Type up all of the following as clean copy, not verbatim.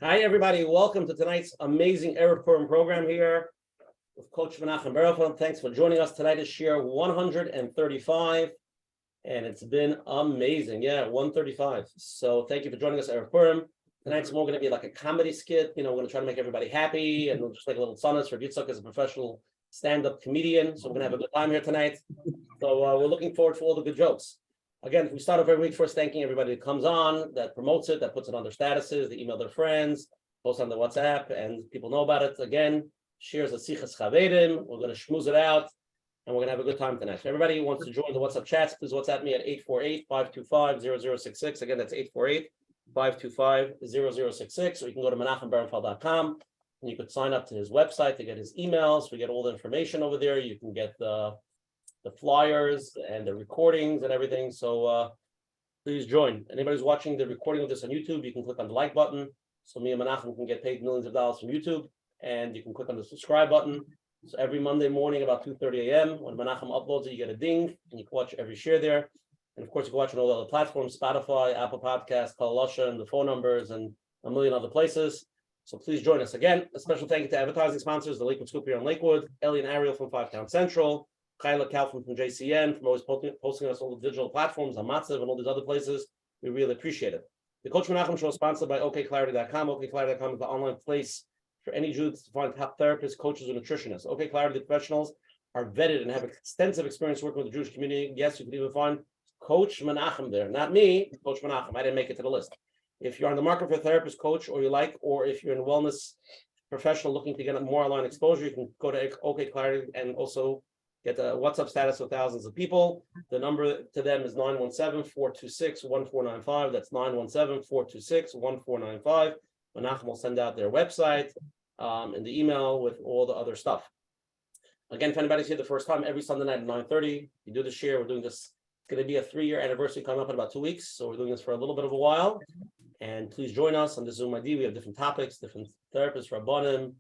Hi, everybody. Welcome to tonight's amazing Erev Purim program here with Coach Menachem Bernfeld. Thanks for joining us tonight. This year 135, and it's been amazing. Yeah, 135. So thank you for joining us, Erev Purim. Tonight's more going to be like a comedy skit. We're going to try to make everybody happy, and we'll just make a little sonus. Rabbi Yitzchok is a professional stand-up comedian, so we're going to have a good time here tonight. So we're looking forward to all the good jokes. Again, we start off every week first thanking everybody that comes on, that promotes it, that puts it on their statuses, they email their friends, post on the WhatsApp, and people know about it. Again, shares the Sichas Chavedim. We're going to schmooze it out, and we're going to have a good time tonight. So everybody who wants to join the WhatsApp chats, please WhatsApp me at 848-525-0066. Again, that's 848-525-0066. Or you can go to menachembernfeld.com, and you could sign up to his website to get his emails. We get all the information over there. You can get the flyers and the recordings and everything. So please join. Anybody who's watching the recording of this on YouTube, you can click on the like button. So me and Menachem can get paid millions of dollars from YouTube. And you can click on the subscribe button. So every Monday morning about 2:30 a.m. when Menachem uploads it, you get a ding, and you can watch every share there. And of course, you can watch on all the other platforms, Spotify, Apple Podcasts, Kalasha, and the phone numbers, and a million other places. So please join us. Again, a special thank you to advertising sponsors, the Lakewood Scoop here in Lakewood, Ellie and Ariel from 5 Town Central, Kyla Kaufman from JCN, from always posting us on all the digital platforms, on Matzev and all these other places. We really appreciate it. The Coach Menachem Show is sponsored by OKClarity.com. OKClarity.com is the online place for any Jews to find top therapists, coaches, and nutritionists. OKClarity professionals are vetted and have extensive experience working with the Jewish community. Yes, you can even find Coach Menachem there. Not me, Coach Menachem. I didn't make it to the list. If you're on the market for a therapist, coach, or if you're in a wellness professional looking to get more online exposure, you can go to OKClarity and also get a WhatsApp status with thousands of people. The number to them is 917-426-1495. That's 917-426-1495. Menachem will send out their website and the email with all the other stuff. Again, if anybody's here the first time, every Sunday night at 9:30, we do this year. We're doing this. It's going to be a 3-year anniversary coming up in about 2 weeks. So we're doing this for a little bit of a while. And please join us on the Zoom ID. We have different topics, different therapists, Rabbanim,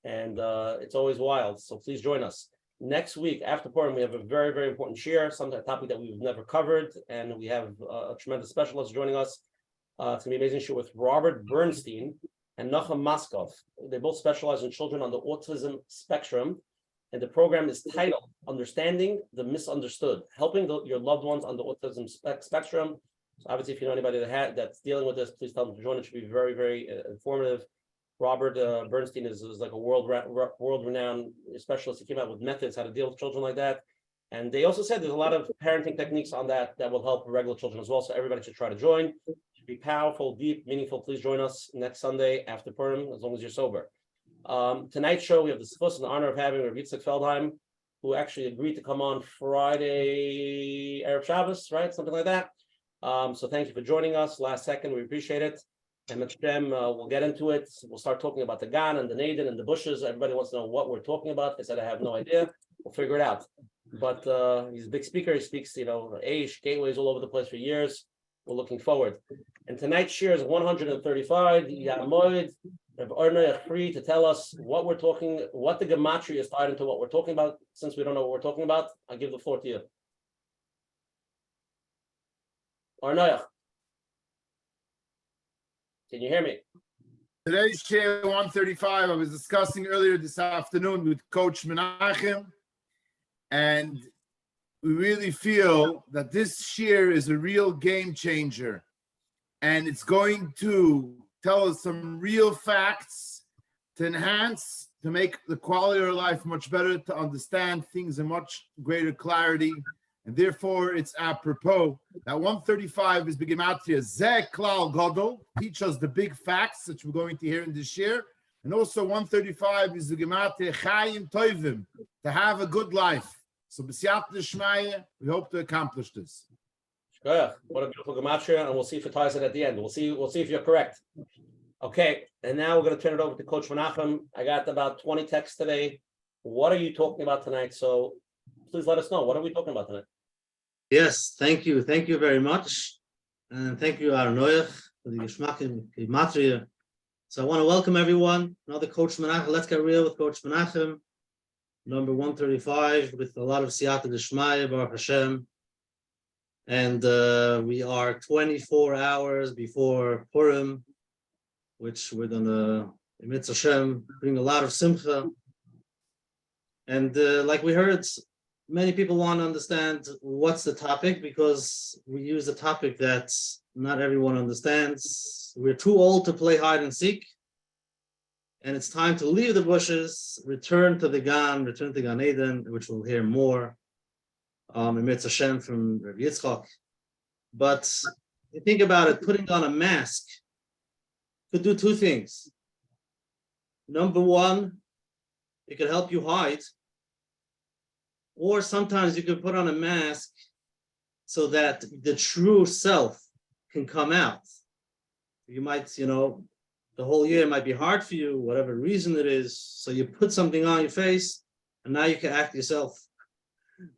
and it's always wild. So please join us. Next week, after Purim, we have a very, very important share, a topic that we've never covered, and we have a tremendous specialist joining us. It's going to be an amazing show with Robert Bernstein and Menachem Moskov. They both specialize in children on the autism spectrum, and the program is titled Understanding the Misunderstood, helping your loved ones on the autism spectrum. So obviously, if you know anybody that's dealing with this, please tell them to join. It should be very, very informative. Robert Bernstein is like a world-renowned specialist. He came out with methods how to deal with children like that. And they also said there's a lot of parenting techniques on that will help regular children as well. So everybody should try to join. It should be powerful, deep, meaningful. Please join us next Sunday after Purim, as long as you're sober. Tonight's show, we have the schus and the honor of having Rabbi Yitzchok Feldheim, who actually agreed to come on Friday, Erev Shabbos, right? Something like that. So thank you for joining us. Last second, we appreciate it. And Menachem, we'll get into it. We'll start talking about the GAN and the Naden and the bushes. Everybody wants to know what we're talking about. They said, I have no idea. We'll figure it out. But he's a big speaker. He speaks, Aish, gateways all over the place for years. We're looking forward. And tonight's share is 135. Yamoid, Rabbi Arnoyach free to tell us what the gematria is tied into what we're talking about. Since we don't know what we're talking about, I give the floor to you. Arnoyach. Can you hear me? Today's share 135. I was discussing earlier this afternoon with Coach Menachem, and we really feel that this share is a real game changer, and it's going to tell us some real facts to enhance, to make the quality of our life much better, to understand things in much greater clarity. And therefore, it's apropos that 135 is Begematria Zeh Klal Gadol, teach us the big facts that we're going to hear in this year. And also 135 is the Gematria Chayim Toivim, to have a good life. So B'siyat L'Shmaya, we hope to accomplish this. What a beautiful Gematria, and we'll see if it ties it at the end. We'll see if you're correct. Okay, and now we're going to turn it over to Coach Menachem. I got about 20 texts today. What are you talking about tonight? So please let us know. What are we talking about tonight? Yes, thank you. Thank you very much. And thank you, Arnoyach, for the Geschmack Gematria. So I want to welcome everyone. Another Coach Menachem. Let's get real with Coach Menachem. Number 135 with a lot of Siyata D'Shmaya, Baruch Hashem. And we are 24 hours before Purim. which we're gonna, Mitzvah Hashem, bring a lot of simcha. And like we heard, many people want to understand what's the topic, because we use a topic that not everyone understands. We're too old to play hide and seek, and it's time to leave the bushes, return to the GAN, return to Gan Eden, which we'll hear more in Mitzvah Hashem from Rabbi Yitzchok. But if you think about it, putting on a mask could do two things. Number one, it could help you hide, or sometimes you could put on a mask so that the true self can come out. You might, the whole year might be hard for you, whatever reason it is, so you put something on your face, and now you can act yourself.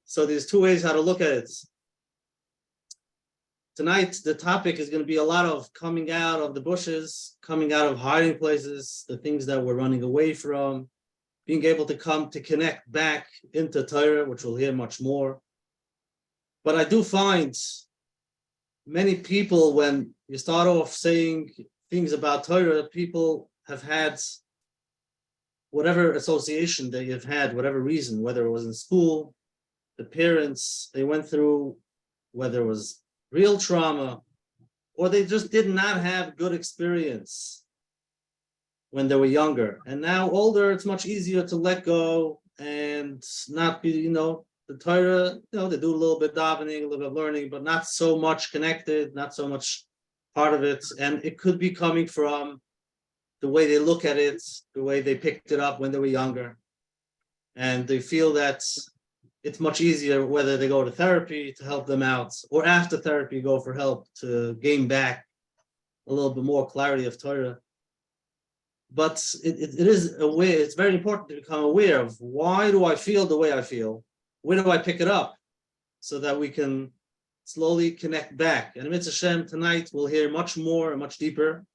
So there's two ways how to look at it. Tonight, the topic is going to be a lot of coming out of the bushes, coming out of hiding places, the things that we're running away from, being able to come to connect back into Torah, which we'll hear much more. But I do find many people, when you start off saying things about Torah, people have had whatever association that you've had, whatever reason, whether it was in school, the parents they went through, whether it was real trauma, or they just did not have good experience when they were younger. And now older, it's much easier to let go and not be, the Torah, they do a little bit davening, a little bit of learning, but not so much connected, not so much part of it. And it could be coming from the way they look at it, the way they picked it up when they were younger. And they feel that it's much easier whether they go to therapy to help them out, or after therapy go for help to gain back a little bit more clarity of Torah. But it is aware, it's very important to become aware of, why do I feel the way I feel? Where do I pick it up? So that we can slowly connect back. And Mitzvah Hashem, tonight we'll hear much more and much deeper.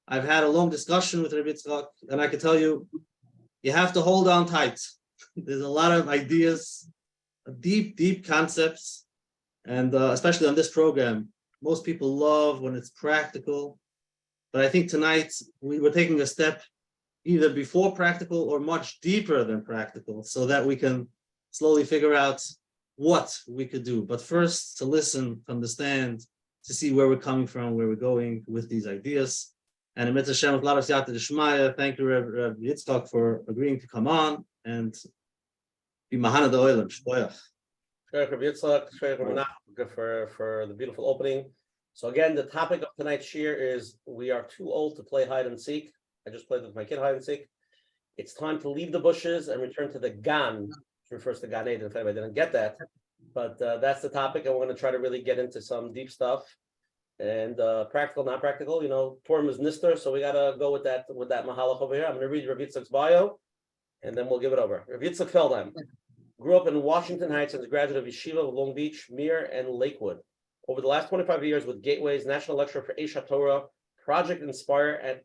I've had a long discussion with Rabbi Yitzchok, and I can tell you, you have to hold on tight. There's a lot of ideas, deep concepts, and especially on this program, most people love when it's practical. But I think tonight we were taking a step either before practical or much deeper than practical, so that we can slowly figure out what we could do. But first, to listen, to understand, to see where we're coming from, where we're going with these ideas. And Mitzvah Hashem, with a lot of Siyata D'Shmaya, thank you, Rabbi Yitzchok, for agreeing to come on and be Mahana the Oilam. Shkoyach. Rabbi Yitzchok, for the beautiful opening. So again, the topic of tonight's shir is, we are too old to play hide and seek. I just played with my kid hide and seek. It's time to leave the bushes and return to the GAN, which refers to Gan Eden, if anybody didn't get that. But that's the topic, and we're going to try to really get into some deep stuff. And practical, not practical, Purim is Nister, so we got to go with that mahalach over here. I'm going to read Rabbi Yitzchok's bio, and then we'll give it over. Rabbi Yitzchok Feldheim grew up in Washington Heights and is a graduate of Yeshiva of Long Beach, Mir, and Lakewood. Over the last 25 years with Gateways, National Lecturer for Eish HaTorah, Project Inspire,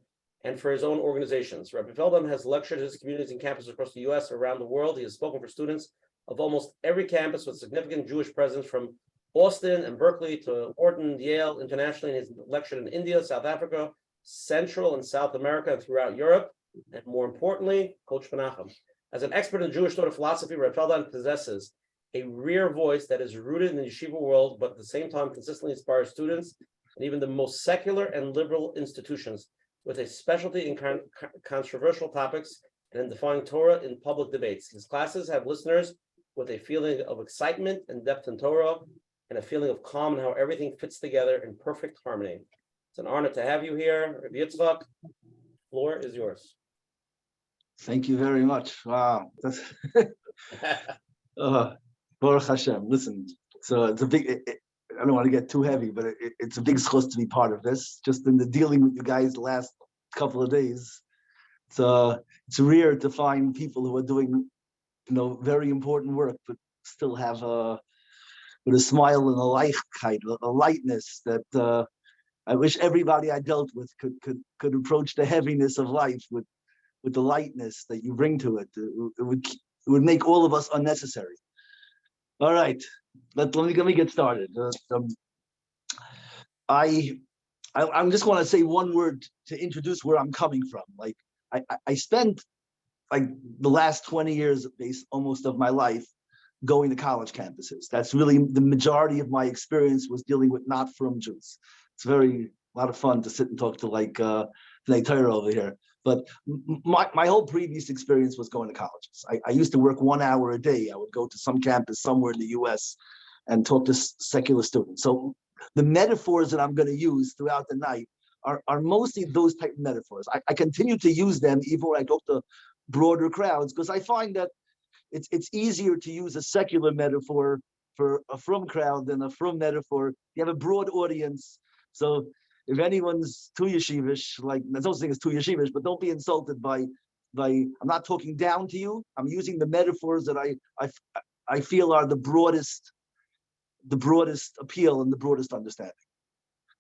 and for his own organizations. Rabbi Feldheim has lectured at his communities and campuses across the U.S. around the world. He has spoken for students of almost every campus with significant Jewish presence, from Boston and Berkeley to Wharton, Yale, internationally. And he's lectured in India, South Africa, Central and South America, and throughout Europe. And more importantly, Coach Menachem. As an expert in Jewish Torah philosophy, Rabbi Feldheim possesses a rare voice that is rooted in the yeshiva world, but at the same time consistently inspires students and even the most secular and liberal institutions, with a specialty in controversial topics and in defining Torah in public debates. His classes have listeners with a feeling of excitement and depth in Torah, and a feeling of calm and how everything fits together in perfect harmony. It's an honor to have you here, Rabbi Yitzchok. Floor is yours. Thank you very much. Wow. Baruch Hashem. Listen, so it's a big, I don't want to get too heavy, but it's a big schos to be part of this. Just in the dealing with you guys the last couple of days, it's rare to find people who are doing, very important work, but still have with a smile and a light, a lightness that I wish everybody I dealt with could approach the heaviness of life with the lightness that you bring to it. It would make all of us unnecessary. All right, let me get started. I I just want to say one word to introduce where I'm coming from. Like I spent like the last 20 years almost of my life going to college campuses. That's really the majority of my experience was dealing with not from Jews. It's a lot of fun to sit and talk to like Bnei Torah over here. But my whole previous experience was going to colleges. I used to work 1 hour a day. I would go to some campus somewhere in the US and talk to secular students. So the metaphors that I'm going to use throughout the night are mostly those type of metaphors. I continue to use them even when I go to broader crowds, because I find that it's easier to use a secular metaphor for a from crowd than a from metaphor. You have a broad audience. So if anyone's too yeshivish, like there's no such thing as too yeshivish, but don't be insulted by I'm not talking down to you. I'm using the metaphors that I feel are the broadest appeal and the broadest understanding.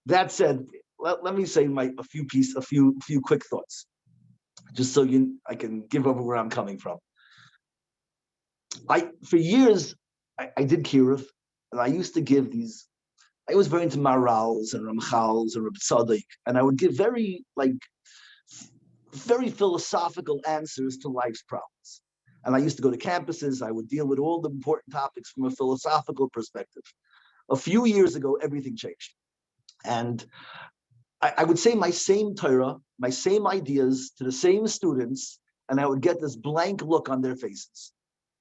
That said, let me say a few quick thoughts, just so I can give over where I'm coming from. For years I did kiruv, and I used to give these. I was very into Marals and Ramchals and Reb Tzaddik, and I would give very philosophical answers to life's problems. And I used to go to campuses. I would deal with all the important topics from a philosophical perspective. A few years ago, everything changed, and I would say my same Torah, my same ideas to the same students, and I would get this blank look on their faces.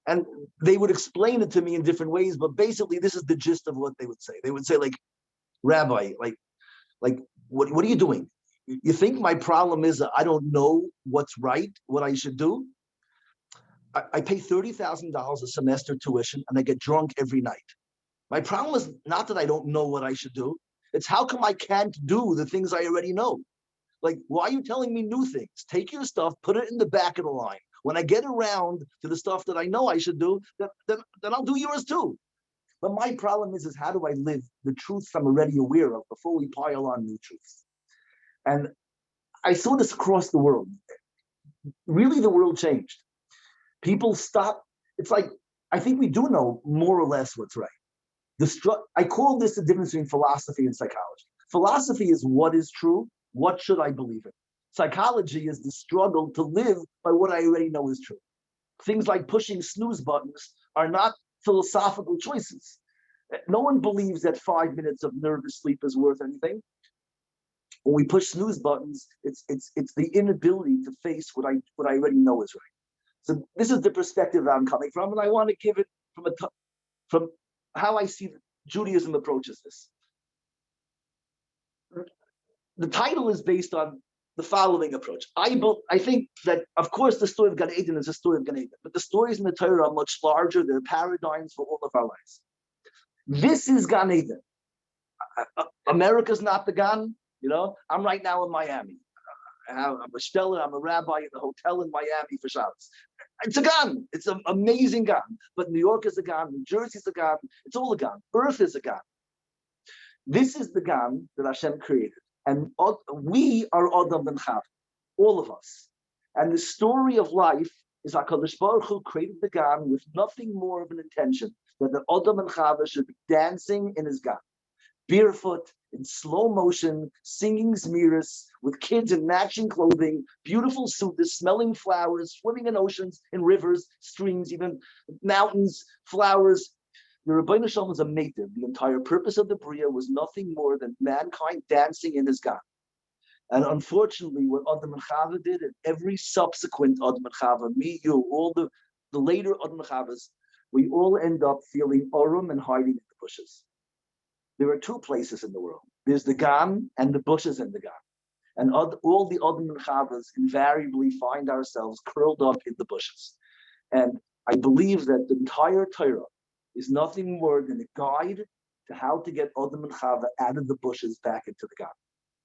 And they would explain it to me in different ways, but basically this is the gist of what they would say. They would say, like, Rabbi, what are you doing? You think my problem is that I don't know what's right, what I should do? I pay $30,000 a semester tuition and I get drunk every night. My problem is not that I don't know what I should do. It's how come I can't do the things I already know? Like, why are you telling me new things? Take your stuff, put it in the back of the line. When I get around to the stuff that I know I should do, then I'll do yours too. But my problem is how do I live the truths I'm already aware of before we pile on new truths? And I saw this across the world. Really, the world changed. People stop. It's like, I think we do know more or less what's right. I call this the difference between philosophy and psychology. Philosophy is what is true. What should I believe in? Psychology is the struggle to live by what I already know is true. Things like pushing snooze buttons are not philosophical choices. No one believes that 5 minutes of nervous sleep is worth anything. When we push snooze buttons, it's the inability to face what I already know is right. So this is the perspective I'm coming from, and I want to give it from how I see Judaism approaches this. The title is based on the following approach. I think that, of course, the story of Gan Eden is a story of Gan Eden, but the stories in the Torah are much larger. They're paradigms for all of our lives. This is Gan Eden. America's not the Gan. I'm right now in Miami. I'm a stellar. I'm a rabbi in the hotel in Miami for Shabbos. It's a Gan. It's an amazing Gan. But New York is a Gan. New Jersey's a Gan. It's all a Gan. Earth is a Gan. This is the Gan that Hashem created. And we are Adam and Chava, all of us. And the story of life is HaKadosh Baruch Hu created the Gan with nothing more of an intention that the Adam and Chava should be dancing in his Gan, barefoot, in slow motion, singing Zmiris, with kids in matching clothing, beautiful suitors, smelling flowers, swimming in oceans, in rivers, streams, even mountains, flowers. The Rabbeinu Shalom was a mative. The entire purpose of the Bria was nothing more than mankind dancing in his Gan. And unfortunately, what Adam and Chava did, and every subsequent Adam and Chava, me, you, all the later Adam and Chavas, we all end up feeling Orum and hiding in the bushes. There are two places in the world. There's the Gan and the bushes in the Gan. And all the Adam and Chavas invariably find ourselves curled up in the bushes. And I believe that the entire Torah is nothing more than a guide to how to get Adam and Chava out of the bushes back into the Gan.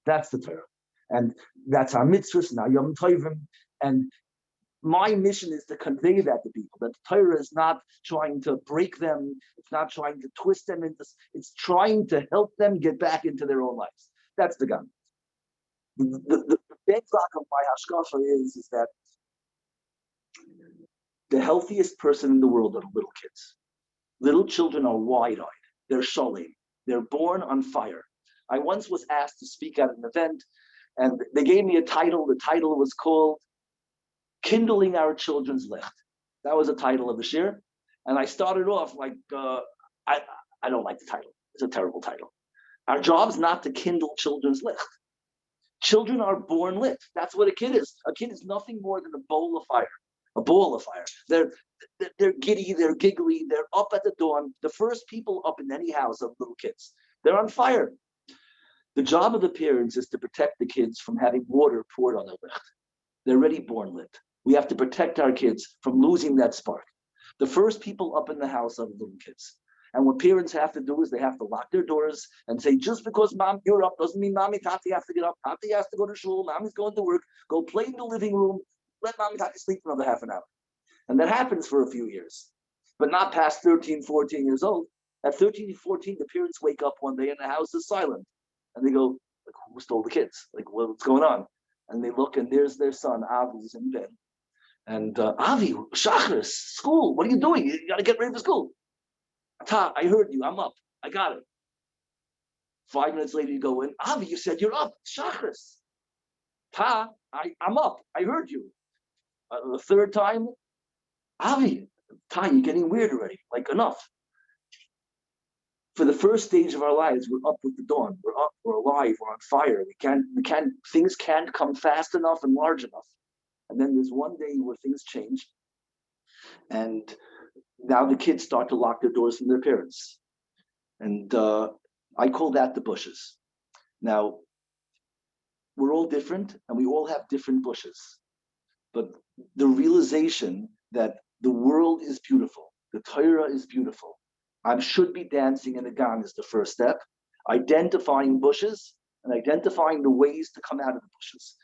That's the Torah. And that's our mitzvahs, now Yom Tovim. And my mission is to convey that to people, that the Torah is not trying to break them, it's not trying to twist them into, it's trying to help them get back into their own lives. That's the Gan. The bedrock of my hashkafa is that the healthiest person in the world are little kids. Little children are wide-eyed. They're sholim. They're born on fire. I once was asked to speak at an event, and they gave me a title. The title was called Kindling Our Children's Licht. That was the title of the shir. And I started off like, I don't like the title. It's a terrible title. Our job's not to kindle children's licht. Children are born lit. That's what a kid is. A kid is nothing more than a bowl of fire, a ball of fire. They're giddy, they're giggly, they're up at the dawn. The first people up in any house of little kids, they're on fire. The job of the parents is to protect the kids from having water poured on their licht. They're already born lit. We have to protect our kids from losing that spark. The first people up in the house are the little kids. And what parents have to do is they have to lock their doors and say, just because mom, you're up, doesn't mean mommy, tati have to get up. Tati has to go to shul. Mommy's going to work. Go play in the living room. Let mommy, tati sleep for another half an hour. And that happens for a few years, but not past 13, 14 years old. At 13 and 14, the parents wake up one day and the house is silent. And they go, like, who stole the kids? Like, what's going on? And they look, and there's their son, Avi's in bed. And Avi, Shachris, school, what are you doing? You got to get ready for school. Ta, I heard you, I'm up, I got it. 5 minutes later, you go in, Avi, you said you're up, Shachris. Ta, I'm up, I heard you. The third time, Avi, Ta, you're getting weird already, like enough. For the first stage of our lives, we're up with the dawn, we're up, we're alive, we're on fire. Things can't come fast enough and large enough. And then there's one day where things change. And now the kids start to lock their doors from their parents. And I call that the bushes. Now, we're all different and we all have different bushes. But the realization that the world is beautiful, the Torah is beautiful, I should be dancing in a GAN is the first step. Identifying bushes and identifying the ways to come out of the bushes.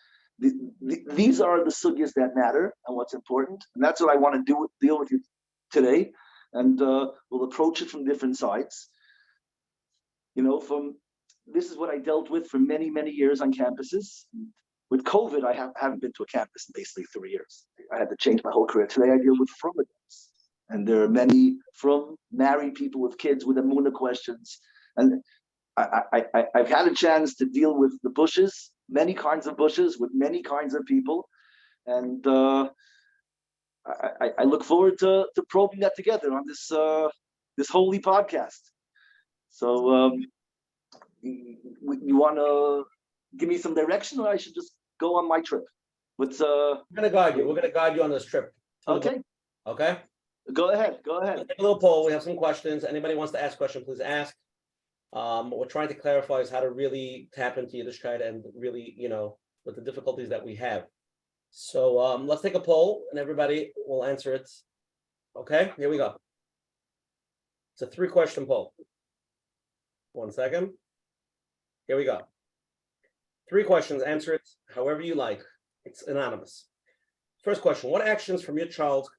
These are the sugyas that matter and what's important. And that's what I want to deal with you today. And we'll approach it from different sides. You know, this is what I dealt with for many, many years on campuses. With COVID, I haven't been to a campus in basically 3 years. I had to change my whole career. Today I deal with from adults. And there are many from married people with kids with Emunah questions. And I've had a chance to deal with the bushes, many kinds of bushes with many kinds of people. And I look forward to probing that together on this holy podcast. So you want to give me some direction, or I should just go on my trip? We're gonna guide you. We're gonna guide you on this trip. Okay. Okay. Go ahead. Take a little poll. We have some questions. Anybody wants to ask a question, please ask. What we're trying to clarify is how to really tap into Yiddishkeit and really, with the difficulties that we have. So let's take a poll and everybody will answer it. Okay, here we go. It's a 3-question poll. 1 second. Here we go. 3 questions, answer it however you like. It's anonymous. First question, what actions from your child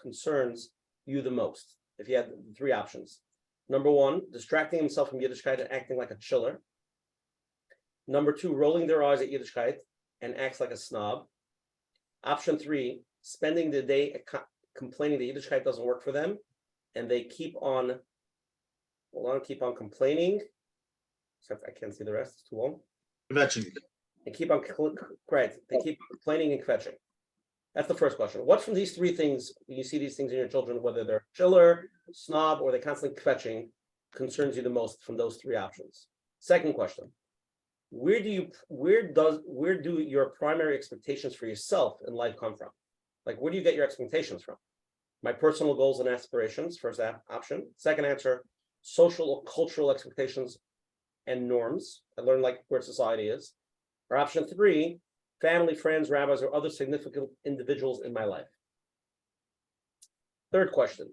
concerns you the most? If you had 3 options. Number 1, distracting himself from Yiddishkeit and acting like a chiller. Number 2, rolling their eyes at Yiddishkeit and acts like a snob. Option 3, spending the day complaining that Yiddishkeit doesn't work for them, and they keep on complaining. Except I can't see the rest; it's too long. Kvetching. They keep on complaining and kvetching. That's the first question. What from these 3 things, when you see these things in your children, whether they're chiller, snob, or they're constantly kvetching, concerns you the most from those 3 options? Second question. Where do your primary expectations for yourself in life come from? Like, where do you get your expectations from? My personal goals and aspirations, first option. Second answer, social or cultural expectations and norms. I learned like where society is. Or option 3, family, friends, rabbis, or other significant individuals in my life. Third question,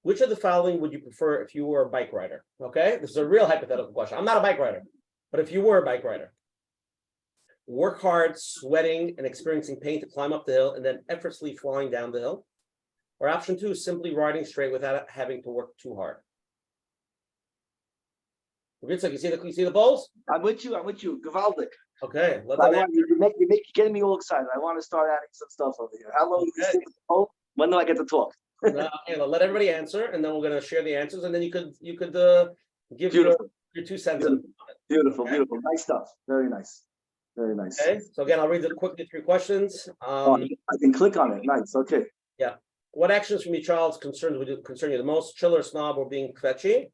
which of the following would you prefer if you were a bike rider? Okay, this is a real hypothetical question. I'm not a bike rider. But if you were a bike rider, work hard, sweating, and experiencing pain to climb up the hill and then effortlessly flying down the hill. Or option 2, simply riding straight without having to work too hard. Yitzchok, you see the polls? I'm with you. Gewaldic. Okay. You're getting me all excited. I want to start adding some stuff over here. How long do you sit with the poll? When do I get to talk? Okay, let everybody answer, and then we're going to share the answers, and then you could give your 2 cents. Beautiful, Okay. beautiful. Nice stuff. Very nice. Very nice. Okay, so again, I'll read it quickly 3 questions. I can click on it. Nice. Okay. What actions from your child's concern you the most? Chiller, snob, or being kvetchy?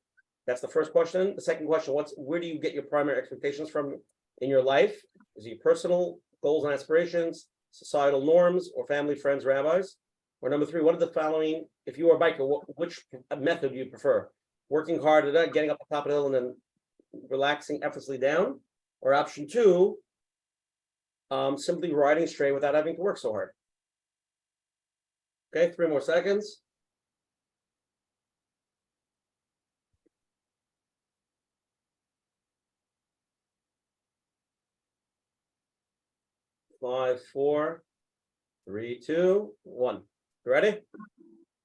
That's the first question. The second question, where do you get your primary expectations from in your life? Is it personal goals and aspirations, societal norms, or family, friends, rabbis? Or number 3, what are the following, if you were a biker, which method do you prefer? Working hard, getting up the top of the hill and then relaxing effortlessly down? Or option 2, simply riding straight without having to work so hard? Okay, 3 more seconds. Five, 4, 3, 2, 1. You ready?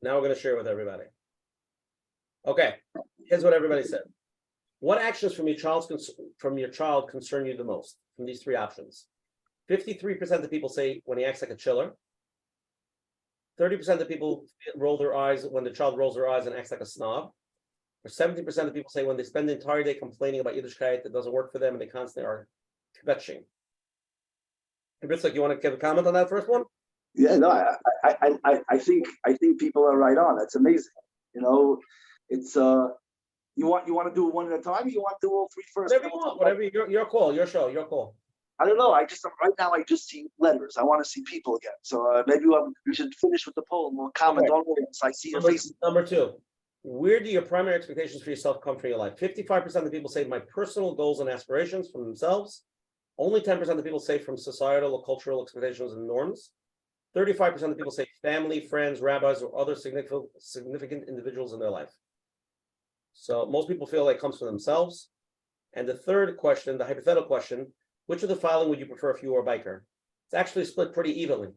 Now we're going to share with everybody. Okay, here's what everybody said. What actions from your child concern you the most from these 3 options? 53% of people say when he acts like a chiller. 30% of people roll their eyes when the child rolls their eyes and acts like a snob. Or 70% of people say when they spend the entire day complaining about Yiddishkeit, it doesn't work for them and they constantly are kvetching. Yitzchok, you want to give a comment on that first one? Yeah, no, I think people are right on. It's amazing. You know, it's you want to do it one at a time, or you want to do all 3 first? Whatever you want, whatever your call, your show, your call. I don't know. Right now I just see letters. I want to see people again. So maybe we should finish with the poll and we'll comment on it. So I see your face. Number 2, where do your primary expectations for yourself come from in your life? 55% of people say my personal goals and aspirations from themselves. Only 10% of people say from societal or cultural expectations and norms. 35% of people say family, friends, rabbis, or other significant individuals in their life. So most people feel like it comes from themselves. And the third question, the hypothetical question, which of the following would you prefer if you were a biker? It's actually split pretty evenly.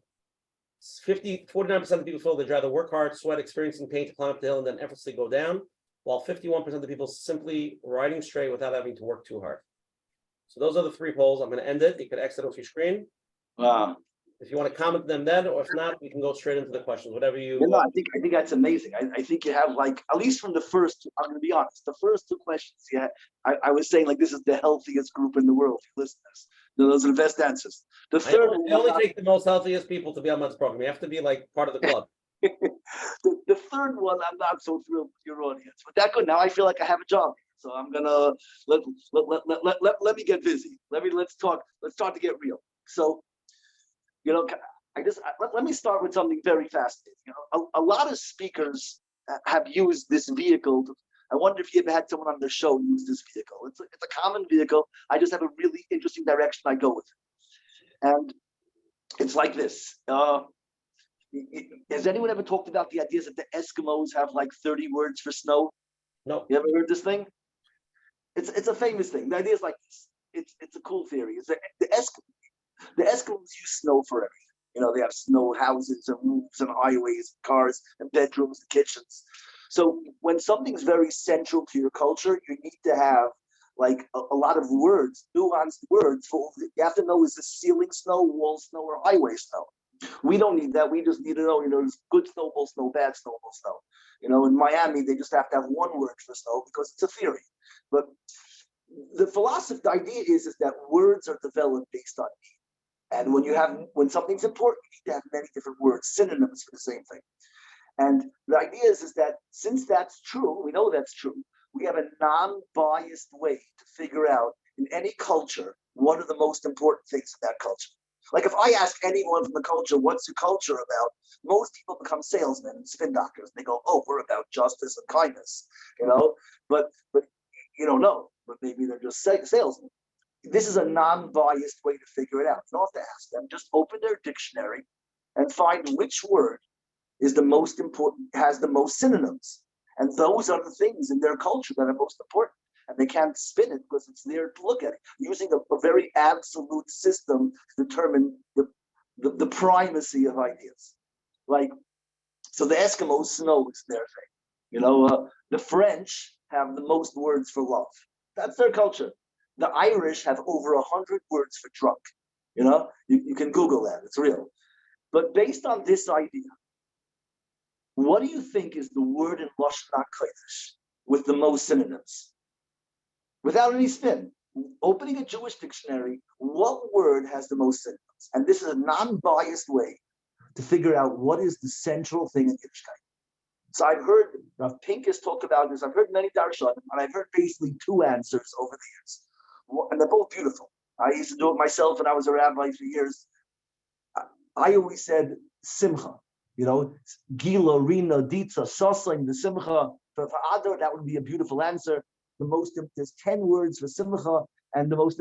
49% of people feel they'd rather work hard, sweat, experiencing pain to climb up the hill and then effortlessly go down, while 51% of the people simply riding straight without having to work too hard. So those are the 3 polls. I'm going to end it. You could exit off your screen. Wow. If you want to comment them then, or if not, we can go straight into the questions, whatever you. No, I think that's amazing. I think you have, like, at least from the first, I'm going to be honest, the first 2 questions, yeah, I was saying like this is the healthiest group in the world. Listeners, those are the best answers. The third one, I only take the most healthiest people to be on my program. You have to be like part of the club. the third one, I'm not so thrilled with your audience, but that good. Now I feel like I have a job. So I'm gonna let me get busy. Let's talk to get real. So, you know, let me start with something very fascinating. You know, a lot of speakers have used this vehicle. I wonder if you ever had someone on the show use this vehicle. It's a common vehicle. I just have a really interesting direction I go with it, and it's like this. Has anyone ever talked about the ideas that the Eskimos have like 30 words for snow? No. You ever heard this thing? It's a famous thing. The idea is like this. It's a cool theory. It's the Eskimos use snow for everything. You know, they have snow houses and roofs and highways, cars and bedrooms and kitchens. So when something's very central to your culture, you need to have like a lot of words, nuanced words. You have to know, is this ceiling snow, wall snow, or highway snow? We don't need that. We just need to know, you know, there's good snowball snow, bad snowball snow. You know, in Miami, they just have to have one word for snow because it's a theory. But the philosophy, the idea is that words are developed based on need. And when something's important, you need to have many different words, synonyms for the same thing. And the idea is that since that's true, we know that's true, we have a non-biased way to figure out in any culture what are the most important things in that culture. Like if I ask anyone from the culture, what's your culture about? Most people become salesmen and spin doctors. They go, oh, we're about justice and kindness, you know? But you don't know, but maybe they're just salesmen. This is a non-biased way to figure it out. You don't have to ask them. Just open their dictionary and find which word is the most important, has the most synonyms. And those are the things in their culture that are most important. And they can't spin it because it's there to look at it, using a very absolute system to determine the primacy of ideas. Like, so the Eskimos, snow is their thing. You know, the French have the most words for love. That's their culture. The Irish have over 100 words for drunk. You know, you can Google that, it's real. But based on this idea, what do you think is the word in Lashon HaKodesh with the most synonyms? without any spin, opening a Jewish dictionary, what word has the most synonyms? And this is a non-biased way to figure out what is the central thing in Yiddishkeit. So I've heard Rav Pincus talk about this. I've heard many darshanim, and I've heard basically two answers over the years, and they're both beautiful. I used to do it myself, and I was a rabbi for years. I always said simcha, gila, rina, ditza, sasling, the simcha. For Adar, that would be a beautiful answer. There's 10 words for simcha, and the most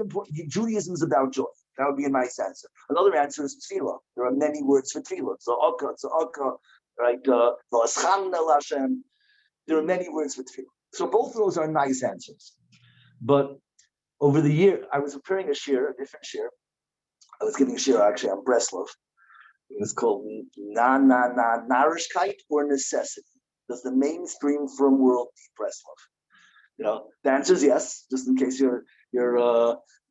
important, Judaism is about joy. That would be a nice answer. Another answer is tefillah. There are many words for tefillah. Tza'aka, right? V'aschamna l'Hashem. There are many words for tefillah. So both of those are nice answers. But over the year, I was preparing a different shir. I was giving a shir actually on Breslov. It was called Narishkeit or Necessity. Does the mainstream firm world need Breslov? The answer is yes, just in case you're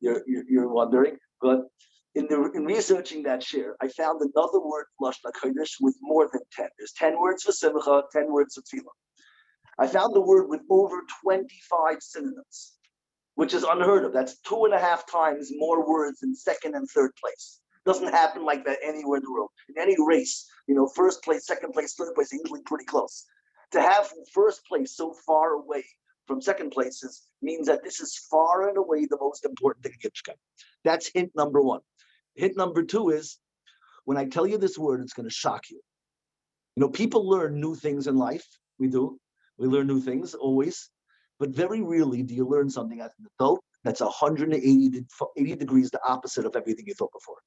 wondering. But in researching that shir, I found another word Lashon HaKodesh with more than 10. There's 10 words for simcha, 10 words for tefillah. I found the word with over 25 synonyms, which is unheard of. That's 2.5 times more words in second and third place. Doesn't happen like that anywhere in the world. In any race, first place, second place, third place, are usually pretty close. To have first place so far away from second places means that this is far and away the most important thing in Yiddishkeit. That's hint number one. Hint number two is, when I tell you this word, it's going to shock you. People learn new things in life. We do. We learn new things always. But very rarely do you learn something as an adult that's 180 degrees the opposite of everything you thought before.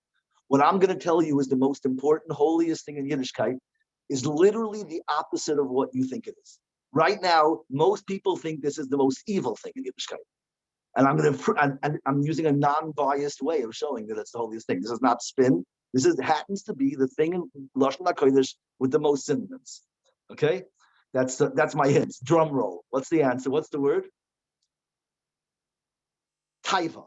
What I'm going to tell you is the most important, holiest thing in Yiddishkeit is literally the opposite of what you think it is. Right now, most people think this is the most evil thing in Yiddishkeit. And I'm using a non-biased way of showing that it's the holiest thing. This is not spin. This happens to be the thing in Lashon HaKodesh with the most synonyms. Okay? That's my hint. Drum roll. What's the answer? What's the word? Taiva.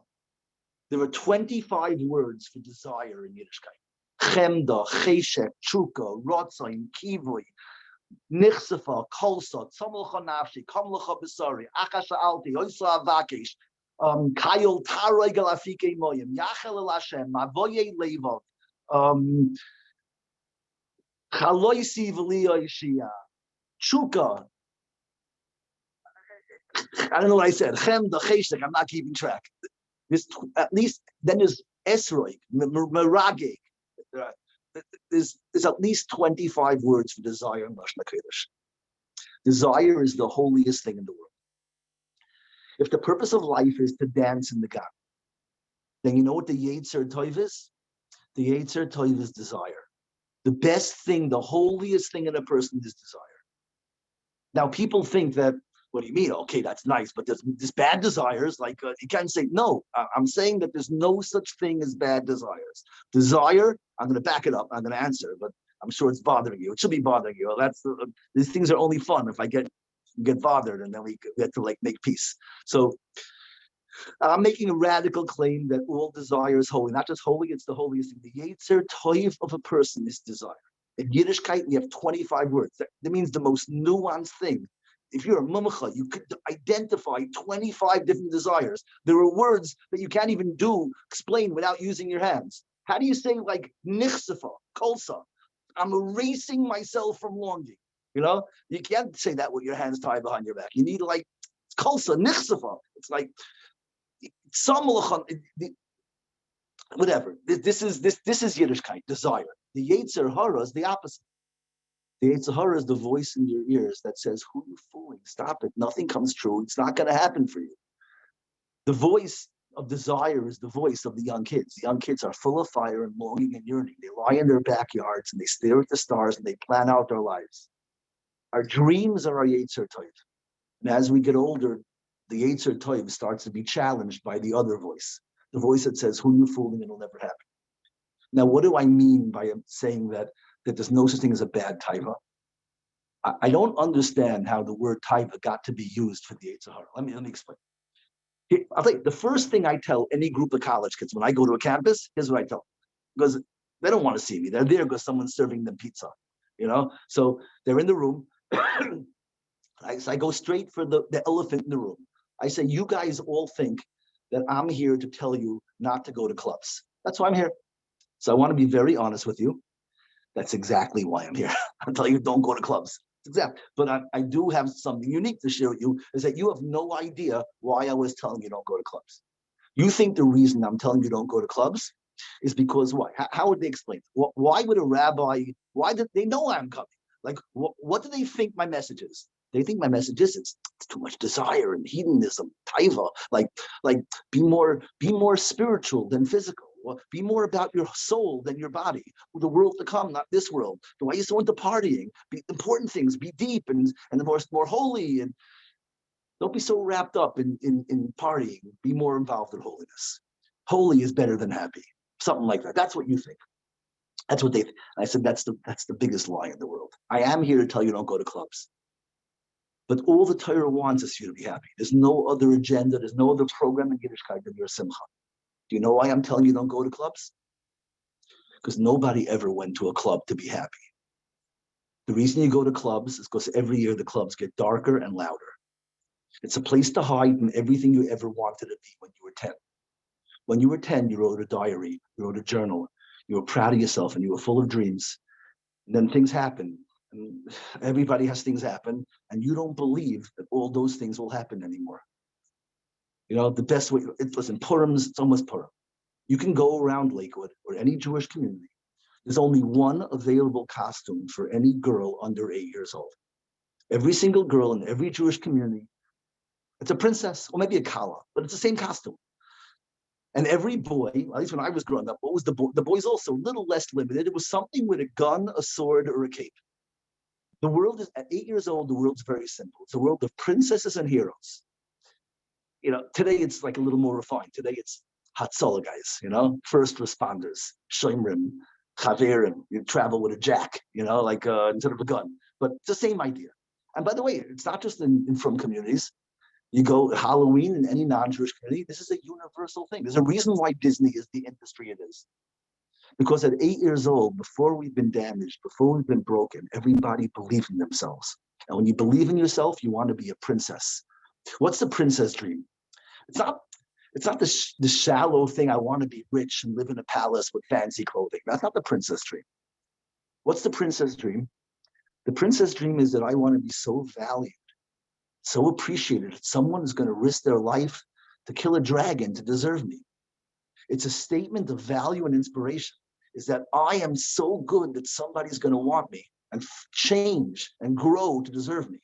There are 25 words for desire in Yiddishkeit. Chemda, cheshek, chuka, rotzain, kivui, nichsefa, kolsa, tzamulcha nafshi, kamlecha besari, akasha alti, oisa avakish, kayol taroy galafike moyim, yachel el Hashem, mavoye levav, chaloisi v'liya yishia, chuka. I don't know what I said. Chemda, cheshek, I'm not keeping track. There's at least, then there's esroi, meragig. There's at least 25 words for desire in Lashon HaKodesh. Desire is the holiest thing in the world. If the purpose of life is to dance in the GAN, then you know what the Yetzer Tov is? The Yetzer Tov is desire. The best thing, the holiest thing in a person is desire. Now people think that, what do you mean? Okay, that's nice, but there's bad desires. You can't say no. I'm saying that there's no such thing as bad desires. Desire, I'm going to back it up. I'm going to answer, but I'm sure it's bothering you. It should be bothering you. These things are only fun if I get bothered, and then we get to make peace. So I'm making a radical claim that all desire is holy. Not just holy, it's the holiest thing. The Yetzer Tov of a person is desire. In Yiddishkeit, we have 25 words. That means the most nuanced thing. If you're a mumcha, you could identify 25 different desires. There are words that you can't even explain without using your hands. How do you say nichsefa, kolsa? I'm erasing myself from longing. You can't say that with your hands tied behind your back. You need kolsa, nichsefa. It's whatever. This is Yiddishkeit, desire. The Yetzer Hara is the opposite. The Yetzer Hara is the voice in your ears that says, who are you fooling? Stop it. Nothing comes true. It's not going to happen for you. The voice of desire is the voice of the young kids. The young kids are full of fire and longing and yearning. They lie in their backyards and they stare at the stars and they plan out their lives. Our dreams are our Yetzer Tov. And as we get older, the Yetzer Tov starts to be challenged by the other voice. The voice that says, who are you fooling? It'll never happen. Now, what do I mean by saying that there's no such thing as a bad taiva? I don't understand how the word taiva got to be used for the Yetzer Hara. Let me explain. I'll tell you, the first thing I tell any group of college kids when I go to a campus, here's what I tell them. Because they don't want to see me. They're there because someone's serving them pizza, So they're in the room. So I go straight for the elephant in the room. I say, you guys all think that I'm here to tell you not to go to clubs. That's why I'm here. So I want to be very honest with you. That's exactly why I'm here. I'm telling you, don't go to clubs. Exactly. But I do have something unique to share with you, is that you have no idea why I was telling you don't go to clubs. You think the reason I'm telling you don't go to clubs is because why? How would they explain it? Why would a rabbi, why did they know I'm coming? Like, what do they think my message is? They think my message is it's too much desire and hedonism, taiva, like be more spiritual than physical. Be more about your soul than your body. The world to come, not this world. Why are you so into partying? Be important things, be deep and more holy, and don't be so wrapped up in partying. Be more involved in holiness. Holy is better than happy. Something like that. That's what you think. That's what they think. I said that's the biggest lie in the world. I am here to tell you don't go to clubs. But all the Torah wants is you to be happy. There's no other agenda. There's no other program in Yiddishkeit than your simcha. Do you know why I'm telling you don't go to clubs? Because nobody ever went to a club to be happy. The reason you go to clubs is because every year the clubs get darker and louder. It's a place to hide from everything you ever wanted to be when you were 10. When you were 10, you wrote a diary, you wrote a journal, you were proud of yourself and you were full of dreams. And then things happen, and everybody has things happen, and you don't believe that all those things will happen anymore. You know, the best way, listen, Purim's, it's almost Purim. You can go around Lakewood or any Jewish community. There's only one available costume for any girl under 8 years old. Every single girl in every Jewish community, it's a princess, or maybe a kala, but it's the same costume. And every boy, at least when I was growing up, what was the boy? The boy's also a little less limited. It was something with a gun, a sword, or a cape. The world is, at 8 years old, the world's very simple. It's a world of princesses and heroes. You know, today it's like a little more refined. Today it's Hatzalah guys, you know, first responders, Shoimrim, Chaverim. You travel with a jack, you know, like instead of a gun. But it's the same idea. And by the way, it's not just in from communities. You go Halloween in any non-Jewish community, this is a universal thing. There's a reason why Disney is the industry it is. Because at 8 years old, before we've been damaged, before we've been broken, everybody believed in themselves. And when you believe in yourself, you want to be a princess. What's the princess dream? It's not the shallow thing, I want to be rich and live in a palace with fancy clothing. That's not the princess dream. What's the princess dream? The princess dream is that I want to be so valued, so appreciated that someone is going to risk their life to kill a dragon to deserve me. It's a statement of value and inspiration, is that I am so good that somebody's going to want me and change and grow to deserve me.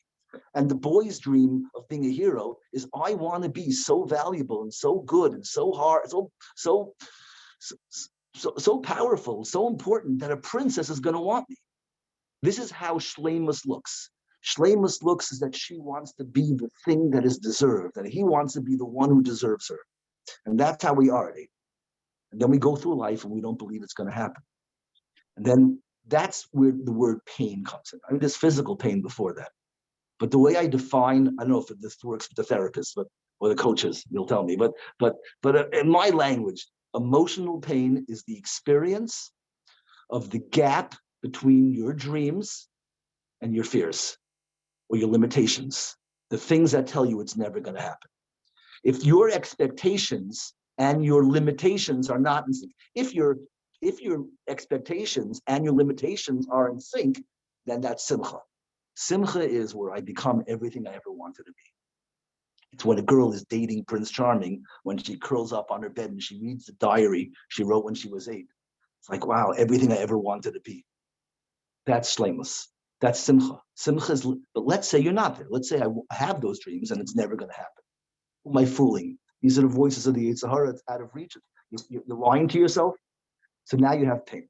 And the boy's dream of being a hero is I want to be so valuable and so good and so hard, so powerful, so important that a princess is going to want me. This is how Shleimus looks. Shleimus looks is that she wants to be the thing that is deserved, and he wants to be the one who deserves her. And that's how we are. And then we go through life and we don't believe it's going to happen. And then that's where the word pain comes in. I mean, there's physical pain before that. But the way I define, I don't know if this works with the therapists, or the coaches, you'll tell me, but in my language, emotional pain is the experience of the gap between your dreams and your fears or your limitations, the things that tell you it's never going to happen. If your expectations and your limitations are not in sync, if your expectations and your limitations are in sync, then that's simcha. Simcha is where I become everything I ever wanted to be. It's when a girl is dating Prince Charming, when she curls up on her bed and she reads the diary she wrote when she was 8. It's like, wow, everything I ever wanted to be. That's shleimus. That's simcha. Simcha is, but let's say you're not there. Let's say I have those dreams and it's never going to happen. Who am I fooling? These are the voices of the Yetzer Hara. It's out of reach. You're lying to yourself. So now you have pain.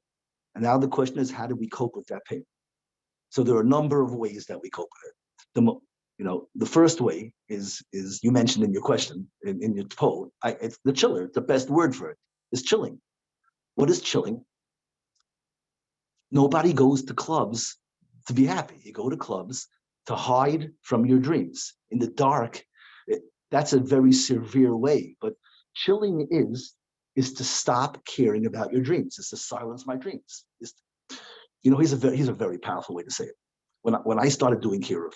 And now the question is, how do we cope with that pain? So there are a number of ways that we cope with it. The first way is you mentioned in your question, in your poll, it's the chiller. It's the best word for it, is chilling. What is chilling? Nobody goes to clubs to be happy. You go to clubs to hide from your dreams. In the dark, that's a very severe way. But chilling is to stop caring about your dreams. It's to silence my dreams. Here's a very powerful way to say it. When I started doing Kiruv,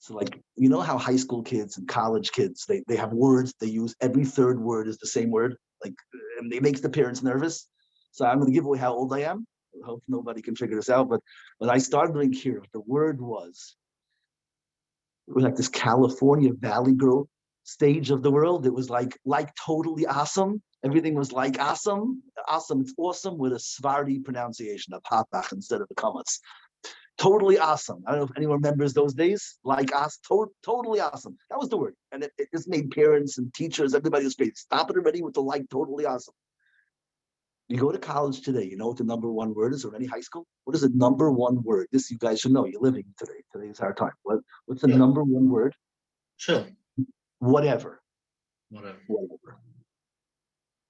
So like, you know how high school kids and college kids, they have words they use, every third word is the same word, like, and it makes the parents nervous. So I'm going to give away how old I am. I hope nobody can figure this out, but when I started doing Kira, the word was, it was like this California Valley Girl stage of the world. It was like totally awesome. Everything was like awesome. Awesome. It's awesome with a Sephardi pronunciation of Hatach instead of the Kamatz. Totally awesome. I don't know if anyone remembers those days. Like us, totally awesome. That was the word. And it just made parents and teachers, everybody was great. Stop it already with the like totally awesome. You go to college today, you know what the number one word is, or any high school? What is the number one word? This you guys should know. You're living today. Today is our time. What's the number one word? Chill. Whatever. Whatever.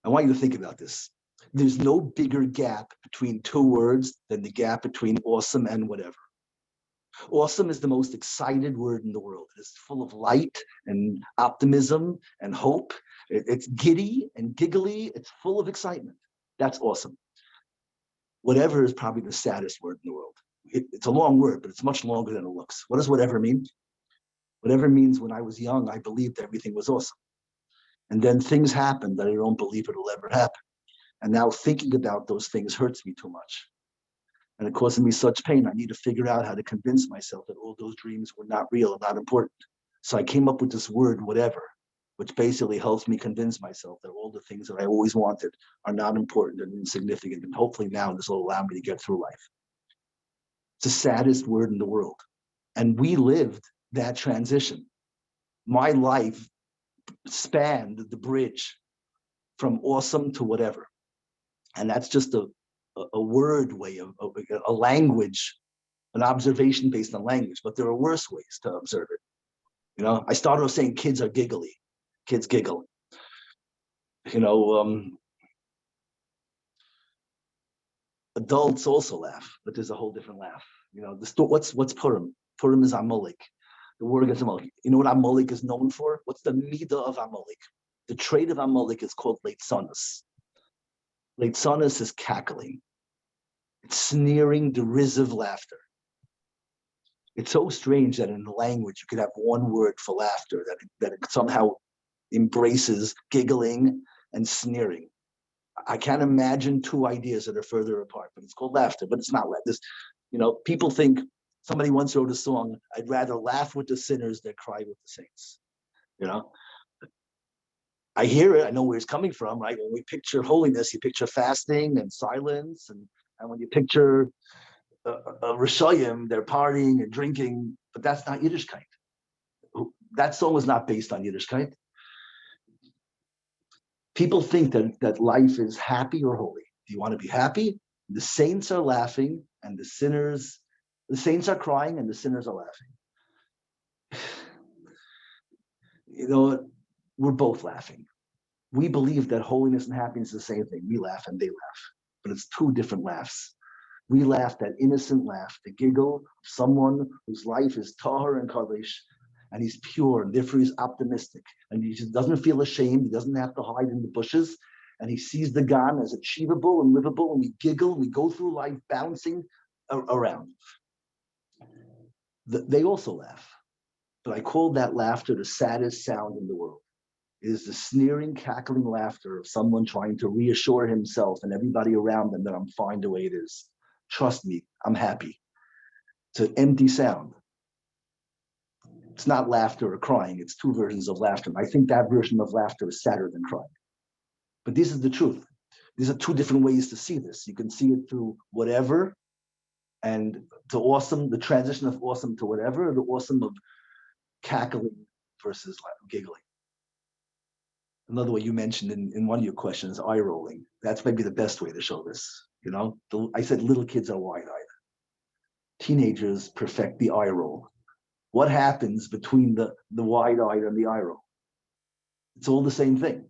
I want you to think about this. There's no bigger gap between two words than the gap between awesome and whatever. Awesome is the most excited word in the world. It is full of light and optimism and hope. It's giddy and giggly. It's full of excitement. That's awesome. Whatever is probably the saddest word in the world. It's a long word, but it's much longer than it looks. What does whatever mean? Whatever means when I was young, I believed everything was awesome. And then things happened that I don't believe it'll ever happen. And now thinking about those things hurts me too much. And it causes me such pain. I need to figure out how to convince myself that all those dreams were not real and not important. So I came up with this word, whatever, which basically helps me convince myself that all the things that I always wanted are not important and insignificant. And hopefully now this will allow me to get through life. It's the saddest word in the world. And we lived that transition. My life spanned the bridge from awesome to whatever. And that's just a word way of a language, an observation based on language, but there are worse ways to observe it. You know, I started off saying kids are giggly. Kids giggle. You know, adults also laugh, but there's a whole different laugh. You know, what's Purim? Purim is Amalek. The word against Amalek. You know what Amalek is known for? What's the midah of Amalek? The trait of Amalek is called leitzonos. Leitzonos is cackling. It's sneering, derisive laughter. It's so strange that in language you could have one word for laughter that it somehow embraces giggling and sneering. I can't imagine two ideas that are further apart, but it's called laughter, but it's not this. You know, people think, somebody once wrote a song, I'd rather laugh with the sinners than cry with the saints. You know, I hear it, I know where it's coming from, right? When we picture holiness, you picture fasting and silence, and when you picture Rishayim, they're partying and drinking, but that's not Yiddishkeit. That song was not based on Yiddishkeit. People think that life is happy or holy. Do you want to be happy? The saints are laughing and the saints are crying and the sinners are laughing. You know, we're both laughing. We believe that holiness and happiness is the same thing. We laugh and they laugh, but it's two different laughs. We laugh that innocent laugh, the giggle of someone whose life is tahar and kaddish, and he's pure, and therefore he's optimistic, and he just doesn't feel ashamed. He doesn't have to hide in the bushes, and he sees the GAN as achievable and livable, and we giggle, and we go through life bouncing around. They also laugh, but I call that laughter the saddest sound in the world. It is the sneering, cackling laughter of someone trying to reassure himself and everybody around them that I'm fine the way it is. Trust me, I'm happy. It's an empty sound. It's not laughter or crying. It's two versions of laughter. And I think that version of laughter is sadder than crying. But this is the truth. These are two different ways to see this. You can see it through whatever and to awesome, the transition of awesome to whatever, the awesome of cackling versus giggling. Another way you mentioned in one of your questions, eye rolling. That's maybe the best way to show this. You know, I said little kids are wide-eyed. Teenagers perfect the eye roll. What happens between the wide-eyed and the eye roll? It's all the same thing.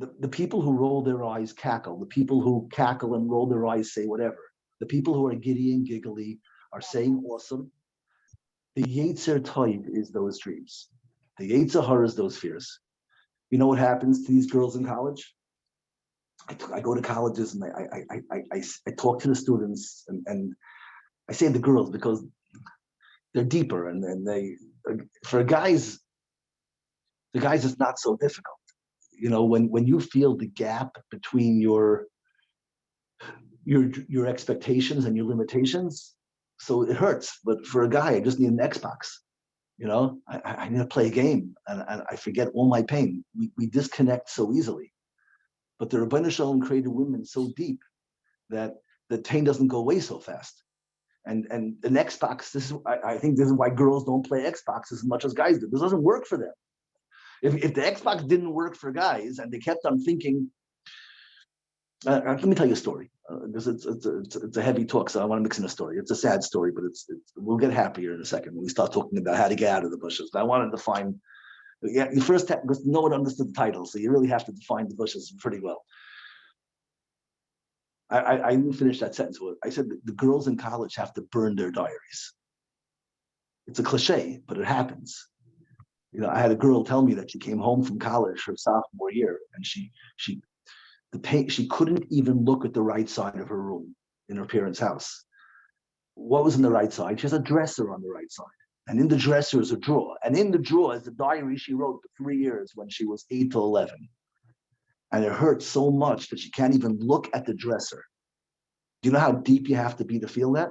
The people who roll their eyes cackle. The people who cackle and roll their eyes say whatever. The people who are giddy and giggly are saying awesome. The Yetzer Tov is those dreams. The Yetzer Hara is those fears. You know what happens to these girls in college? I go to colleges and I talk to the students and I say the girls because they're deeper and they for guys, the guys it's not so difficult. When you feel the gap between your expectations and your limitations, so it hurts. But for a guy, I just need an Xbox. I need to play a game, and I forget all my pain. We disconnect so easily. But the Rebbeinu Shalom created women so deep that the pain doesn't go away so fast. And an Xbox, I think this is why girls don't play Xbox as much as guys do. This doesn't work for them. If the Xbox didn't work for guys and they kept on thinking, let me tell you a story. It's a heavy talk, so I want to mix in a story. It's a sad story, but we'll get happier in a second when we start talking about how to get out of the bushes. But I wanted to define. You first have, because no one understood the title, so you really have to define the bushes pretty well. I didn't finish that sentence. I said the girls in college have to burn their diaries. It's a cliche, but it happens. I had a girl tell me that she came home from college her sophomore year, and she couldn't even look at the right side of her room in her parents' house. What was on the right side? She has a dresser on the right side. And in the dresser is a drawer. And in the drawer is the diary she wrote for 3 years when she was 8 to 11. And it hurts so much that she can't even look at the dresser. Do you know how deep you have to be to feel that?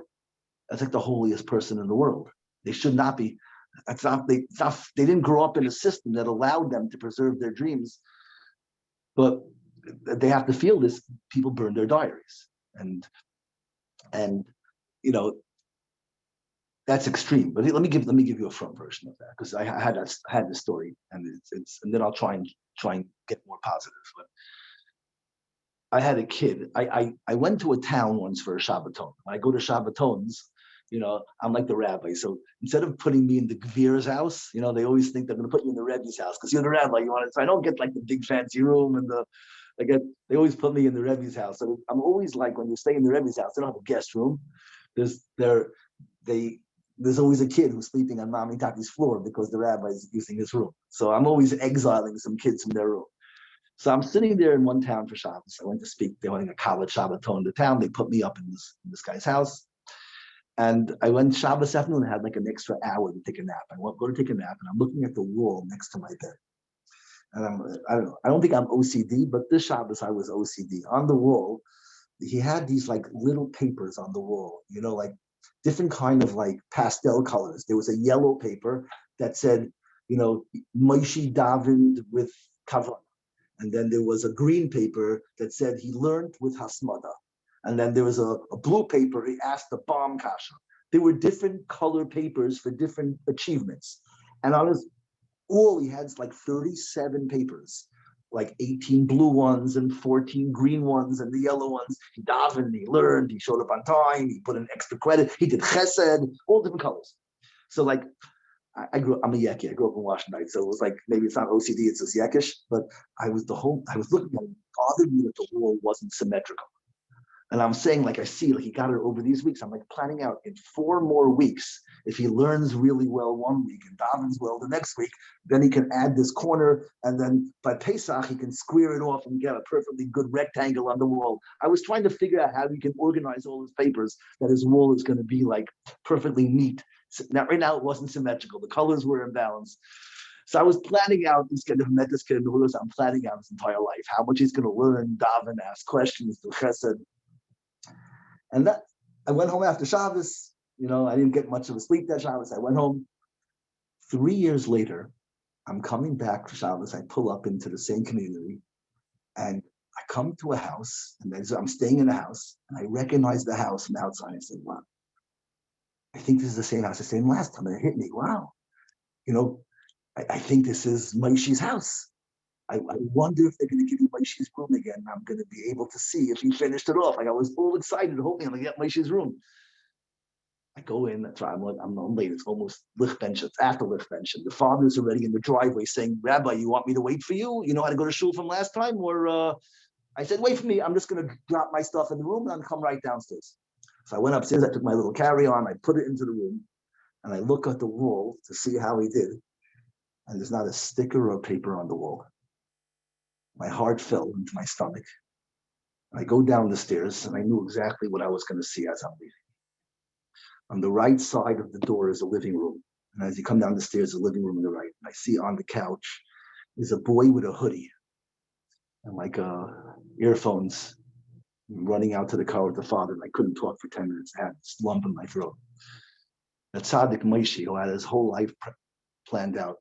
That's like the holiest person in the world. They should not be. They didn't grow up in a system that allowed them to preserve their dreams. But they have to feel this. People burn their diaries. And that's extreme. But let me give you a front version of that, because I had this story, and and then I'll try and get more positive. But I had a kid. I went to a town once for a Shabbaton. When I go to Shabbatons, I'm like the rabbi. So instead of putting me in the Gvir's house, they always think they're going to put you in the Rebbe's house because you're the rabbi. So I don't get like the big fancy room and they always put me in the Rebbe's house. So I'm always like, when you stay in the Rebbe's house, they don't have a guest room. There's always a kid who's sleeping on Mom and Tati's floor because the rabbi is using his room. So I'm always exiling some kids from their room. So I'm sitting there in one town for Shabbos. I went to speak. They were having a college Shabbaton in the town. They put me up in this guy's house. And I went Shabbos afternoon and had like an extra hour to take a nap. I go to take a nap, and I'm looking at the wall next to my bed. And I don't know. I don't think I'm OCD, but this Shabbos I was OCD. On the wall, he had these like little papers on the wall, like different kind of like pastel colors. There was a yellow paper that said, Moshe David with Kavanah. And then there was a green paper that said he learned with Hasmada. And then there was a blue paper, he asked the bomb kasha. There were different color papers for different achievements. And on his wall, he had like 37 papers, like 18 blue ones and 14 green ones and the yellow ones. He davened, he learned, he showed up on time, he put in extra credit, he did chesed, all different colors. So like, I'm a Yeki. I grew up in Washington, so it was like, maybe it's not OCD, it's just Yekish, but I was looking at it, it bothered me that the wall wasn't symmetrical. And I'm saying, like, I see, like, he got it over these weeks. I'm like planning out in 4 more weeks. If he learns really well one week and davens well the next week, then he can add this corner. And then by Pesach, he can square it off and get a perfectly good rectangle on the wall. I was trying to figure out how we can organize all his papers that his wall is going to be like perfectly neat. Now, right now, it wasn't symmetrical. The colors were imbalanced. So I was planning out this kid, I've met this kid in the wilderness. I'm planning out his entire life, how much he's going to learn, daven, ask questions, do chesed. And that, I went home after Shabbos. I didn't get much of a sleep that Shabbos. I went home. 3 years later, I'm coming back for Shabbos. I pull up into the same community, and I come to a house, and I'm staying in a house, and I recognize the house from outside. I said, wow, I think this is the same house I stayed in last time. And it hit me, wow. I think this is Moshe's house. I wonder if they're going to give me Moshe's room again. And I'm going to be able to see if he finished it off. Like, I was all excited, hoping I'm going to get Moshe's room. I go in. That's right. I'm late. It's almost Lichbench. It's after Lichbench. The father's already in the driveway saying, "Rabbi, you want me to wait for you? You know how to go to shul from last time?" Or I said, "Wait for me. I'm just going to drop my stuff in the room and I'll come right downstairs." So I went upstairs. I took my little carry-on. I put it into the room, and I look at the wall to see how he did. And there's not a sticker or paper on the wall. My heart fell into my stomach. I go down the stairs, and I knew exactly what I was going to see as I'm leaving. On the right side of the door is a living room. And as you come down the stairs, the living room on the right, I see on the couch is a boy with a hoodie and like earphones, running out to the car with the father. And I couldn't talk for 10 minutes. I had this lump in my throat. That Tzaddik Moshe, who had his whole life planned out.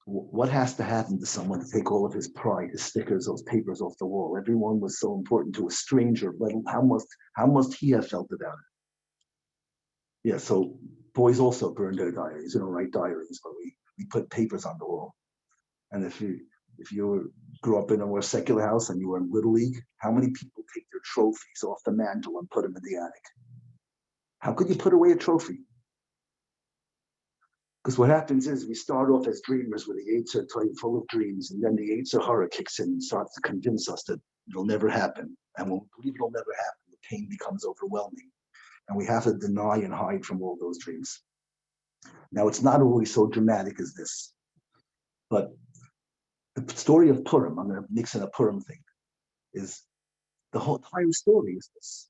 What has to happen to someone to take all of his pride, his stickers, those papers off the wall? Everyone was so important to a stranger. But how must he have felt about it? Yeah, so boys also burn their diaries. You don't write diaries, but we put papers on the wall. And if you grew up in a more secular house and you were in Little League, how many people take their trophies off the mantle and put them in the attic? How could you put away a trophy? Because what happens is we start off as dreamers with the Yetzer Tov full of dreams, and then the Yetzer Hara kicks in and starts to convince us that it'll never happen. And when we believe it'll never happen, the pain becomes overwhelming. And we have to deny and hide from all those dreams. Now, it's not always so dramatic as this, but the story of Purim, I'm going to mix in a Purim thing, is the whole entire story is this.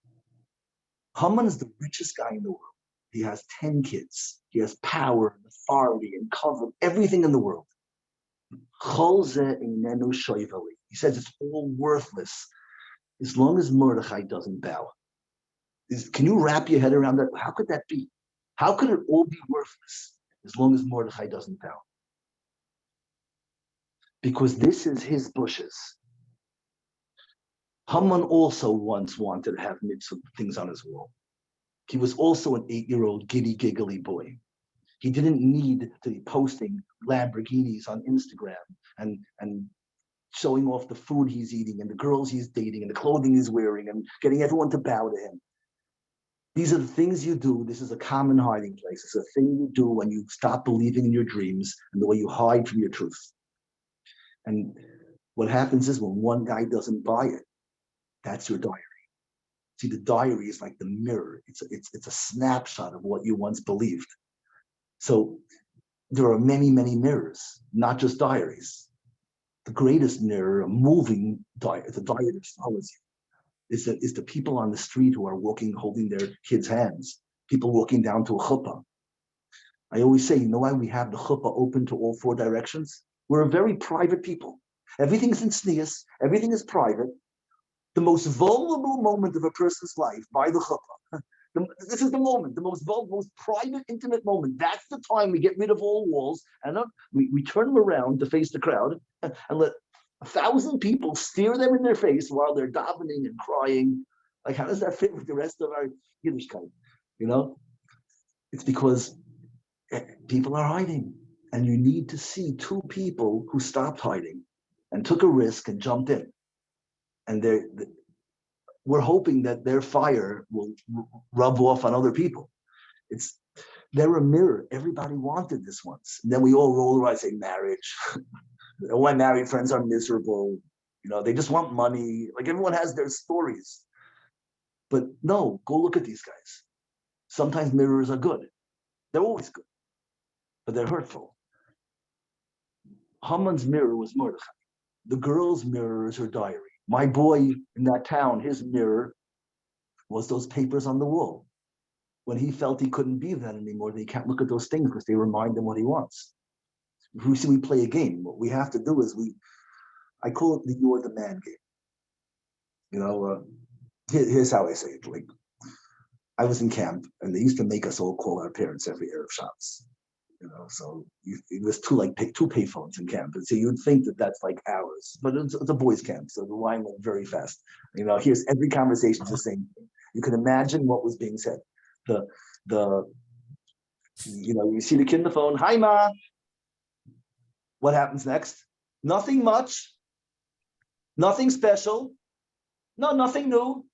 Haman is the richest guy in the world. He has 10 kids. He has power and authority and cover, everything in the world. He says it's all worthless as long as Mordechai doesn't bow. Can you wrap your head around that? How could that be? How could it all be worthless as long as Mordechai doesn't bow? Because this is his bushes. Haman also once wanted to have mitzvah things on his wall. He was also an 8-year-old giddy, giggly boy. He didn't need to be posting Lamborghinis on Instagram and showing off the food he's eating and the girls he's dating and the clothing he's wearing and getting everyone to bow to him. These are the things you do. This is a common hiding place. It's a thing you do when you stop believing in your dreams and the way you hide from your truth. And what happens is when one guy doesn't buy it, that's your diary. See, the diary is like the mirror. It's a snapshot of what you once believed. So there are many, many mirrors, not just diaries. The greatest mirror, a moving diary, the diary that follows you, is the people on the street who are walking, holding their kids' hands, people walking down to a chuppah. I always say, you know why we have the chuppah open to all 4 directions? We're a very private people. Everything's in tznius, everything is private. The most vulnerable moment of a person's life by the chuppah. This is the moment, the most private, intimate moment. That's the time we get rid of all walls and we turn them around to face the crowd and let 1,000 people stare them in their face while they're davening and crying. Like, how does that fit with the rest of our Yiddishkeit? You know, it's because people are hiding, and you need to see 2 people who stopped hiding and took a risk and jumped in. And we're hoping that their fire will rub off on other people. They're a mirror. Everybody wanted this once. And then we all roll around and say marriage. All my married friends are miserable. You know, they just want money. Like, everyone has their stories. But no, go look at these guys. Sometimes mirrors are good. They're always good, but they're hurtful. Haman's mirror was Mordechai. The girl's mirror is her diary. My boy in that town, his mirror was those papers on the wall. When he felt he couldn't be that anymore, he can't look at those things because they remind him what he wants. We play a game. What we have to do is I call it the "you're the man" game. You know, here's how I say it. Like, I was in camp, and they used to make us all call our parents every Erev Shabbos. You know, so it was 2 payphones in camp, and so you'd think that that's like ours, but it's a boys' camp, so the line went very fast. You know, here's every conversation is the same thing. You can imagine what was being said. You see the kid on the phone. Hi, Ma. What happens next? Nothing much. Nothing special. No, nothing new.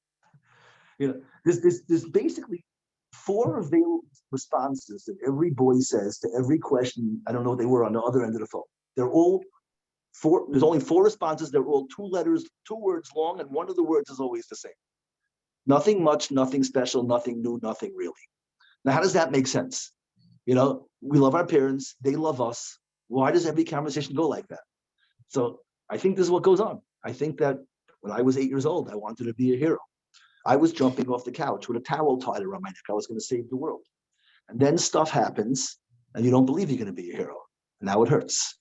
You know, there's basically 4 available responses that every boy says to every question. I don't know what they were on the other end of the phone. They're all 4. There's only 4 responses. They're all 2 letters, 2 words long, and one of the words is always the same. Nothing much, nothing special, nothing new, nothing really. Now, how does that make sense? You know, we love our parents. They love us. Why does every conversation go like that? So I think this is what goes on. I think that when I was 8 years old, I wanted to be a hero. I was jumping off the couch with a towel tied around my neck. I was going to save the world. And then stuff happens and you don't believe you're going to be a hero. Now it hurts.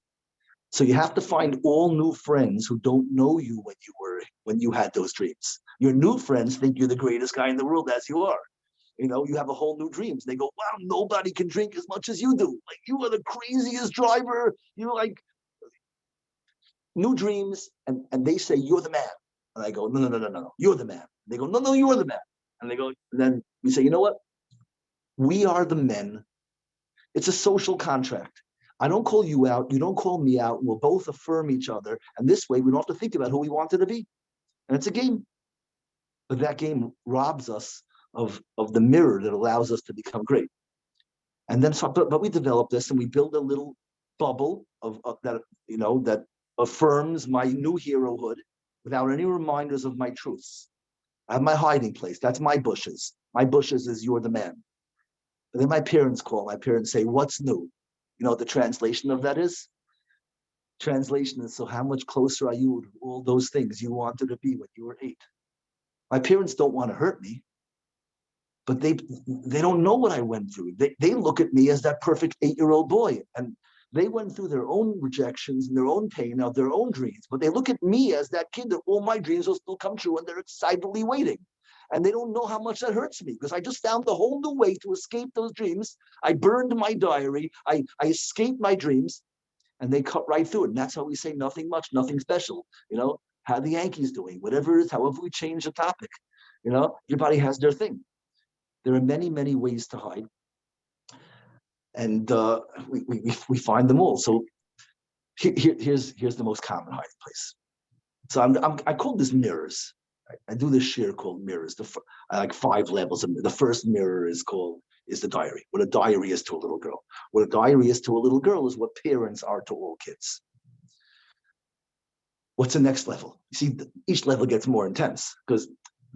So you have to find all new friends who don't know you when you had those dreams. Your new friends think you're the greatest guy in the world as you are. You have a whole new dreams. They go, wow, nobody can drink as much as you do. Like, you are the craziest driver. You're like, new dreams. And they say, you're the man. And I go, no, you're the man. They go, no, you're the man. And they go, and then we say, you know what? We are the men. It's a social contract. I don't call you out. You don't call me out. We'll both affirm each other. And this way, we don't have to think about who we wanted to be. And it's a game. But that game robs us of the mirror that allows us to become great. And then, but we develop this and we build a little bubble of that, that affirms my new herohood without any reminders of my truths. I have my hiding place. That's my bushes. My bushes is you're the man. And then my parents call. My parents say, what's new? You know what the translation of that is? Translation is, so how much closer are you to all those things you wanted to be when you were 8? My parents don't want to hurt me, but they don't know what I went through. They look at me as that perfect 8-year-old boy, and they went through their own rejections and their own pain of their own dreams, but they look at me as that kid that all my dreams will still come true, and they're excitedly waiting. And they don't know how much that hurts me, because I just found a whole new way to escape those dreams. I burned my diary. I escaped my dreams, and they cut right through it. And that's how we say nothing much, nothing special. How the Yankees doing, whatever it is, however we change the topic. Everybody has their thing. There are many, many ways to hide. And we find them all. So here's the most common hiding place. So I call this mirrors. I do this share called mirrors. I like 5 levels of. The first mirror is the diary. What a diary is to a little girl. What a diary is to a little girl is what parents are to all kids. What's the next level? You see, each level gets more intense, because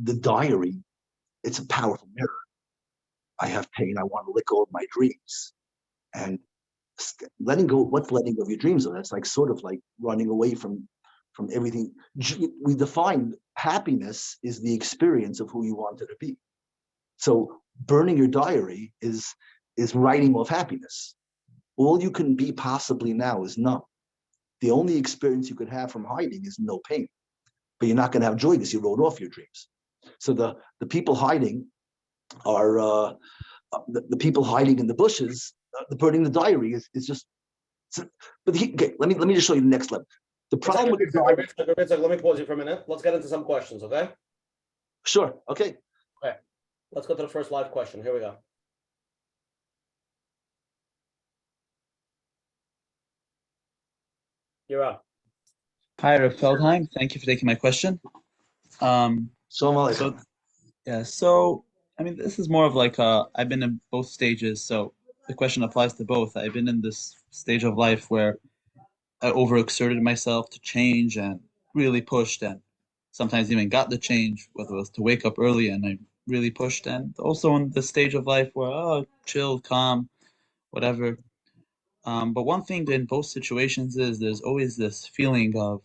the diary, it's a powerful mirror. I have pain. I want to let go of my dreams, and letting go. What's letting go of your dreams? That's like sort of like running away from everything. We define happiness is the experience of who you wanted to be. So burning your diary is writing off happiness. All you can be possibly now is numb. The only experience you could have from hiding is no pain, but you're not going to have joy because you wrote off your dreams. So the people hiding are the people hiding in the bushes. The burning the diary is just. But let me just show you the next level. The problem with the diary. Let me pause you for a minute. Let's get into some questions, okay? Sure. Okay. Okay. Let's go to the first live question. Here we go. You're up. Hi, Rabbi Feldheim. Thank you for taking my question. So this is more of like I've been in both stages, so the question applies to both. I've been in this stage of life where I overexerted myself to change and really pushed, and sometimes even got the change, whether it was to wake up early, and I really pushed, and also in the stage of life where chill, calm, whatever. But one thing in both situations is there's always this feeling of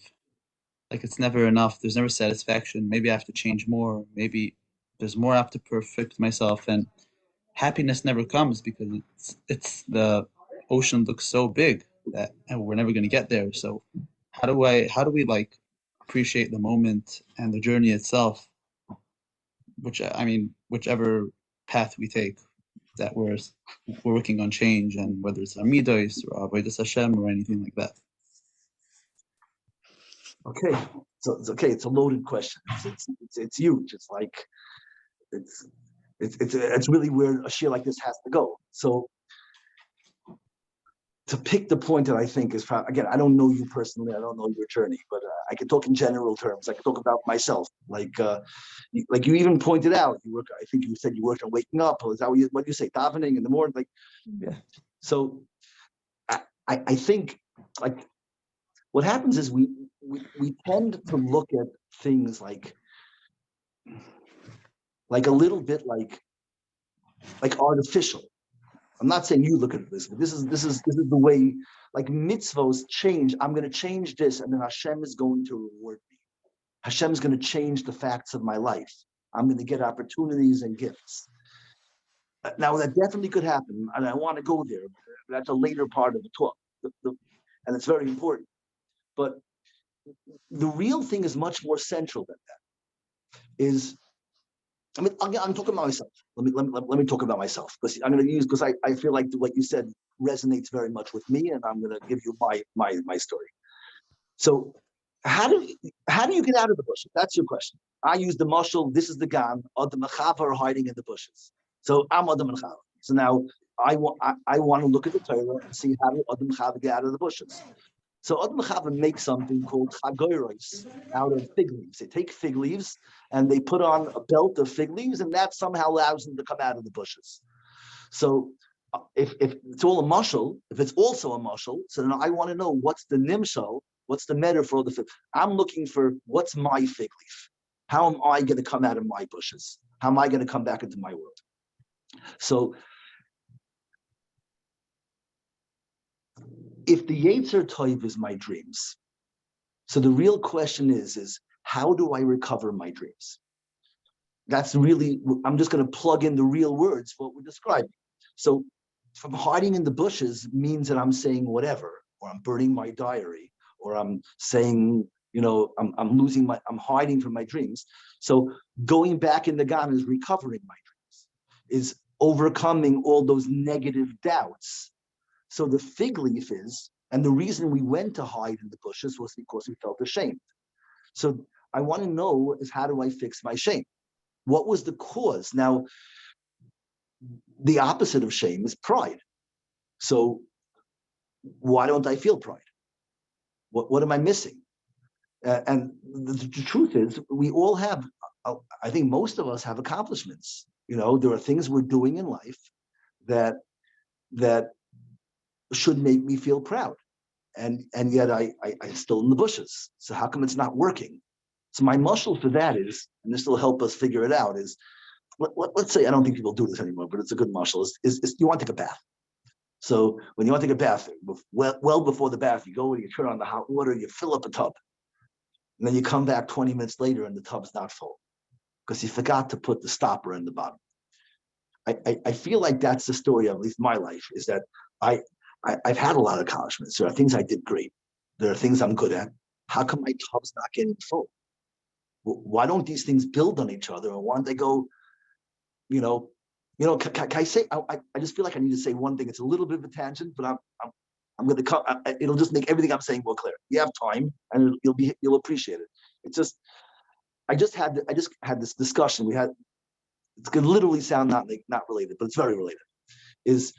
like it's never enough. There's never satisfaction. Maybe I have to change more. Maybe there's more I have to perfect myself, and happiness never comes because it's the ocean looks so big that and we're never going to get there. So how do we like appreciate the moment and the journey itself, whichever path we take, that we're working on change, and whether it's Amidos or Avodas Hashem or anything like that. Okay, so it's okay. It's a loaded question. It's huge. It's like it's really where a shir like this has to go. So to pick the point that I think is probably, again, I don't know you personally. I don't know your journey, but I can talk in general terms. I can talk about myself. Like you even pointed out, I think you said you worked on waking up. Is that what you say? Davening in the morning, like yeah. So I think like what happens is we tend to look at things like a little bit like artificial. I'm not saying you look at this, but this is the way like mitzvos change. I'm going to change this, and then Hashem is going to reward me. Hashem is going to change the facts of my life. I'm going to get opportunities and gifts. Now that definitely could happen, and I want to go there. That's a later part of the talk, and it's very important. But the real thing is much more central than that. I mean, I'm talking about myself. Let me talk about myself, because I'm going to use, because I feel like what you said resonates very much with me, and I'm going to give you my story. So how do you get out of the bushes? That's your question. I use the mashal. This is the GAN. Adam and Chava are hiding in the bushes. So I'm Adam and Chava. So now I want to look at the Torah and see how do Adam and Chava get out of the bushes. So Adam and Chava make something called chagoros out of fig leaves. They take fig leaves and they put on a belt of fig leaves, and that somehow allows them to come out of the bushes. So if it's all a mashal, if it's also a mashal, so then I want to know what's the nimshal, what's the metaphor of the fig. I'm looking for what's my fig leaf. How am I going to come out of my bushes? How am I going to come back into my world? So if the Yetzer Tov is my dreams, so the real question is how do I recover my dreams? That's really, I'm just going to plug in the real words for what we're describing. So from hiding in the bushes means that I'm saying whatever, or I'm burning my diary, or I'm saying, I'm hiding from my dreams. So going back in the GAN is recovering my dreams, is overcoming all those negative doubts. So the fig leaf is, and the reason we went to hide in the bushes was because we felt ashamed. So I want to know is, how do I fix my shame? What was the cause? Now, the opposite of shame is pride. So why don't I feel pride? What am I missing? And the truth is, we all have, I think most of us have accomplishments. There are things we're doing in life that should make me feel proud. And yet I'm still in the bushes. So how come it's not working? So my mashal for that is, and this will help us figure it out, is let's say, I don't think people do this anymore, but it's a good mashal, is you want to take a bath. So when you want to take a bath, well before the bath, you go and you turn on the hot water, you fill up a tub. And then you come back 20 minutes later and the tub's not full because you forgot to put the stopper in the bottom. I feel like that's the story of at least my life, is that I've had a lot of accomplishments. There are things I did great. There are things I'm good at. How come my tub's not getting full? Why don't these things build on each other? And why don't they go, can I say, I just feel like I need to say one thing. It's a little bit of a tangent, but I'm going to come. It'll just make everything I'm saying more clear. You have time, and you'll appreciate it. It's just, I just had this discussion. It's going to literally sound not related, but it's very related. Is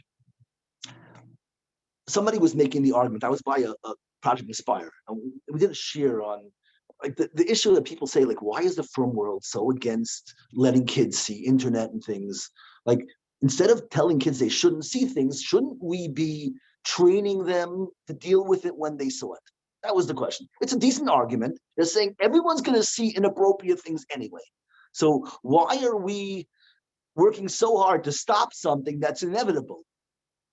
somebody was making the argument. I was by a Project Inspire, and we did a share on like the issue that people say, like, why is the frum world so against letting kids see internet and things? Like, instead of telling kids they shouldn't see things, shouldn't we be training them to deal with it when they saw it? That was the question. It's a decent argument. They're saying everyone's going to see inappropriate things anyway. So why are we working so hard to stop something that's inevitable?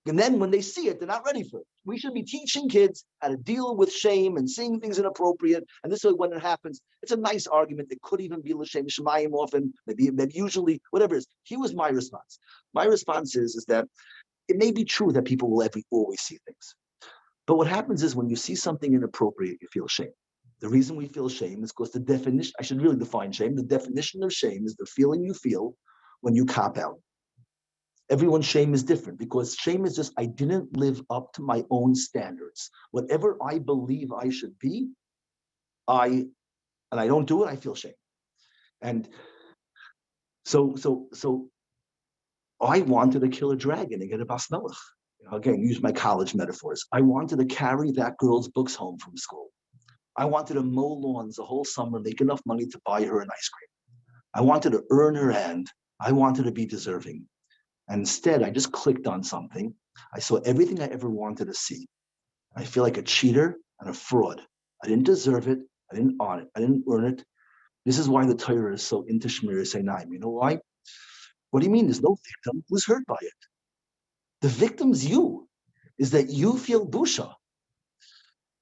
And then when they see it, they're not ready for it. We should be teaching kids how to deal with shame and seeing things inappropriate. And this way, when it happens, it's a nice argument. It could even be l'shem shemayim often, maybe usually, whatever it is. Here was my response. My response is that it may be true that people will always see things. But what happens is when you see something inappropriate, you feel shame. The reason we feel shame is because the definition, I should really define shame. The definition of shame is the feeling you feel when you cop out. Everyone's shame is different, because shame is just, I didn't live up to my own standards. Whatever I believe I should be, and I don't do it, I feel shame. And so I wanted to kill a dragon and get a bas melech. Again, use my college metaphors. I wanted to carry that girl's books home from school. I wanted to mow lawns the whole summer, make enough money to buy her an ice cream. I wanted to earn her hand. I wanted to be deserving. And instead, I just clicked on something. I saw everything I ever wanted to see. I feel like a cheater and a fraud. I didn't deserve it. I didn't earn it. I didn't earn it. This is why the Torah is so into Shmiras Einayim. You know why? What do you mean? There's no victim who's hurt by it. The victim's you. Is that you feel busha.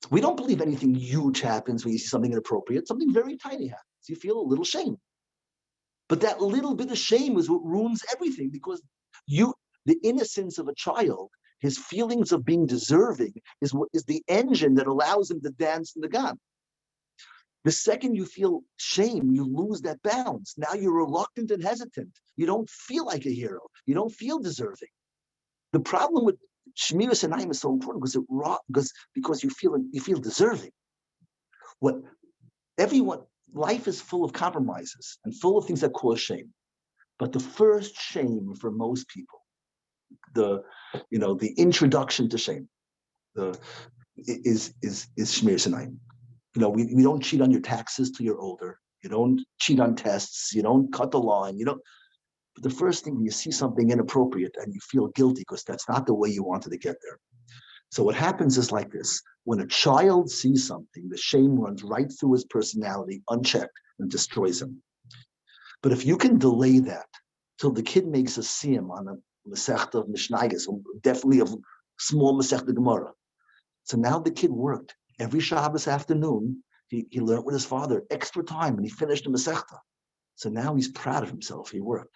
We don't believe anything huge happens when you see something inappropriate. Something very tiny happens. You feel a little shame. But that little bit of shame is what ruins everything, because the innocence of a child, his feelings of being deserving is the engine that allows him to dance in the GAN. The second you feel shame, you lose that balance. Now you're reluctant and hesitant. You don't feel like a hero. You don't feel deserving. The problem with Shmiras Einayim is so important because you feel deserving. Life is full of compromises and full of things that cause shame. But the first shame for most people, the introduction to shame, is Shmiras Einayim. We don't cheat on your taxes till you're older. You don't cheat on tests. You don't cut the line. But the first thing, you see something inappropriate and you feel guilty because that's not the way you wanted to get there. So what happens is like this. When a child sees something, the shame runs right through his personality unchecked and destroys him. But if you can delay that till the kid makes a siyum on a Masechta of Mishnayos, definitely a small Masechta Gemara. So now the kid worked. Every Shabbos afternoon, he learned with his father extra time and he finished the Masechta. So now he's proud of himself. He worked.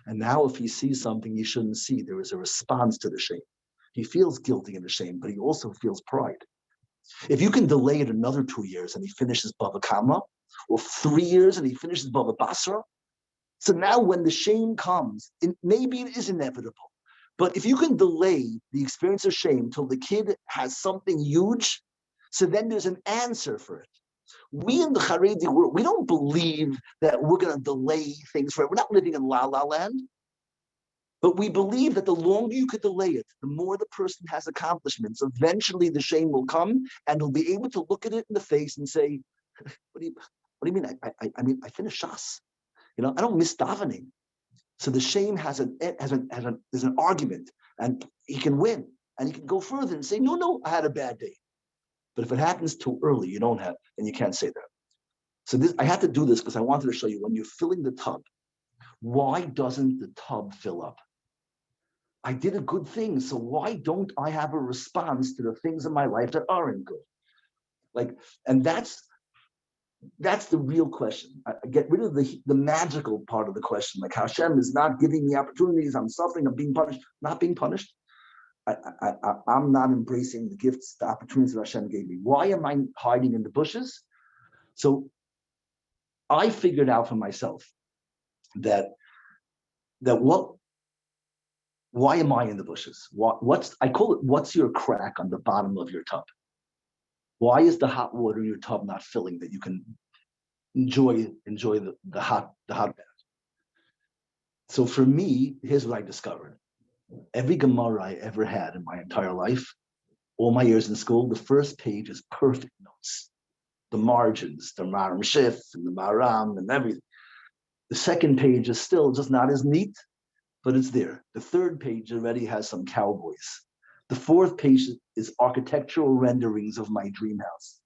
And now if he sees something he shouldn't see, there is a response to the shame. He feels guilty and ashamed, but he also feels pride. If you can delay it another 2 years and he finishes Bava Kama, or 3 years and he finishes Bava Basra, so now when the shame comes, maybe it is inevitable. But if you can delay the experience of shame till the kid has something huge, so then there's an answer for it. We in the Haredi world, we don't believe that we're going to delay things forever. We're not living in La La Land. But we believe that the longer you could delay it, the more the person has accomplishments. Eventually the shame will come and he'll be able to look at it in the face and say, what do you mean? I finished Shas. I don't miss davening. So the shame there's an argument and he can win and he can go further and say, no, I had a bad day. But if it happens too early, you don't have, and you can't say that. So I had to do this because I wanted to show you when you're filling the tub, why doesn't the tub fill up? I did a good thing, so why don't I have a response to the things in my life that aren't good? And that's the real question. I get rid of the magical part of the question. Like Hashem is not giving me opportunities. I'm suffering. I'm being punished. Not being punished. I'm not embracing the gifts, the opportunities that Hashem gave me. Why am I hiding in the bushes? So I figured out for myself why am I in the bushes? I call it, what's your crack on the bottom of your tub? Why is the hot water in your tub not filling that you can enjoy the hot bath? So for me, here's what I discovered. Every Gemara I ever had in my entire life, all my years in school, the first page is perfect notes. The margins, the Maram Shif and the Maram and everything. The second page is still just not as neat, but it's there. The third page already has some cowboys. The fourth page is architectural renderings of my dream house.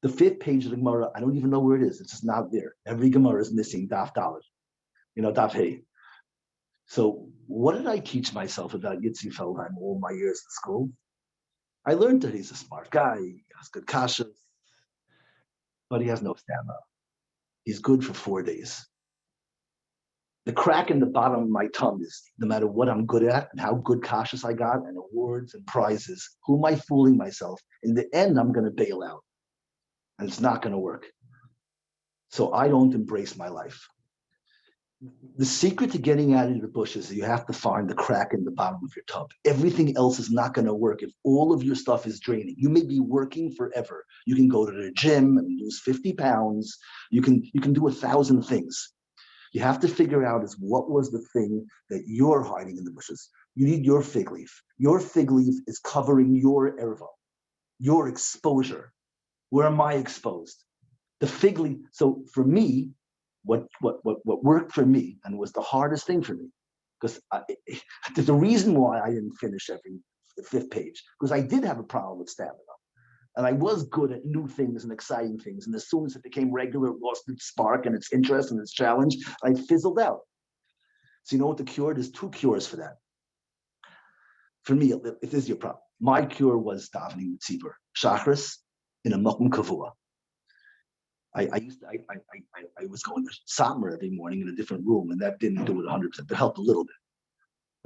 The fifth page of the Gemara, I don't even know where it is. It's just not there. Every Gemara is missing Daf Dalet, Daf Hey. So what did I teach myself about Yitzchok Feldheim all my years in school? I learned that he's a smart guy, he has good kashas, but he has no stamina. He's good for 4 days. The crack in the bottom of my tongue is no matter what I'm good at and how good kashas I got and awards and prizes, who am I fooling myself? In the end, I'm going to bail out and it's not going to work. So I don't embrace my life. The secret to getting out of the bushes is you have to find the crack in the bottom of your tub. Everything else is not going to work if all of your stuff is draining. You may be working forever. You can go to the gym and lose 50 pounds. You can do 1,000 things. You have to figure out is what was the thing that you're hiding in the bushes. You need your fig leaf. Your fig leaf is covering your erva, your exposure. Where am I exposed? The fig leaf. So for me, what worked for me and was the hardest thing for me, because there's a reason why I didn't finish the fifth page, because I did have a problem with stamina. And I was good at new things and exciting things. And as soon as it became regular, it lost its spark and its interest and its challenge, I fizzled out. So you know what the cure? There's 2 cures for that. For me, if this is your problem, my cure was davening with tzibur, shachris, in a makom kavua. I was going to Satmar every morning in a different room, and that didn't do it 100%, but helped a little bit.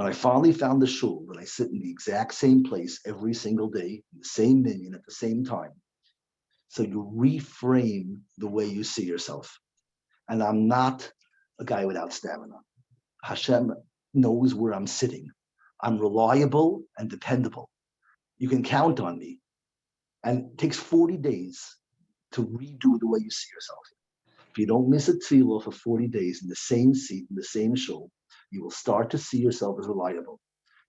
And I finally found the shul that I sit in the exact same place every single day, in the same minyan at the same time. So you reframe the way you see yourself. And I'm not a guy without stamina. Hashem knows where I'm sitting. I'm reliable and dependable. You can count on me. And it takes 40 days to redo the way you see yourself. If you don't miss a tefillah for 40 days in the same seat, in the same shul, you will start to see yourself as reliable.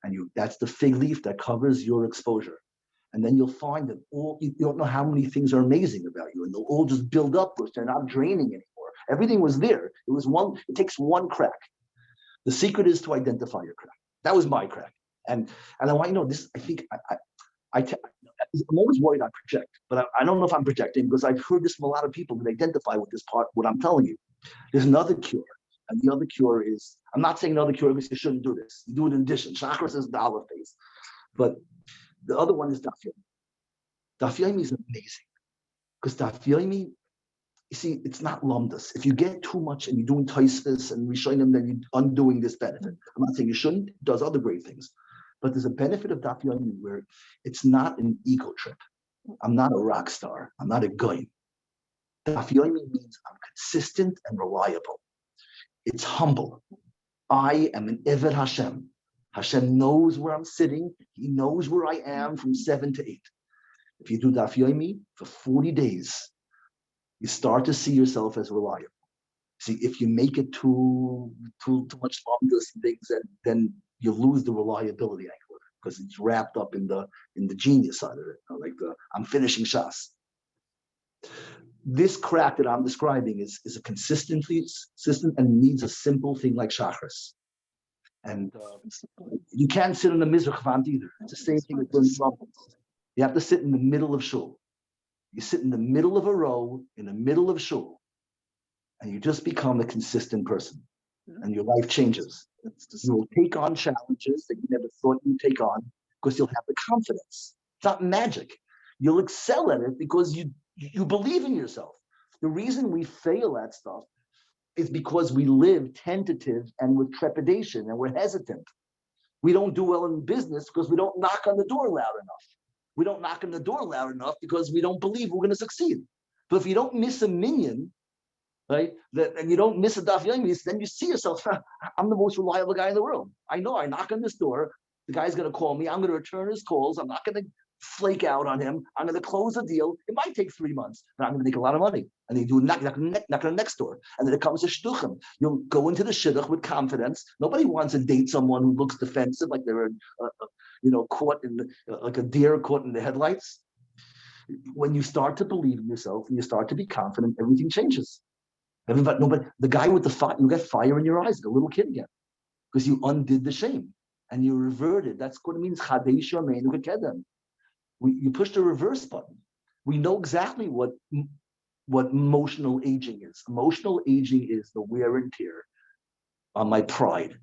And that's the fig leaf that covers your exposure. And then you'll find that you don't know how many things are amazing about you, and they'll all just build up because they're not draining anymore. Everything was there. It takes one crack. The secret is to identify your crack. That was my crack. And I want you to know this. I think I'm always worried I project, but I don't know if I'm projecting because I've heard this from a lot of people that identify with this part, what I'm telling you. There's another cure. And the other cure is, I'm not saying another cure because you shouldn't do this. You do it in addition. Chakras is the olive phase. But the other one is Daf Yomi. Daf Yomi is amazing. Because Daf Yomi, you see, it's not lumdus. If you get too much and you're doing taisvis and rishonim, then you're undoing this benefit. I'm not saying you shouldn't. It does other great things. But there's a benefit of Daf Yomi where it's not an ego trip. I'm not a rock star. I'm not a goy. Daf Yomi means I'm consistent and reliable. It's humble. I am an Eved Hashem. Hashem knows where I'm sitting. He knows where I am from 7 to 8. If you do Daf Yomi for 40 days, you start to see yourself as reliable. See, if you make it too much lumdus and things, then you lose the reliability angle because it's wrapped up in the genius side of it. Like I'm finishing Shas. This crack that I'm describing is a consistent and needs a simple thing like chakras. And you can't sit in the Mizrach Vant either. It's the same thing with learning trumpets. You have to sit in the middle of shul. You sit in the middle of a row, in the middle of shul, and you just become a consistent person. And your life changes. You will take on challenges that you never thought you'd take on because you'll have the confidence. It's not magic. You'll excel at it because you believe in yourself. The reason we fail at stuff is because we live tentative and with trepidation and we're hesitant. We don't do well in business because we don't knock on the door loud enough. We don't knock on the door loud enough because we don't believe we're going to succeed. But if you don't miss a minyan, right, and you don't miss a Daf Yomi, then you see yourself, I'm the most reliable guy in the world. I know I knock on this door, the guy's going to call me, I'm going to return his calls, I'm not going to flake out on him, I'm going to close a deal. It might take 3 months, but I'm going to make a lot of money. And then you do knock on the next door. And then it comes to shtuchim. You'll go into the shidduch with confidence. Nobody wants to date someone who looks defensive, like they're caught in like a deer caught in the headlights. When you start to believe in yourself and you start to be confident, everything changes. The guy with the fire, you got fire in your eyes, the little kid again, because you undid the shame and you reverted. That's what it means. You push the reverse button. We know exactly what emotional aging is. Emotional aging is the wear and tear on my pride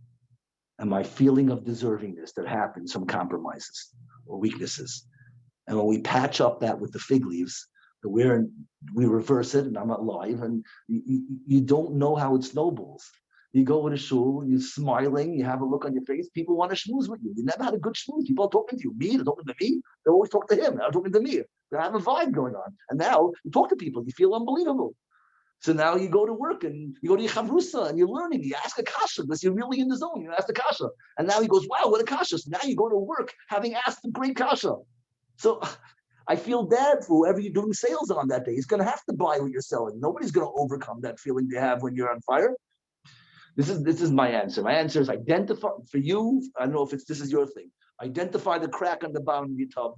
and my feeling of deservingness that happens from compromises or weaknesses. And when we patch up that with the fig leaves, we reverse it, and I'm not live, and you don't know how it snowballs. You go with a shul, you're smiling, you have a look on your face, people want to schmooze with you. You never had a good schmooze. People are talking to you. They're talking to me, they always talk to him, they're talking to me. They have a vibe going on. And now you talk to people, you feel unbelievable. So now you go to work and you go to your chavrusa and you're learning, you ask a kasha because you're really in the zone, you ask a kasha. And now he goes, wow, what a kasha. So now you go to work having asked a great kasha. So I feel bad for whoever you're doing sales on that day. He's going to have to buy what you're selling. Nobody's going to overcome that feeling you have when you're on fire. This is my answer. My answer is identify for you. I don't know if this is your thing. Identify the crack on the bottom of your tub.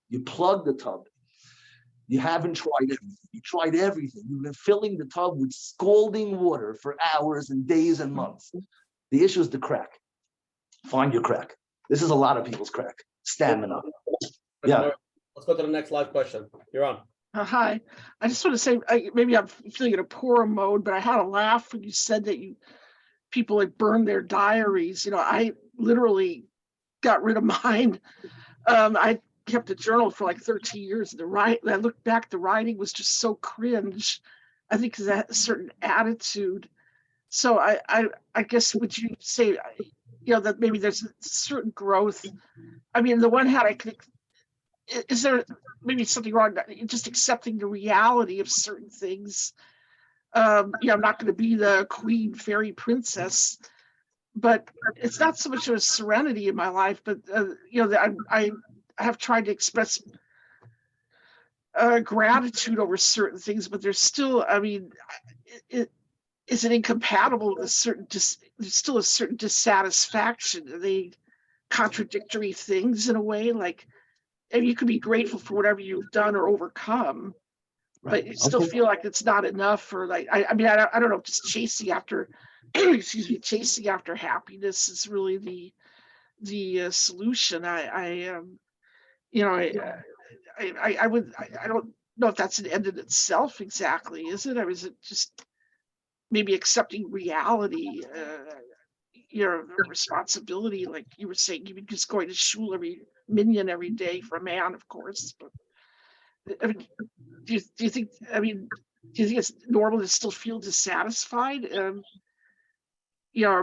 You plug the tub. You haven't tried everything. You tried everything. You've been filling the tub with scalding water for hours and days and months. The issue is the crack. Find your crack. This is a lot of people's crack. Stamina. Yeah. Let's go to the next live question. You're on. Hi. I just want to say, maybe I'm feeling in a poorer mode, but I had a laugh when you said that people had burned their diaries. I literally got rid of mine. I kept a journal for like 13 years. I looked back, the writing was just so cringe. I think because that certain attitude. So I guess would you say that maybe there's a certain growth. I mean, the one hand, I think, is there maybe something wrong? Just accepting the reality of certain things. I'm not going to be the queen fairy princess, but it's not so much of a serenity in my life, but I have tried to express gratitude over certain things, but there's still, I mean, is it incompatible with a certain, there's still a certain dissatisfaction? Are they contradictory things in a way? Like, and you can be grateful for whatever you've done or overcome, but you still feel like it's not enough, or like, I mean, I don't know, just chasing after, excuse me, chasing after happiness is really the solution. I don't know if that's an end in itself exactly, is it? Or is it just maybe accepting reality, your responsibility, like you were saying, even just going to shul every minyan every day for a man, of course. But I mean, do you think? I mean, do you think it's normal to still feel dissatisfied? Or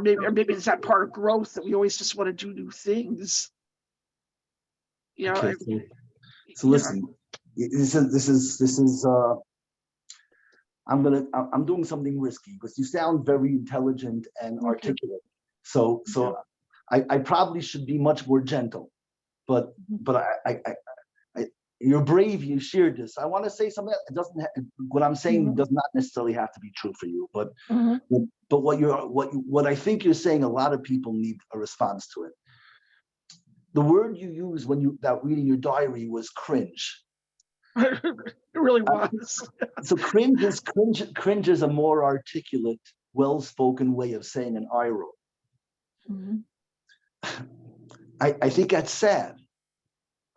maybe is that part of growth that we always just want to do new things? Okay, so listen, this is I'm doing something risky because you sound very intelligent and articulate. So I probably should be much more gentle, but you're brave. You shared this. I want to say something that doesn't. What I'm saying does not necessarily have to be true for you, but what I think you're saying, a lot of people need a response to it. The word you used when you that reading your diary was cringe. It really was. So cringe is a more articulate, well-spoken way of saying an eye roll. I think that's sad.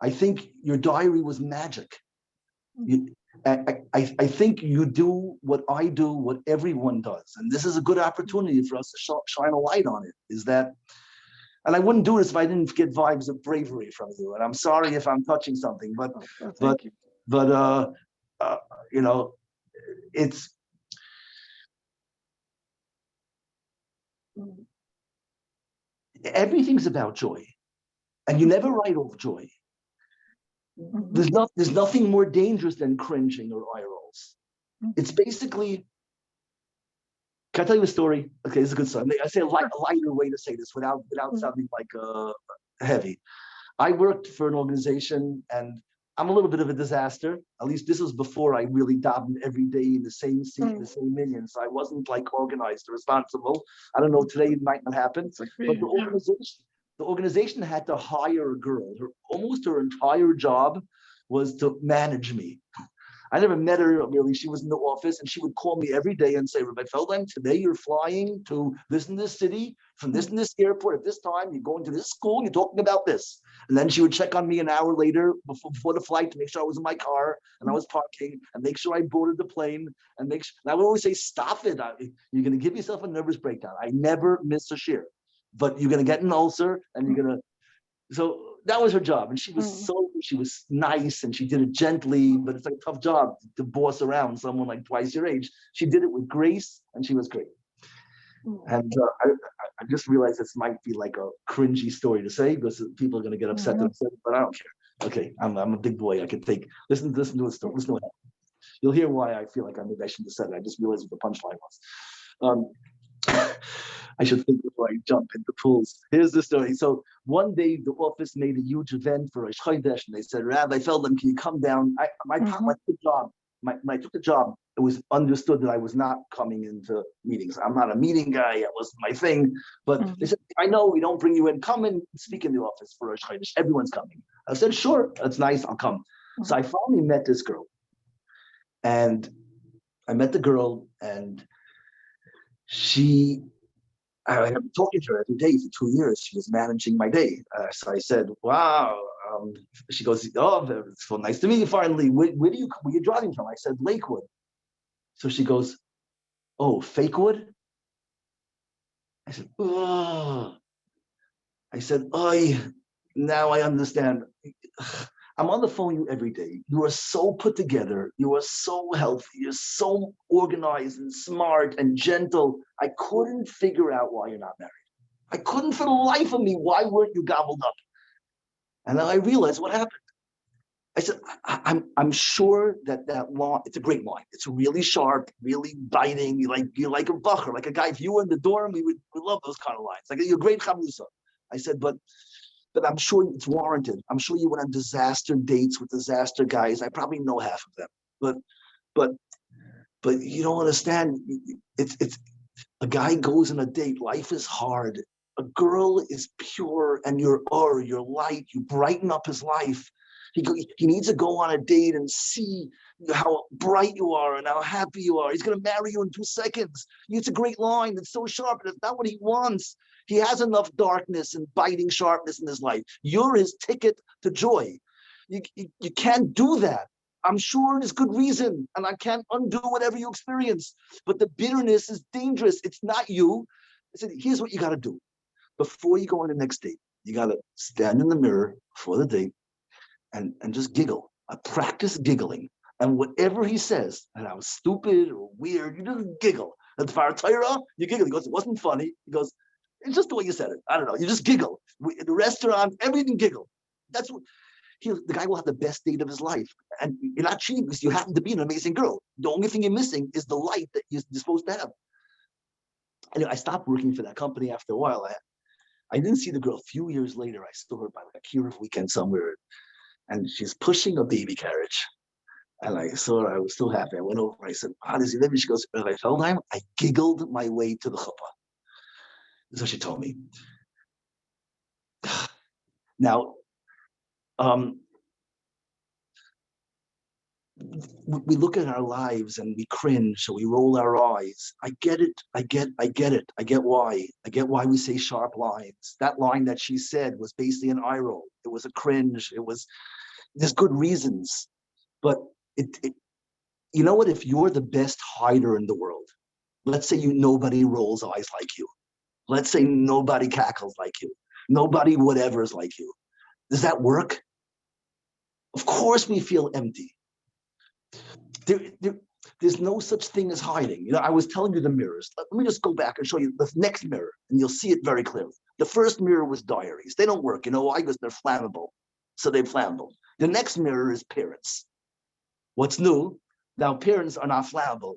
I think your diary was magic. I think you do what I do, what everyone does, and this is a good opportunity for us to shine a light on it. Is that, and I wouldn't do this if I didn't get vibes of bravery from you. And I'm sorry if I'm touching something, but it's everything's about joy, and you never write off joy. There's nothing more dangerous than cringing or eye rolls. It's basically. Can I tell you a story? Okay, it's a good story. I say a lighter way to say this without sounding like heavy. I worked for an organization, and I'm a little bit of a disaster. At least this was before I really davened every day in the same seat, the same minyan. So I wasn't like organized or responsible. I don't know, today it might not happen. But the organization had to hire a girl. Almost her entire job was to manage me. I never met her really. She was in the office, and she would call me every day and say, Rabbi Feldheim, today you're flying to this and this city, from this and this airport at this time, you're going to this school, you're talking about this. And then she would check on me an hour later before the flight to make sure I was in my car and I was parking, and make sure I boarded the plane, and make sure. And I would always say, stop it. You're going to give yourself a nervous breakdown. I never miss a shir, but you're going to get an ulcer, and you're going to. So that was her job, and she was nice, and she did it gently, but it's like a tough job to boss around someone like twice your age. She did it with grace, and she was great. And I just realized this might be like a cringy story to say because people are going to get upset, but I don't care. Okay, I'm a big boy. I can take listen to a story. Listen to what happened. You'll hear why I feel like maybe I shouldn't have said it. I just realized what the punchline was. I should think before I jump into pools. Here's the story. So one day the office made a huge event for a Chodesh, and they said, Rabbi Feldheim, can you come down? I took the job. It was understood that I was not coming into meetings. I'm not a meeting guy. It wasn't my thing. But they said, I know we don't bring you in. Come and speak in the office for a Chodesh. Everyone's coming. I said, sure, that's nice. I'll come. So I finally met this girl. And I met the girl, and I have been talking to her every day for 2 years. She was managing my day. So I said, wow. She goes, oh, it's so nice to meet you finally. Where are you driving from? I said, Lakewood. So she goes, oh, Fakewood? I said, oh. I said, oh, now I understand. I'm on the phone with you every day. You are so put together. You are so healthy. You're so organized and smart and gentle. I couldn't figure out why you're not married. I couldn't for the life of me. Why weren't you gobbled up? And then I realized what happened. I said, I'm sure that line, it's a great line. It's really sharp, really biting. You're like a bacher, like a guy. If you were in the dorm, we love those kind of lines. Like you're a great chamusa. I said, but I'm sure it's warranted. I'm sure you went on disaster dates with disaster guys. I probably know half of them. But you don't understand. It's a guy goes on a date. Life is hard. A girl is pure, and you're light. You brighten up his life. He needs to go on a date and see how bright you are and how happy you are. He's going to marry you in 2 seconds. It's a great line. It's so sharp, and it's not what he wants. He has enough darkness and biting sharpness in his life. You're his ticket to joy. You can't do that. I'm sure there's good reason, and I can't undo whatever you experience. But the bitterness is dangerous. It's not you. I said, here's what you got to do. Before you go on the next date, you got to stand in the mirror before the date and just giggle. Practice giggling. And whatever he says, and I was stupid or weird, you just giggle. And the Torah, you giggle. He goes, it wasn't funny. He goes, it's just the way you said it. I don't know. You just giggle. In the restaurant, everything giggle. That's what the guy will have the best date of his life. And you're not cheating because you happen to be an amazing girl. The only thing you're missing is the light that you're supposed to have. Anyway, I stopped working for that company after a while. I didn't see the girl. A few years later, I saw her by like a Kiruv weekend somewhere, and she's pushing a baby carriage. And I saw her. I was so happy. I went over. I said, "How does he live?" She goes, "Rabbi Feldheim." I giggled my way to the chuppah. That's what she told me. Now, we look at our lives and we cringe, or we roll our eyes. I get it. I get it. I get why. I get why we say sharp lines. That line that she said was basically an eye roll. It was a cringe. There's good reasons. But you know what? If you're the best hider in the world, let's say nobody rolls eyes like you. Let's say nobody cackles like you. Nobody whatever is like you. Does that work? Of course we feel empty. There's no such thing as hiding. I was telling you the mirrors. Let me just go back and show you the next mirror, and you'll see it very clearly. The first mirror was diaries. They don't work. You know why? Because they're flammable. So they're flammable. The next mirror is parents. What's new? Now, parents are not flammable,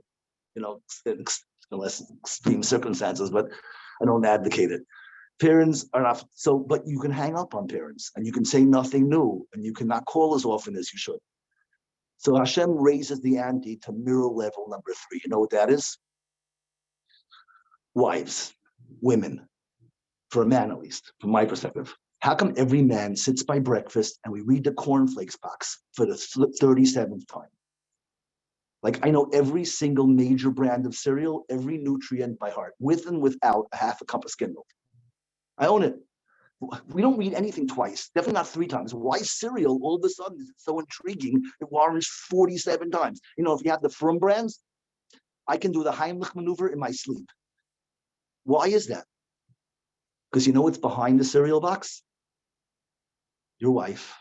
unless extreme circumstances, but I don't advocate it. Parents are not, but you can hang up on parents, and you can say nothing new, and you cannot call as often as you should. So Hashem raises the ante to mirror level number 3. You know what that is? Wives, women, for a man at least, from my perspective. How come every man sits by breakfast and we read the cornflakes box for the 37th time? Like, I know every single major brand of cereal, every nutrient by heart, with and without a half a cup of skim milk. I own it. We don't read anything twice, definitely not 3 times. Why cereal all of a sudden is so intriguing? It warrants 47 times. If you have the Frum brands, I can do the Heimlich maneuver in my sleep. Why is that? Because you know what's behind the cereal box? Your wife.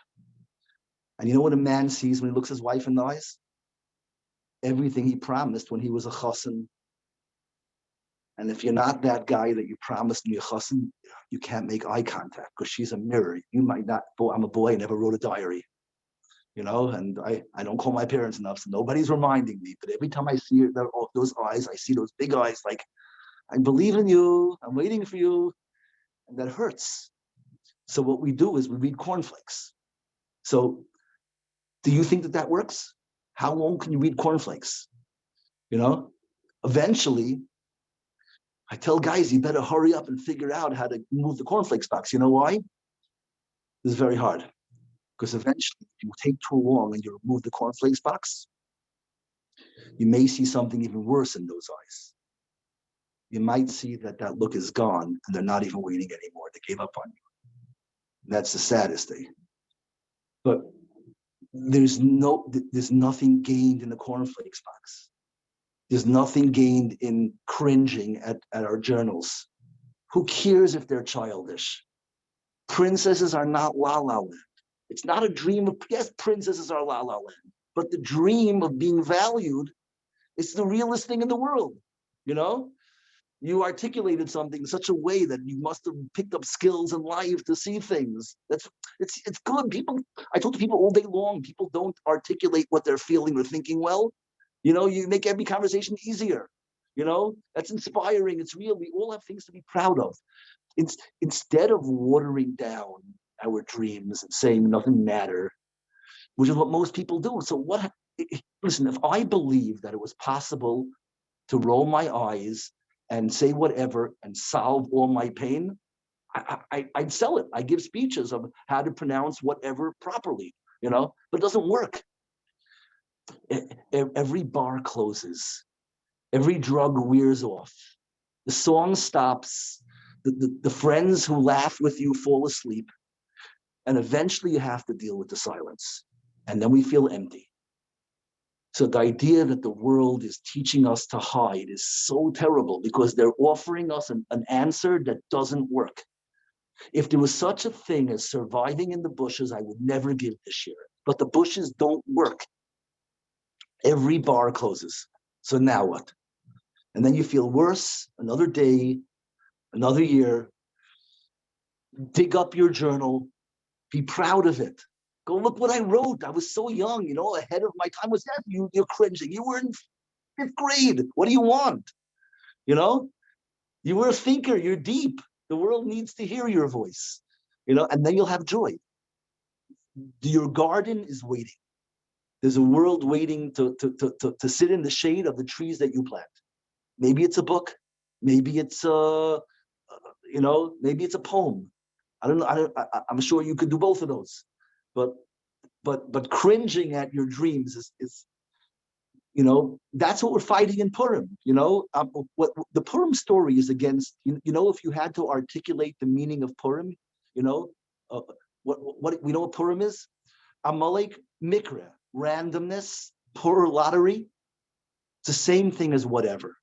And you know what a man sees when he looks his wife in the eyes? Everything he promised when he was a chassan. And if you're not that guy that you promised me a chassan, you can't make eye contact because she's a mirror. You might not, I'm a boy, I never wrote a diary, and I don't call my parents enough, so nobody's reminding me. But every time I see those eyes, I see those big eyes, like, I believe in you, I'm waiting for you, and that hurts. So what we do is we read cornflakes. So do you think that works? How long can you read cornflakes? Eventually, I tell guys, you better hurry up and figure out how to move the cornflakes box. You know why? It's very hard. Because eventually, if you take too long and you remove the cornflakes box, you may see something even worse in those eyes. You might see that look is gone and they're not even waiting anymore. They gave up on you. And that's the saddest thing. But there's nothing gained in the cornflakes box. There's nothing gained in cringing at our journals. Who cares if they're childish? Princesses are not La La Land. It's not a dream of, yes, princesses are La La Land, but the dream of being valued is the realest thing in the world, You articulated something in such a way that you must have picked up skills in life to see things. It's good. I talk to people all day long. People don't articulate what they're feeling or thinking well. You make every conversation easier. That's inspiring. It's real. We all have things to be proud of. Instead of watering down our dreams and saying nothing matter, which is what most people do. So listen, if I believe that it was possible to roll my eyes and say whatever and solve all my pain, I'd sell it. I give speeches of how to pronounce whatever properly, but it doesn't work. Every bar closes. Every drug wears off. The song stops. The friends who laugh with you fall asleep. And eventually you have to deal with the silence. And then we feel empty. So the idea that the world is teaching us to hide is so terrible because they're offering us an answer that doesn't work. If there was such a thing as surviving in the bushes, I would never give this year. But the bushes don't work. Every bar closes. So now what? And then you feel worse, another day, another year. Dig up your journal. Be proud of it. Go look what I wrote. I was so young, ahead of my time. Was that you're cringing? You were in 5th grade. What do you want? You were a thinker. You're deep. The world needs to hear your voice. And then you'll have joy. Your garden is waiting. There's a world waiting to sit in the shade of the trees that you plant. Maybe it's a book. Maybe it's maybe it's a poem. I don't know. I'm sure you could do both of those, but cringing at your dreams is that's what we're fighting in Purim. What the Purim story is against. If you had to articulate the meaning of Purim, what we know what Purim is. Amalek Mikra, randomness, Pur lottery. It's the same thing as whatever.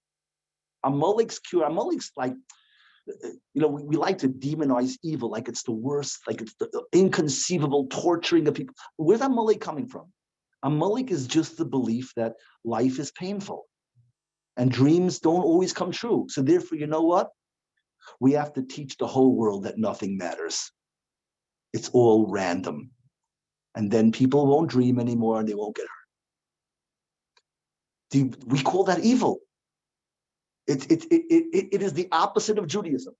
Amalek's cure. Amalek's like. We like to demonize evil like it's the worst, like it's the inconceivable torturing of people. Where's Amalek coming from? Amalek is just the belief that life is painful and dreams don't always come true. So therefore, you know what? We have to teach the whole world that nothing matters. It's all random. And then people won't dream anymore and they won't get hurt. We call that evil. It is the opposite of Judaism.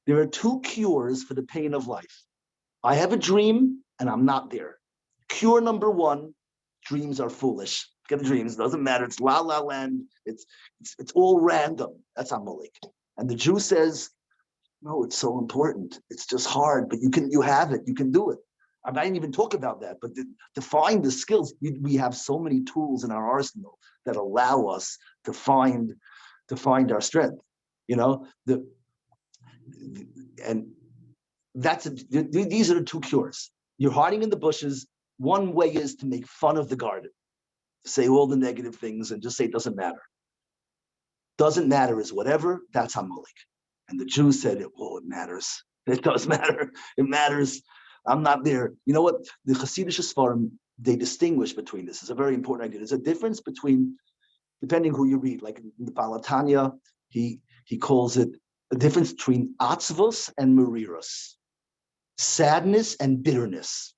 There are 2 cures for the pain of life. I have a dream and I'm not there. Cure number 1, dreams are foolish. Get the dreams, doesn't matter. It's la la land. It's all random. That's Amalek. And the Jew says, no, it's so important. It's just hard, but you have it. You can do it. I didn't even talk about that, but to find the skills, we have so many tools in our arsenal that allow us to find our strength. And these are the 2 cures. You're hiding in the bushes. One way is to make fun of the garden, say all the negative things and just say it doesn't matter. Doesn't matter is whatever. That's Amalek. And the Jews said, it matters. It does matter. It matters. I'm not there. You know what? The Hasidic Sfarim, they distinguish between this. It's a very important idea. There's a difference between, depending who you read, like in the Balatanya, he calls it a difference between atzvos and meriros, sadness and bitterness.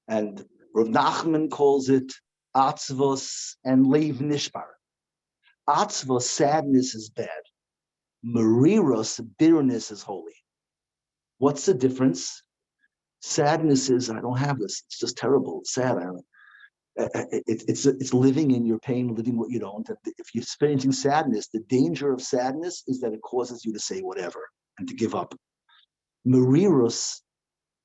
And Rav Nachman calls it atzvos and leiv nishbar. Atzvos, sadness is bad. Meriros, bitterness is holy. What's the difference? Sadness is, I don't have this. It's just terrible. It's sad. It's living in your pain, living what you don't. If you're experiencing sadness, the danger of sadness is that it causes you to say whatever and to give up. Meriros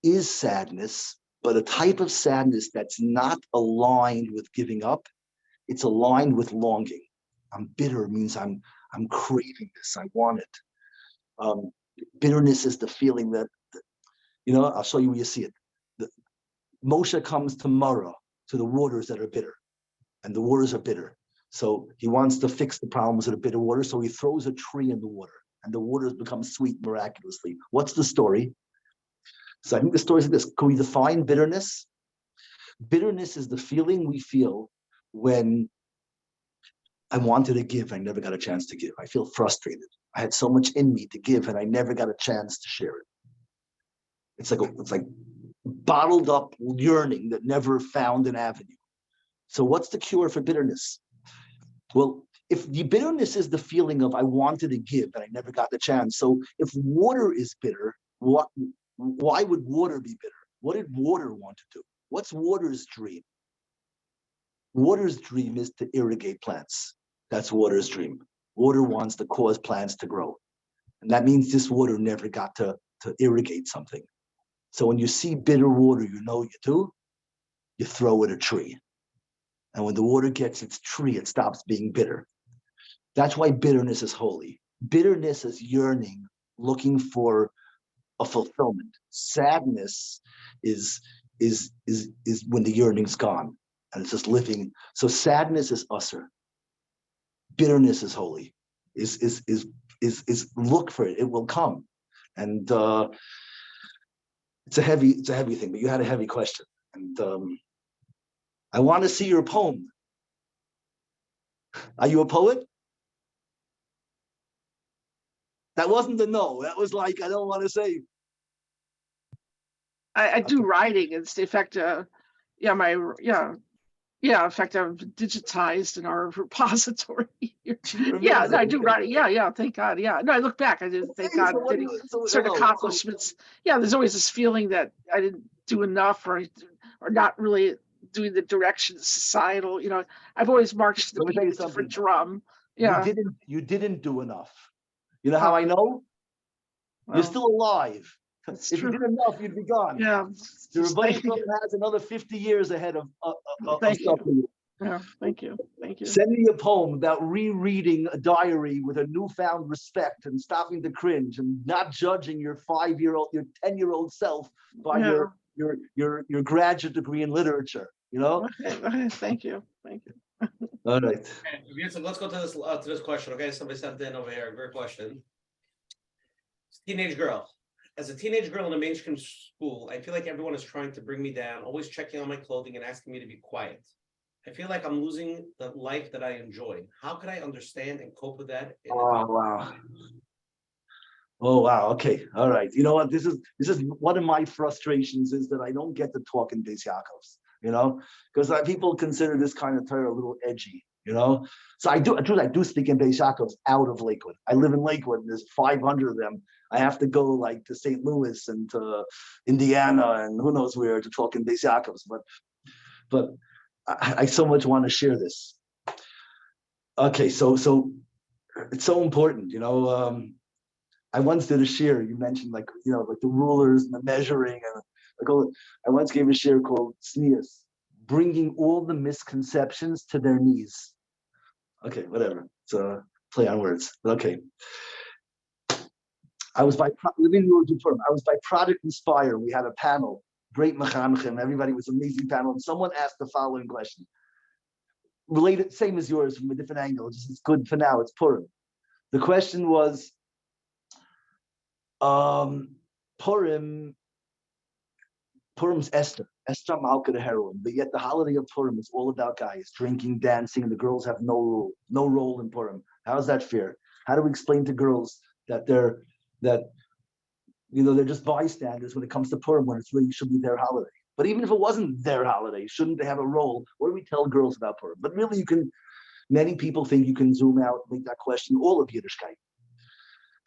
is sadness, but a type of sadness that's not aligned with giving up. It's aligned with longing. I'm bitter means I'm craving this. I want it. Bitterness is the feeling that, I'll show you where you see it. Moshe comes tomorrow to the waters that are bitter, and the waters are bitter. So he wants to fix the problems of the bitter water. So he throws a tree in the water, and the waters become sweet miraculously. What's the story? So I think the story is like this. Can we define bitterness? Bitterness is the feeling we feel when I wanted to give, I never got a chance to give. I feel frustrated. I had so much in me to give, and I never got a chance to share it. It's like bottled up yearning that never found an avenue. So what's the cure for bitterness? Well, if the bitterness is the feeling of I wanted to give and I never got the chance. So if water is bitter, why would water be bitter? What did water want to do? What's water's dream? Water's dream is to irrigate plants. That's water's dream. Water wants to cause plants to grow. And that means this water never got to irrigate something. So when you see bitter water, you know what you do? You throw it a tree. And when the water gets its tree, it stops being bitter. That's why bitterness is holy. Bitterness is yearning, looking for a fulfillment. Sadness is when the yearning's gone and it's just living. So sadness is usher. Bitterness is holy. Is look for it. It will come. And it's a heavy thing, but you had a heavy question. And I want to see your poem. Are you a poet? That wasn't a no. That was like, I don't want to say. I do writing. It's the effect. In fact, I've digitized in our repository. Yeah, I do writing. Yeah. Thank God. Yeah. No, I look back. I did. Thank God. Getting certain accomplishments. Yeah, there's always this feeling that I didn't do enough, or not really doing the direction societal. I've always marched to the beat of a different drum. Yeah. You didn't do enough. You know how I know? Well, you're still alive. If you did enough, you'd be gone. Yeah. The Rabbi has another 50 years ahead of Thank stuff for you. Yeah, thank you. Send me a poem about rereading a diary with a newfound respect and stopping to cringe and not judging your 5-year-old, your 10-year-old self by your graduate degree in literature. Okay. Thank you. All right. Okay, so let's go to this question. Okay, somebody sent in over here. Great question. Teenage girl. As a teenage girl in a mainstream school, I feel like everyone is trying to bring me down, always checking on my clothing and asking me to be quiet. I feel like I'm losing the life that I enjoy. How could I understand and cope with that? Oh wow. Okay. All right. You know what? This is one of my frustrations is that I don't get to talk in Beis Yaakov's. Because people consider this kind of Torah a little edgy. So I do speak in Beis Yaakov's out of Lakewood. I live in Lakewood, and there's 500 of them. I have to go like to St. Louis and to Indiana and who knows where to talk in Beis Yaakov's. But I so much want to share this. Okay, so it's so important. I once did a shir. You mentioned like the rulers and the measuring, and I once gave a shir called Sneas, bringing all the misconceptions to their knees. Okay, whatever. It's a play on words. But okay. I was by Product Inspire. We had a panel, great Menachem. Everybody was an amazing panel. And someone asked the following question. Related, same as yours from a different angle. Just it's good for now. It's Purim. The question was, Purim's Esther Malka the heroine, but yet the holiday of Purim is all about guys drinking, dancing, and the girls have no role in Purim. How is that fair? How do we explain to girls that they're just bystanders when it comes to Purim, when it's really should be their holiday? But even if it wasn't their holiday, shouldn't they have a role? What do we tell girls about Purim? But really, many people think you can zoom out and make that question all of Yiddishkeit.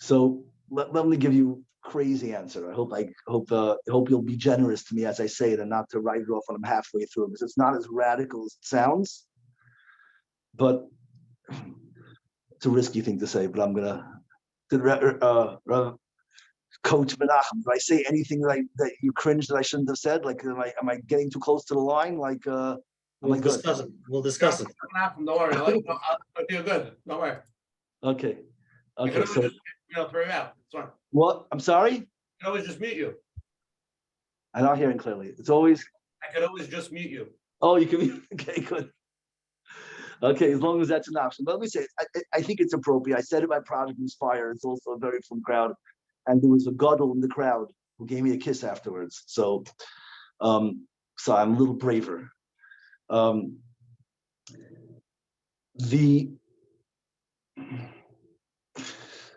So let me give you a crazy answer. I hope you'll be generous to me as I say it and not to write it off when I'm halfway through, because it's not as radical as it sounds. But it's a risky thing to say, but I'm gonna. Coach Menachem, did I say anything that you cringed that I shouldn't have said? Like, am I getting too close to the line? Like, we'll discuss it. Don't worry. You're good. Don't worry. Okay. I could always just, throw you out. It's fine. What? I'm sorry? I could always just mute you. I'm not hearing clearly. It's always. I could always just mute you. Oh, you can. Okay, good. Okay, as long as that's an option. But let me say, I think it's appropriate. I said it by Project Inspire. It's also a very fun crowd. And there was a gadol in the crowd who gave me a kiss afterwards. So I'm a little braver.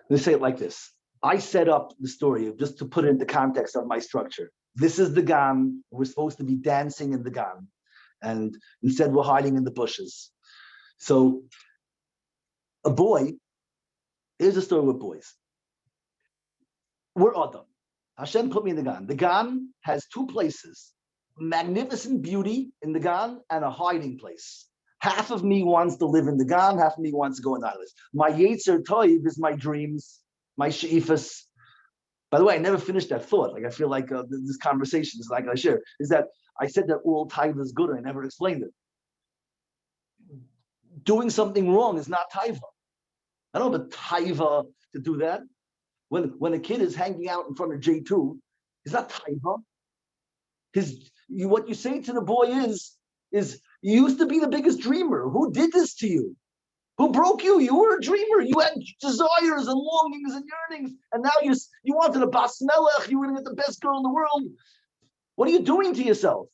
Let's say it like this. I set up the story just to put it in the context of my structure. This is the GAN. We're supposed to be dancing in the GAN. And instead we're hiding in the bushes. So a boy, here's a story with boys. We're Adam. Hashem put me in the GAN. The GAN has two places, magnificent beauty in the GAN and a hiding place. Half of me wants to live in the GAN, half of me wants to go in Islands. My Yetzer Toiv is my dreams, my she'ifas. By the way, I never finished that thought. Like I feel like this conversation is like I share, is that I said that all taiva is good and I never explained it. Doing something wrong is not taiva. I don't have a taiva to do that. When a kid is hanging out in front of J2, it's not taiva. What you say to the boy is you used to be the biggest dreamer. Who did this to you? Who broke you? You were a dreamer. You had desires and longings and yearnings, and now you wanted a bas melech. You were going to get the best girl in the world. What are you doing to yourself?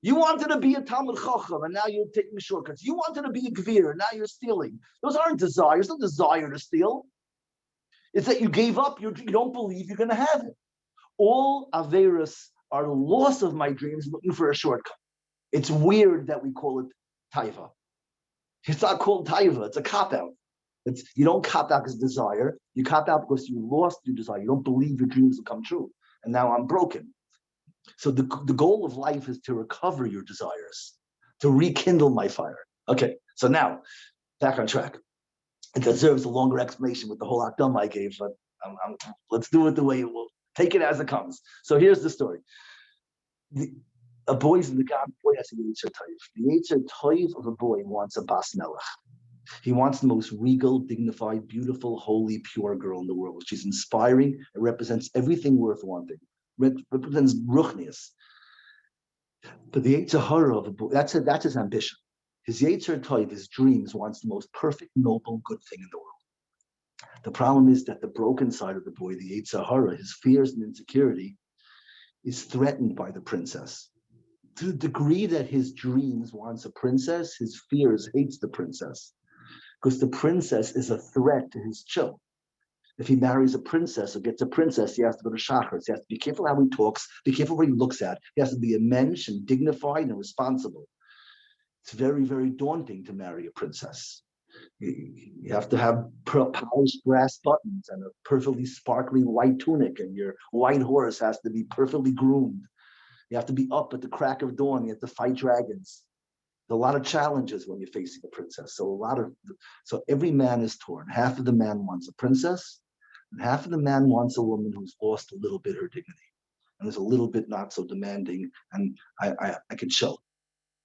You wanted to be a Talmud Chacham, and now you're taking shortcuts. You wanted to be a Gvir, and now you're stealing. Those aren't desires. No desire to steal. It's that you gave up. You don't believe you're going to have it. All Averas are the loss of my dreams, looking for a shortcut. It's weird that we call it taiva. It's not called taiva. It's a cop-out. You don't cop out because of desire. You cop out because you lost your desire. You don't believe your dreams will come true. And now I'm broken. So the goal of life is to recover your desires, to rekindle my fire. Okay, so now, back on track. It deserves a longer explanation with the whole akdam I gave, but let's do it the way it will. Take it as it comes. So here's the story. A boy's in the GAN, boy has a Yetzer Toiv. The Yetzer Toiv of a boy wants a bas melech. He wants the most regal, dignified, beautiful, holy, pure girl in the world. She's inspiring. It represents everything worth wanting. Represents ruchnius. But the Yetzer Hara of a boy, that's his ambition. His Yetzer Toiv, his dreams, wants the most perfect, noble, good thing in the world. The problem is that the broken side of the boy, the Yetzer Hara, his fears and insecurity, is threatened by the princess. To the degree that his dreams wants a princess, his fears hates the princess. Because the princess is a threat to his chill. If he marries a princess or gets a princess, he has to go to Shachar. He has to be careful how he talks, be careful what he looks at. He has to be a mensch and dignified and responsible. It's very, very daunting to marry a princess. You have to have polished brass buttons and a perfectly sparkling white tunic, and your white horse has to be perfectly groomed. You have to be up at the crack of dawn. You have to fight dragons. There's a lot of challenges when you're facing a princess. So every man is torn. Half of the man wants a princess, and half of the man wants a woman who's lost a little bit her dignity and is a little bit not so demanding. And I can chill.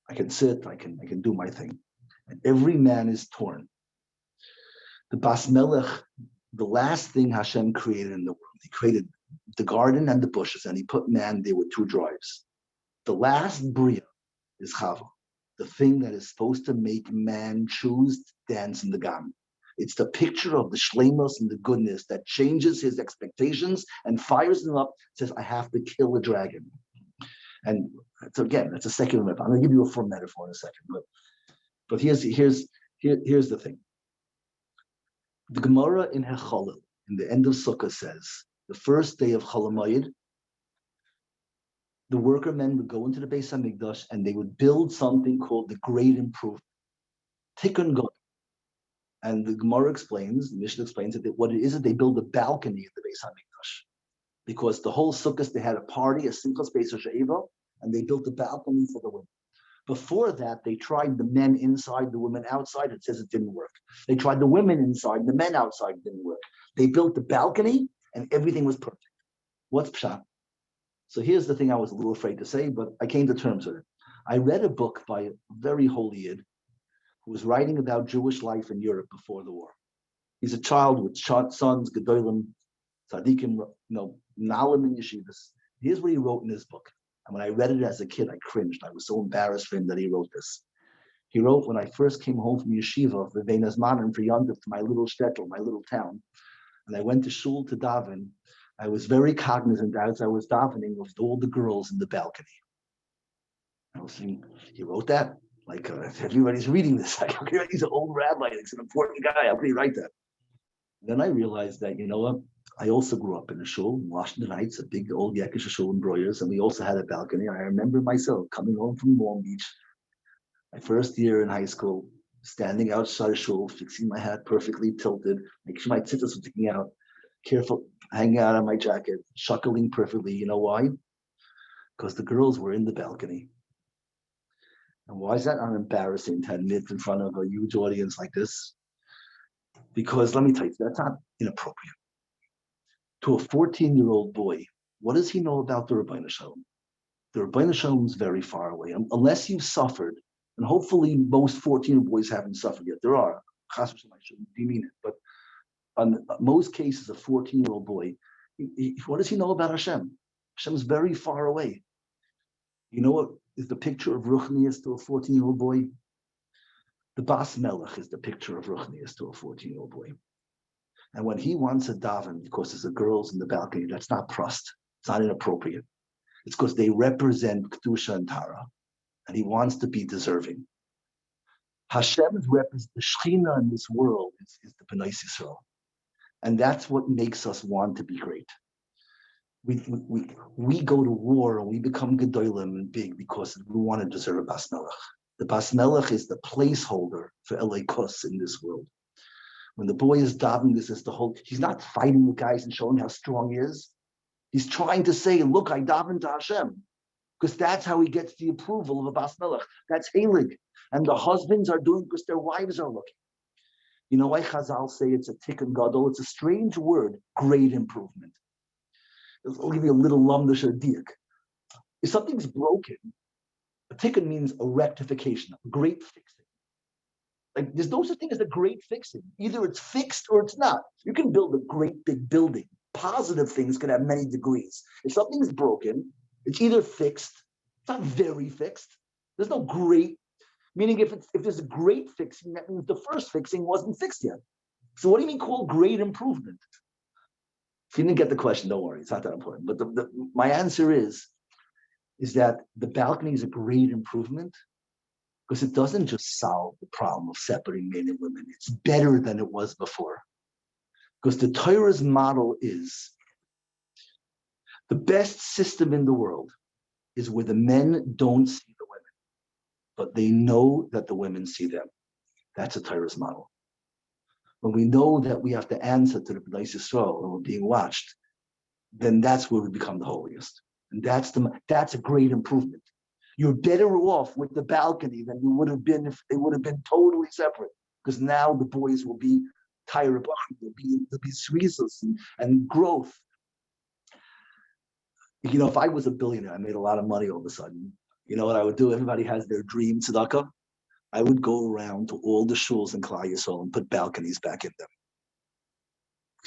I can sit. I can do my thing. And every man is torn. The Bas Melech, the last thing Hashem created in the world, he created the garden and the bushes, and he put man there with two drives. The last Bria is Chava, the thing that is supposed to make man choose to dance in the GAN. It's the picture of the shleimus and the goodness that changes his expectations and fires him up, says, I have to kill a dragon. And so again, that's a secular metaphor. I'm going to give you a full metaphor in a second, but here's the thing. The Gemara in Hecholel, in the end of Sukkah, says, the first day of Chol Hamoed, the worker men would go into the Beis Hamikdash and they would build something called the Great Improvement, Tikkun Gadol. And the Gemara explains, the Mishnah explains that what it is that they build a balcony in the Beis Hamikdash, because the whole Sukkot they had a party, a Simchas Beis She'eva, and they built a balcony for the women. Before that, they tried the men inside, the women outside. It says it didn't work. They tried the women inside, the men outside. It didn't work. They built the balcony, and everything was perfect. What's pshat? So here's the thing I was a little afraid to say, but I came to terms with it. I read a book by a very holy Yid who was writing about Jewish life in Europe before the war. He's a child with sons, Gedolim, Tzadikim, Nalim and Yeshivas. Here's what he wrote in his book. And when I read it as a kid, I cringed. I was so embarrassed for him that he wrote this. He wrote, when I first came home from yeshiva, the Venas Manan for Yontif, to my little shtetl, my little town, and I went to shul to daven, I was very cognizant as I was davening of all the girls in the balcony. I was thinking, he wrote that? Like, everybody's reading this. Like, okay, he's an old rabbi. He's an important guy. How can he write that? Then I realized that, you know what? I also grew up in a shul in Washington Heights, a big old Yekish shul in Broyers, and we also had a balcony. I remember myself coming home from Long Beach, my first year in high school, standing outside a shul, fixing my hat perfectly tilted, making sure my tzitzis were sticking out, careful, hanging out on my jacket, shuckling perfectly. You know why? Because the girls were in the balcony. And why is that not embarrassing to admit in front of a huge audience like this? Because let me tell you, that's not inappropriate. To a 14-year-old boy, what does he know about the Rabbeinu Shalom? The Rabbeinu Shalom is very far away. Unless you've suffered, and hopefully most 14-year-old boys haven't suffered yet. There are. I shouldn't demean it, but on most cases, a 14-year-old boy, what does he know about Hashem? Hashem is very far away. You know what is the picture of Ruchnius to a 14-year-old boy? The Bas Melech is the picture of Ruchnius to a 14-year-old boy. And when he wants a daven, because there's the girls in the balcony, that's not prust. It's not inappropriate. It's because they represent Kedusha and Tara. And he wants to be deserving. Hashem represents the Shekhinah in this world is the Bnei Yisrael. And that's what makes us want to be great. We go to war and we become Gedolim and big because we want to deserve a Bas Melech. The Bas Melech is the placeholder for Elekos in this world. When the boy is davening, this is the whole, he's not fighting the guys and showing how strong he is. He's trying to say, look, I daven to Hashem. Because that's how he gets the approval of a Bas Melech. That's Helig. And the husbands are doing because their wives are looking. You know why Chazal say it's a tikkun gadol? It's a strange word, great improvement. I'll give you a little lamdash or diak. If something's broken, a tikkun means a rectification, a great fixing. Like there's no such thing as a great fixing. Either it's fixed or it's not. You can build a great big building. Positive things can have many degrees. If something's broken, it's either fixed, it's not very fixed. There's no great, meaning if there's a great fixing, that means the first fixing wasn't fixed yet. So what do you mean called great improvement? If you didn't get the question, don't worry, it's not that important. But my answer is that the balcony is a great improvement because it doesn't just solve the problem of separating men and women. It's better than it was before. Because the Torah's model is the best system in the world is where the men don't see the women, but they know that the women see them. That's a Torah's model. When we know that we have to answer to the Bnei Yisrael and we're being watched, then that's where we become the holiest. And that's a great improvement. You're better off with the balcony than you would have been if they would have been totally separate. Because now the boys will be tired, there'll be sweetness and growth. You know, if I was a billionaire, I made a lot of money all of a sudden. You know what I would do? Everybody has their dream tzedakah. I would go around to all the shuls in Klal Yisrael and put balconies back in them.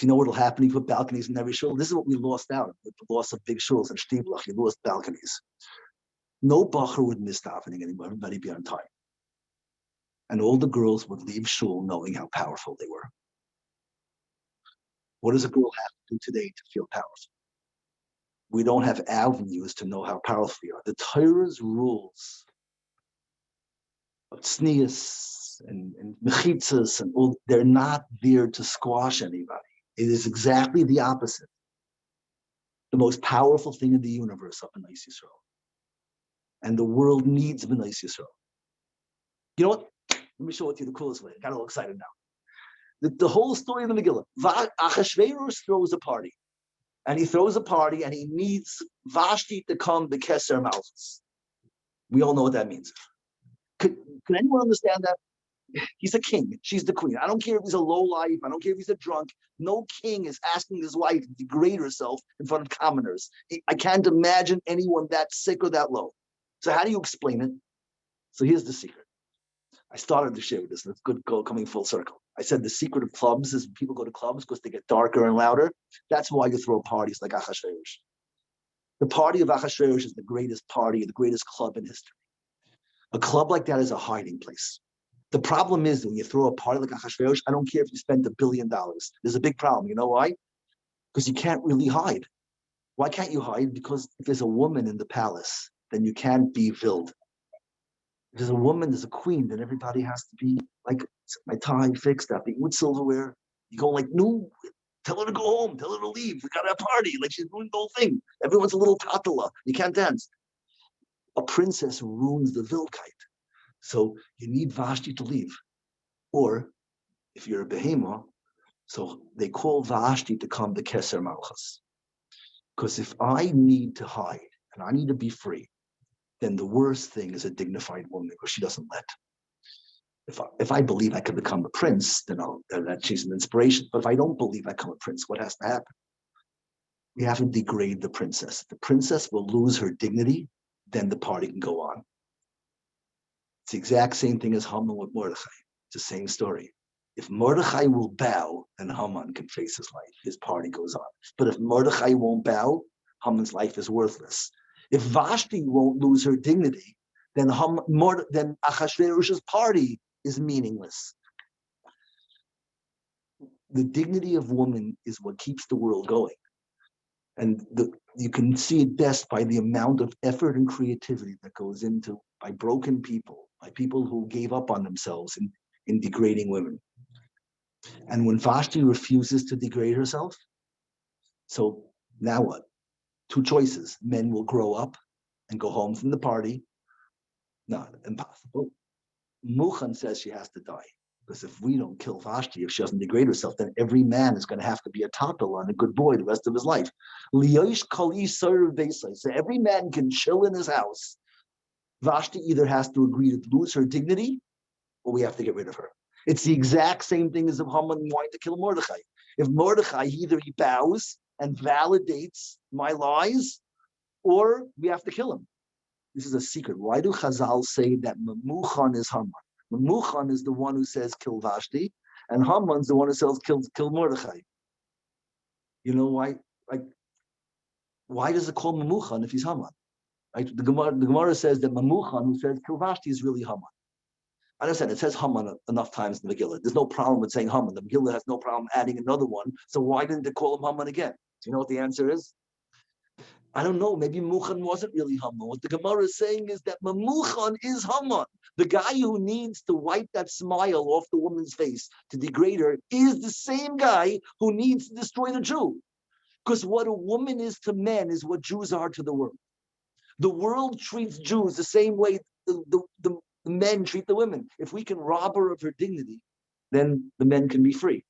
You know what'll happen if you put balconies in every shul? This is what we lost out with the loss of big shuls and shtiblach. You lost balconies. No bacher would miss davening anymore. Everybody be on time. And all the girls would leave shul knowing how powerful they were. What does a girl have to do today to feel powerful? We don't have avenues to know how powerful we are. The Torah's rules of tznius and mechitzas and all, they're not there to squash anybody. It is exactly the opposite. The most powerful thing in the universe of Bnei Yisrael. And the world needs Bnei Yisrael. You know what? Let me show it to you the coolest way. I got all excited now. The whole story of the Megillah. Achashverosh throws a party. And he throws a party and he needs Vashti to come to Keser Malchus. We all know what that means. Could anyone understand that? He's a king. She's the queen. I don't care if he's a lowlife. I don't care if he's a drunk. No king is asking his wife to degrade herself in front of commoners. I can't imagine anyone that sick or that low. So how do you explain it? So here's the secret. I started to share with this, and it's good coming full circle. I said the secret of clubs is when people go to clubs because they get darker and louder. That's why you throw parties like Achashverosh. The party of Achashverosh is the greatest party, the greatest club in history. A club like that is a hiding place. The problem is when you throw a party like Achashverosh, I don't care if you spend $1 billion. There's a big problem. You know why? Because you can't really hide. Why can't you hide? Because if there's a woman in the palace, then you can't be filled. If there's a woman, there's a queen, then everybody has to be like my tie fixed, that with silverware. You go like, no, tell her to go home, tell her to leave. We got a party, like she's doing the whole thing. Everyone's a little tatala. You can't dance. A princess ruins the Vilkite. So you need Vashti to leave. Or if you're a behemoth, so they call Vashti to come to Keser Malchus. Because if I need to hide and I need to be free, then the worst thing is a dignified woman because she doesn't let. If I believe I can become a prince, then that she's an inspiration. But if I don't believe I become a prince, what has to happen? We have to degrade the princess. The princess will lose her dignity, then the party can go on. It's the exact same thing as Haman with Mordechai. It's the same story. If Mordechai will bow, then Haman can face his life. His party goes on. But if Mordechai won't bow, Haman's life is worthless. If Vashti won't lose her dignity, then Achashverosh's party is meaningless. The dignity of woman is what keeps the world going. And you can see it best by the amount of effort and creativity that goes into by broken people, by people who gave up on themselves in degrading women. And when Vashti refuses to degrade herself, so now what? Two choices. Men will grow up and go home from the party. Not impossible. Muchan says she has to die. Because if we don't kill Vashti, if she doesn't degrade herself, then every man is going to have to be a tapel and a good boy the rest of his life. So every man can chill in his house. Vashti either has to agree to lose her dignity, or we have to get rid of her. It's the exact same thing as if Haman wanted to kill Mordechai. If Mordechai, either he bows and validates my lies, or we have to kill him. This is a secret. Why do Chazal say that Memuchan is Haman? Memuchan is the one who says kill Vashti, and Haman's the one who says kill Mordechai. You know why? Like, why does it call Memuchan if he's Haman? Right? The Gemara says that Memuchan, who says kill Vashti, is really Haman. I understand it says Haman enough times in the Megillah. There's no problem with saying Haman. The Megillah has no problem adding another one. So why didn't they call him Haman again? Do you know what the answer is? I don't know. Maybe Memuchan wasn't really Haman. What the Gemara is saying is that Memuchan is Haman. The guy who needs to wipe that smile off the woman's face to degrade her is the same guy who needs to destroy the Jew. Because what a woman is to men is what Jews are to the world. The world treats Jews the same way the men treat the women. If we can rob her of her dignity, then the men can be free.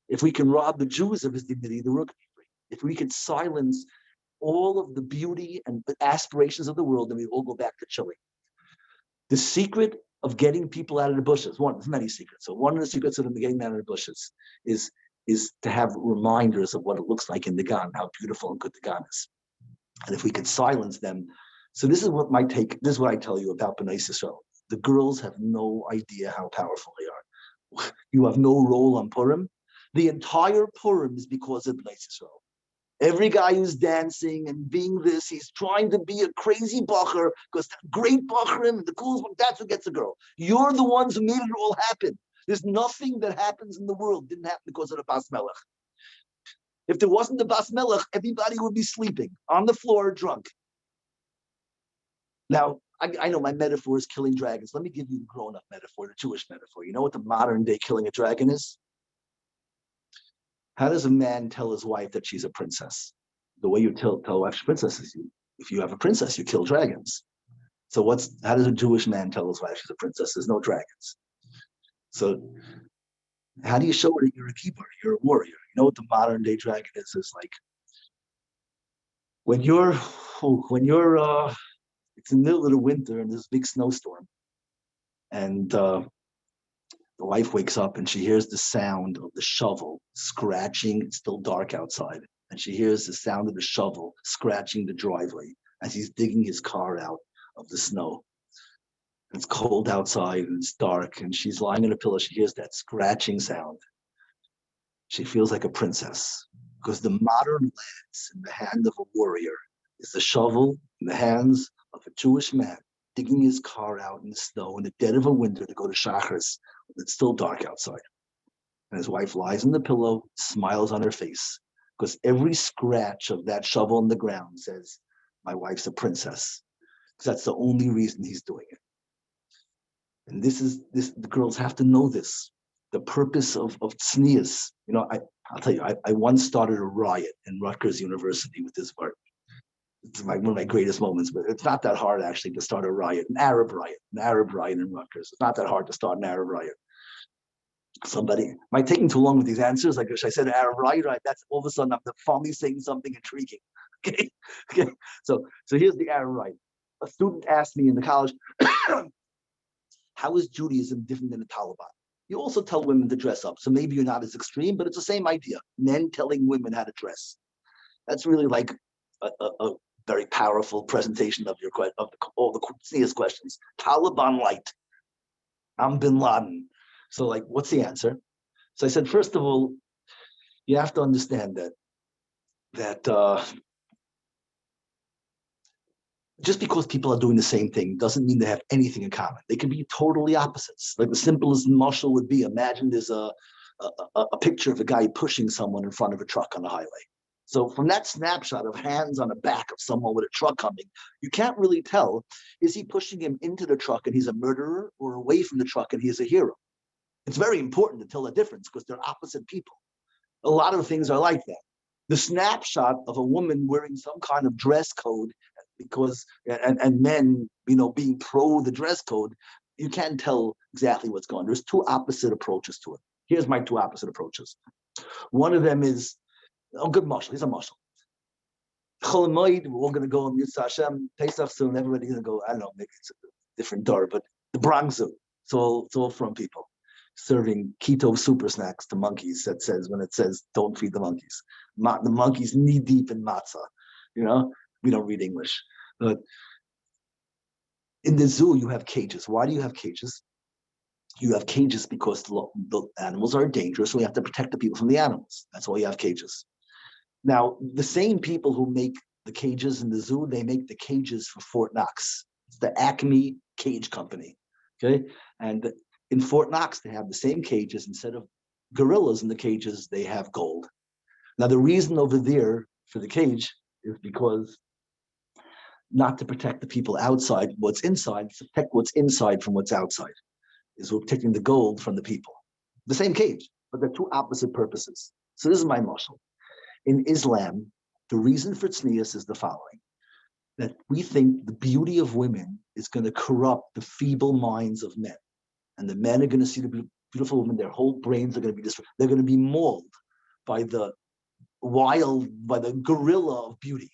If we can rob the Jews of his dignity, the world can be free. If we can silence all of the beauty and aspirations of the world, then we all go back to chilling. The secret of getting people out of the bushes, there's many secrets. So one of the secrets of them getting out of the bushes is to have reminders of what it looks like in the GAN, how beautiful and good the GAN is. And if we could silence them, so this is what this is what I tell you about Bnei Yisrael. The girls have no idea how powerful they are. You have no role on Purim. The entire Purim is because of Bnei Yisrael. Every guy who's dancing and being this, he's trying to be a crazy bacher because great bacherim, the coolest one, that's what gets a girl. You're the ones who made it all happen. There's nothing that happens in the world didn't happen because of the Bas Melech. If there wasn't the Bas Melech, everybody would be sleeping on the floor drunk. Now, I know my metaphor is killing dragons. Let me give you the grown-up metaphor, the Jewish metaphor. You know what the modern day killing a dragon is? How does a man tell his wife that she's a princess? The way you tell a wife she's a princess is if you have a princess, you kill dragons. So how does a Jewish man tell his wife she's a princess? There's no dragons. So how do you show her that you're a keeper, you're a warrior? You know what the modern day dragon is? It's like when you're it's in the middle of the winter and there's a big snowstorm, and the wife wakes up and she hears the sound of the shovel scratching. It's still dark outside. And she hears the sound of the shovel scratching the driveway as he's digging his car out of the snow. It's cold outside and it's dark. And she's lying on a pillow. She hears that scratching sound. She feels like a princess because the modern lance in the hand of a warrior is the shovel in the hands of a Jewish man digging his car out in the snow in the dead of a winter to go to Shacharis when it's still dark outside. And his wife lies on the pillow, smiles on her face, because every scratch of that shovel on the ground says, my wife's a princess. Because that's the only reason he's doing it. And the girls have to know this. the purpose of tznius. I'll tell you, I once started a riot in Rutgers University with this word. It's one of my greatest moments, but it's not that hard actually to start a riot, an Arab riot in Rutgers. It's not that hard to start an Arab riot. Somebody, am I taking too long with these answers? Like if I said Arab riot, right? That's all of a sudden I'm finally saying something intriguing. Okay. So here's the Arab riot. A student asked me in the college, how is Judaism different than the Taliban? You also tell women to dress up. So maybe you're not as extreme, but it's the same idea. Men telling women how to dress. That's really like a very powerful presentation of all the tznius questions. Taliban light. I'm Bin Laden. So like, what's the answer? So I said, first of all, you have to understand that just because people are doing the same thing doesn't mean they have anything in common. They can be totally opposites. Like the simplest marshal would be, imagine there's a picture of a guy pushing someone in front of a truck on the highway. So from that snapshot of hands on the back of someone with a truck coming, you can't really tell, is he pushing him into the truck and he's a murderer, or away from the truck and he's a hero? It's very important to tell the difference because they're opposite people. A lot of things are like that. The snapshot of a woman wearing some kind of dress code and men, being pro the dress code, you can't tell exactly what's going on. There's two opposite approaches to it. Here's my two opposite approaches. One of them is, good marshal, he's a marshal. Chol Hamoed, we're all going to go on Yitzhak Hashem, Pesach soon, everybody's going to go, I don't know, maybe it's a different door, but the Bronx Zoo, it's all from people serving keto super snacks to monkeys that says, when it says, don't feed the monkeys. The monkeys knee deep in matzah, we don't read English. But in the zoo, you have cages. Why do you have cages? You have cages because the animals are dangerous, so we have to protect the people from the animals. That's why you have cages. Now, the same people who make the cages in the zoo, they make the cages for Fort Knox. It's the Acme Cage Company, okay? And in Fort Knox, they have the same cages. Instead of gorillas in the cages, they have gold. Now, the reason over there for the cage is because not to protect the people outside, what's inside, to protect what's inside from what's outside. Is we're protecting the gold from the people. The same cage, but they're two opposite purposes. So this is my mashal. In Islam, the reason for tznius is the following: that we think the beauty of women is going to corrupt the feeble minds of men. And the men are going to see the beautiful women, their whole brains are going to be destroyed. They're going to be mauled by the gorilla of beauty.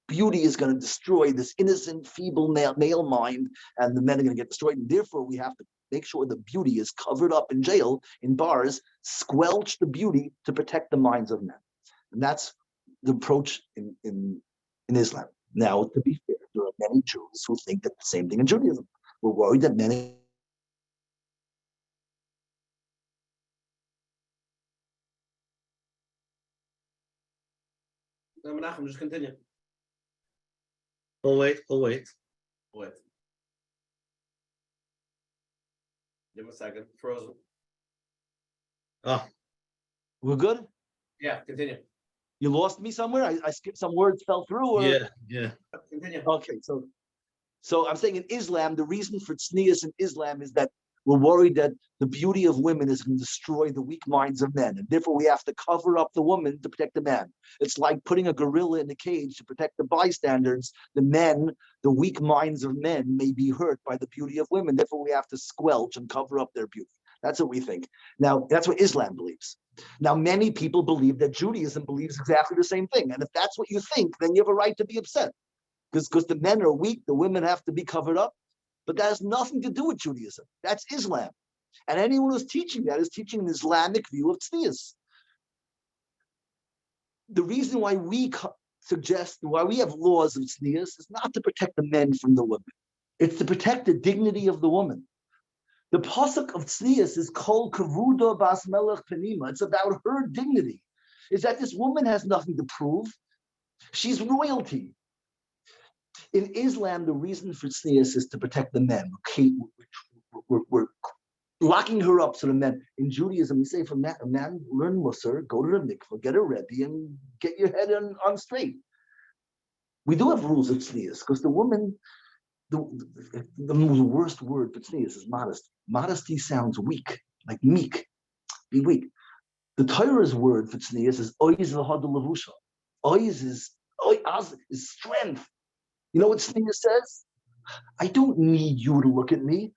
Beauty is going to destroy this innocent, feeble male mind, and the men are going to get destroyed. And therefore, we have to make sure the beauty is covered up in jail, in bars, squelch the beauty to protect the minds of men. And that's the approach in Islam. Now, to be fair, there are many Jews who think that the same thing in Judaism. We're worried that many Menachem, just continue. We'll wait. Wait. Give him a second. Frozen. we're good. Yeah, continue. You lost me somewhere. I skipped some words, fell through. Or... Yeah. Continue. Okay, so I'm saying in Islam, the reason for tznius in Islam is that we're worried that the beauty of women is going to destroy the weak minds of men, and therefore we have to cover up the woman to protect the man. It's like putting a gorilla in a cage to protect the bystanders. The weak minds of men may be hurt by the beauty of women. Therefore, we have to squelch and cover up their beauty. That's what we think. Now, that's what Islam believes. Now, many people believe that Judaism believes exactly the same thing. And if that's what you think, then you have a right to be upset. Because the men are weak, the women have to be covered up. But that has nothing to do with Judaism. That's Islam. And anyone who's teaching that is teaching an Islamic view of tznius. The reason why we why we have laws of tznius is not to protect the men from the women. It's to protect the dignity of the woman. The pasuk of tznius is kol kavuda bas melech penima. It's about her dignity. Is that this woman has nothing to prove. She's royalty. In Islam, the reason for tznius is to protect the men. Okay, we're locking her up so the men. In Judaism, we say, for a man, learn Musar, go to the mikveh, get a Rebbe, and get your head on straight. We do have rules of tznius, because the woman, the worst word for tznius is modesty. Modesty sounds weak, like meek. be weak. The Torah's word for tznius is oiz v'hada levusha. Oiz is strength. You know what tznius says? I don't need you to look at me.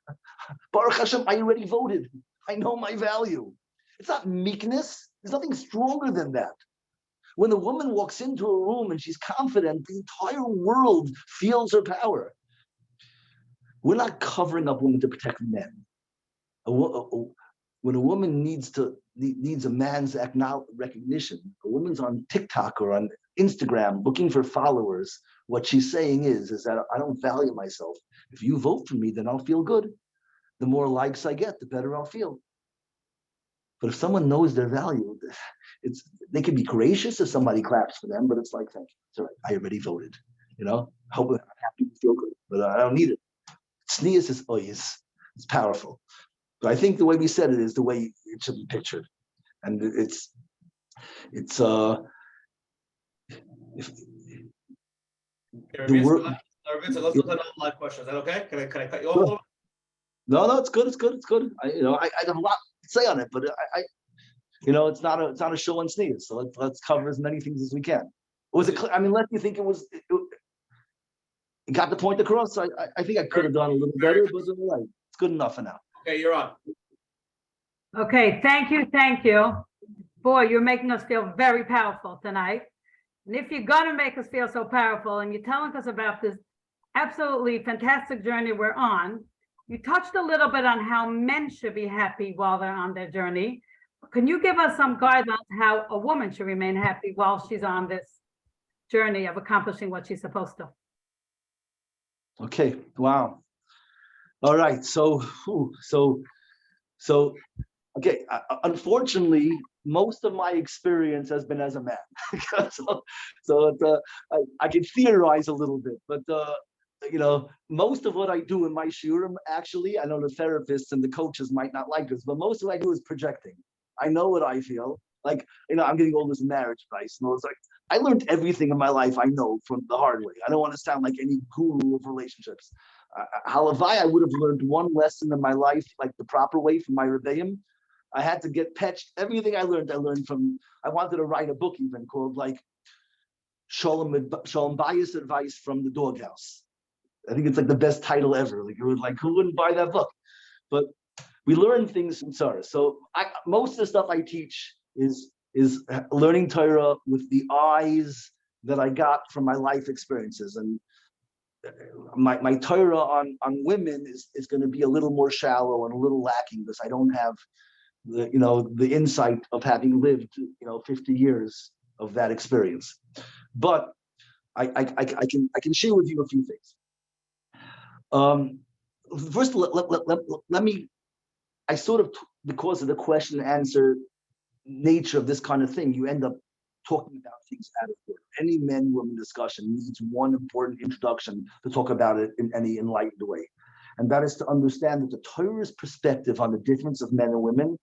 Baruch Hashem, I already voted. I know my value. It's not meekness. There's nothing stronger than that. When a woman walks into a room and she's confident, the entire world feels her power. We're not covering up women to protect men. When a woman needs a man's recognition, a woman's on TikTok or on Instagram looking for followers, what she's saying is that I don't value myself. If you vote for me, then I'll feel good. The more likes I get, the better I'll feel. But if someone knows their value, they can be gracious if somebody claps for them, but it's like, thank you, it's all right, I already voted. Hope I'm happy to feel good, but I don't need it. Tznius is oyes. It's powerful. But I think the way we said it is the way it should be pictured. And it's Let's go to live questions. Is that okay? Can I cut you off a little? No, it's good. It's good. I have a lot to say on it, but it's not a show on sneeze. So let's cover as many things as we can. Was it? I mean, let me think it was. It got the point across. So I think I could have done a little better, but it's all right. It's good enough for now. Okay, you're on. Okay, thank you. Boy, you're making us feel very powerful tonight. And if you're gonna make us feel so powerful and you're telling us about this absolutely fantastic journey we're on, you touched a little bit on how men should be happy while they're on their journey. Can you give us some guidelines how a woman should remain happy while she's on this journey of accomplishing what she's supposed to? Okay, wow. All right, so okay, unfortunately, most of my experience has been as a man. I can theorize a little bit, but most of what I do in my shiurim, actually, I know the therapists and the coaches might not like this, but most of what I do is projecting. I know what I feel. Like, I'm getting all this marriage advice, and it's like, I learned everything in my life I know from the hard way. I don't want to sound like any guru of relationships. Halavai, I would have learned one lesson in my life, like the proper way from my rebbeim. I had to get patched. Everything I learned from, I wanted to write a book even called like Shalom Bayis Advice from the Doghouse. I think it's like the best title ever. Like who wouldn't buy that book? But we learn things from Sarah. So most of the stuff I teach is learning Torah with the eyes that I got from my life experiences. And my Torah on women is going to be a little more shallow and a little lacking because I don't have the insight of having lived 50 years of that experience. But I can share with you a few things. First, let me. I sort of, because of the question and answer nature of this kind of thing, you end up talking about things out of order. Any men-woman discussion needs one important introduction to talk about it in any enlightened way. And that is to understand that the Torah's perspective on the difference of men and women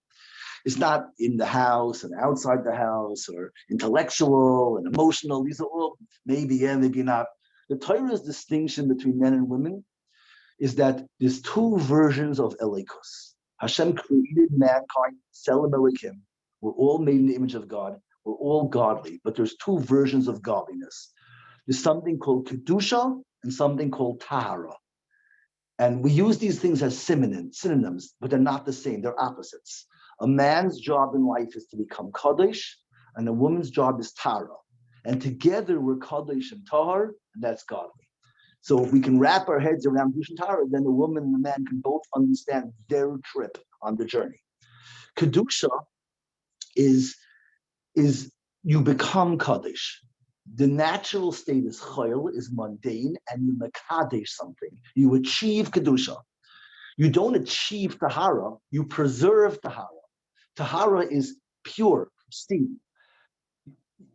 is not in the house and outside the house or intellectual and emotional. These are all maybe, yeah, maybe not. The Torah's distinction between men and women is that there's two versions of Elikus. Hashem created mankind, Selim Elikim. We're all made in the image of God. We're all godly, but there's two versions of godliness. There's something called Kedusha and something called Tahara. And we use these things as synonyms, but they're not the same. They're opposites. A man's job in life is to become Kaddish, and a woman's job is Tahara. And together we're Kaddish and Tahar, and that's godly. So if we can wrap our heads around Kedusha and Tahara, then the woman and the man can both understand their trip on the journey. Kedusha is you become Kaddish. The natural state is chayil, is mundane, and you mekadesh something. You achieve Kedusha. You don't achieve Tahara, you preserve Tahara. Tahara is pure, pristine.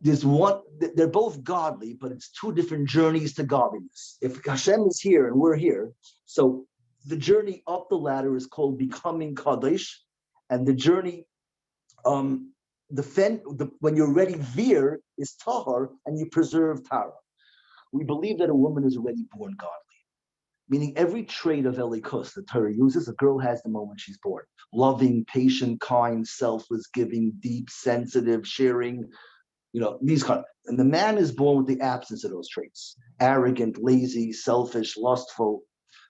There's one, they're both godly, but it's two different journeys to godliness. If Hashem is here and we're here, so the journey up the ladder is called becoming Kaddish, and the journey when you're ready veer is tahar, and you preserve tara. We believe that a woman is already born godly. Meaning every trait of Elikus the Torah uses, a girl has the moment she's born. Loving, patient, kind, selfless, giving, deep, sensitive, sharing, these kind. And the man is born with the absence of those traits. Arrogant, lazy, selfish, lustful.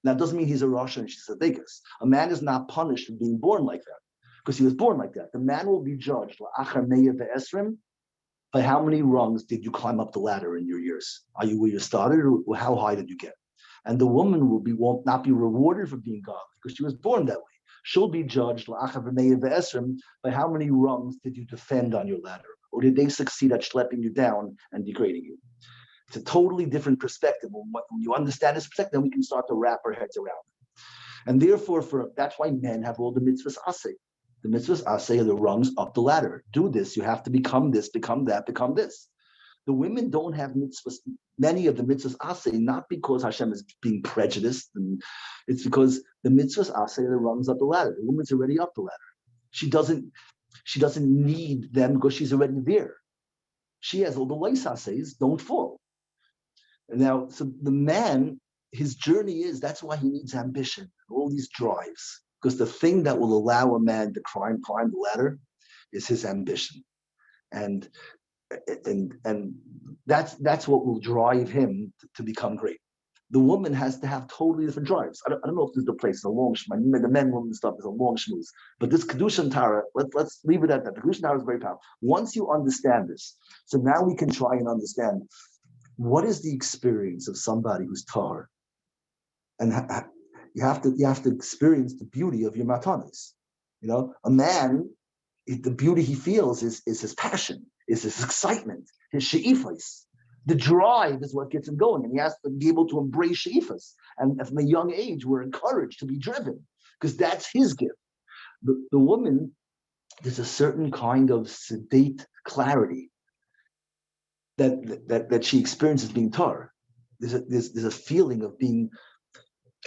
Now, it doesn't mean he's a Rosh and she's a Digas. A man is not punished for being born like that, because he was born like that. The man will be judged by how many rungs did you climb up the ladder in your years. Are you where you started, or how high did you get? And the woman won't not be rewarded for being godly because she was born that way. She'll be judged by how many rungs did you defend on your ladder, or did they succeed at schlepping you down and degrading you? It's a totally different perspective. When you understand this perspective, then we can start to wrap our heads around it. And therefore, that's why men have all the mitzvahs aseh. The mitzvahs aseh are the rungs up the ladder. Do this. You have to become this, become that, become this. The women don't have mitzvahs, many of the mitzvahs aseh, not because Hashem is being prejudiced, and it's because the mitzvahs aseh are the rungs up the ladder. The woman's already up the ladder. She doesn't need them because she's already there. She has all the leis asehs, don't fall. And now, so the man, his journey that's why he needs ambition, all these drives, because the thing that will allow a man to climb the ladder is his ambition. And that's what will drive him to become great. The woman has to have totally different drives. I don't know if this is the place. It's a long shmuz. The men-woman stuff is a long shmuz. But this Kedushin Tara, let's leave it at that. The Kedushin Tara is very powerful. Once you understand this, so now we can try and understand what is the experience of somebody who's tar, and you have to experience the beauty of your matanis. A man, the beauty he feels is his passion, is his excitement, his she'ifas. The drive is what gets him going, and he has to be able to embrace she'ifas. And from a young age, we're encouraged to be driven, because that's his gift. The woman, there's a certain kind of sedate clarity that she experiences being tar. There's a feeling of being.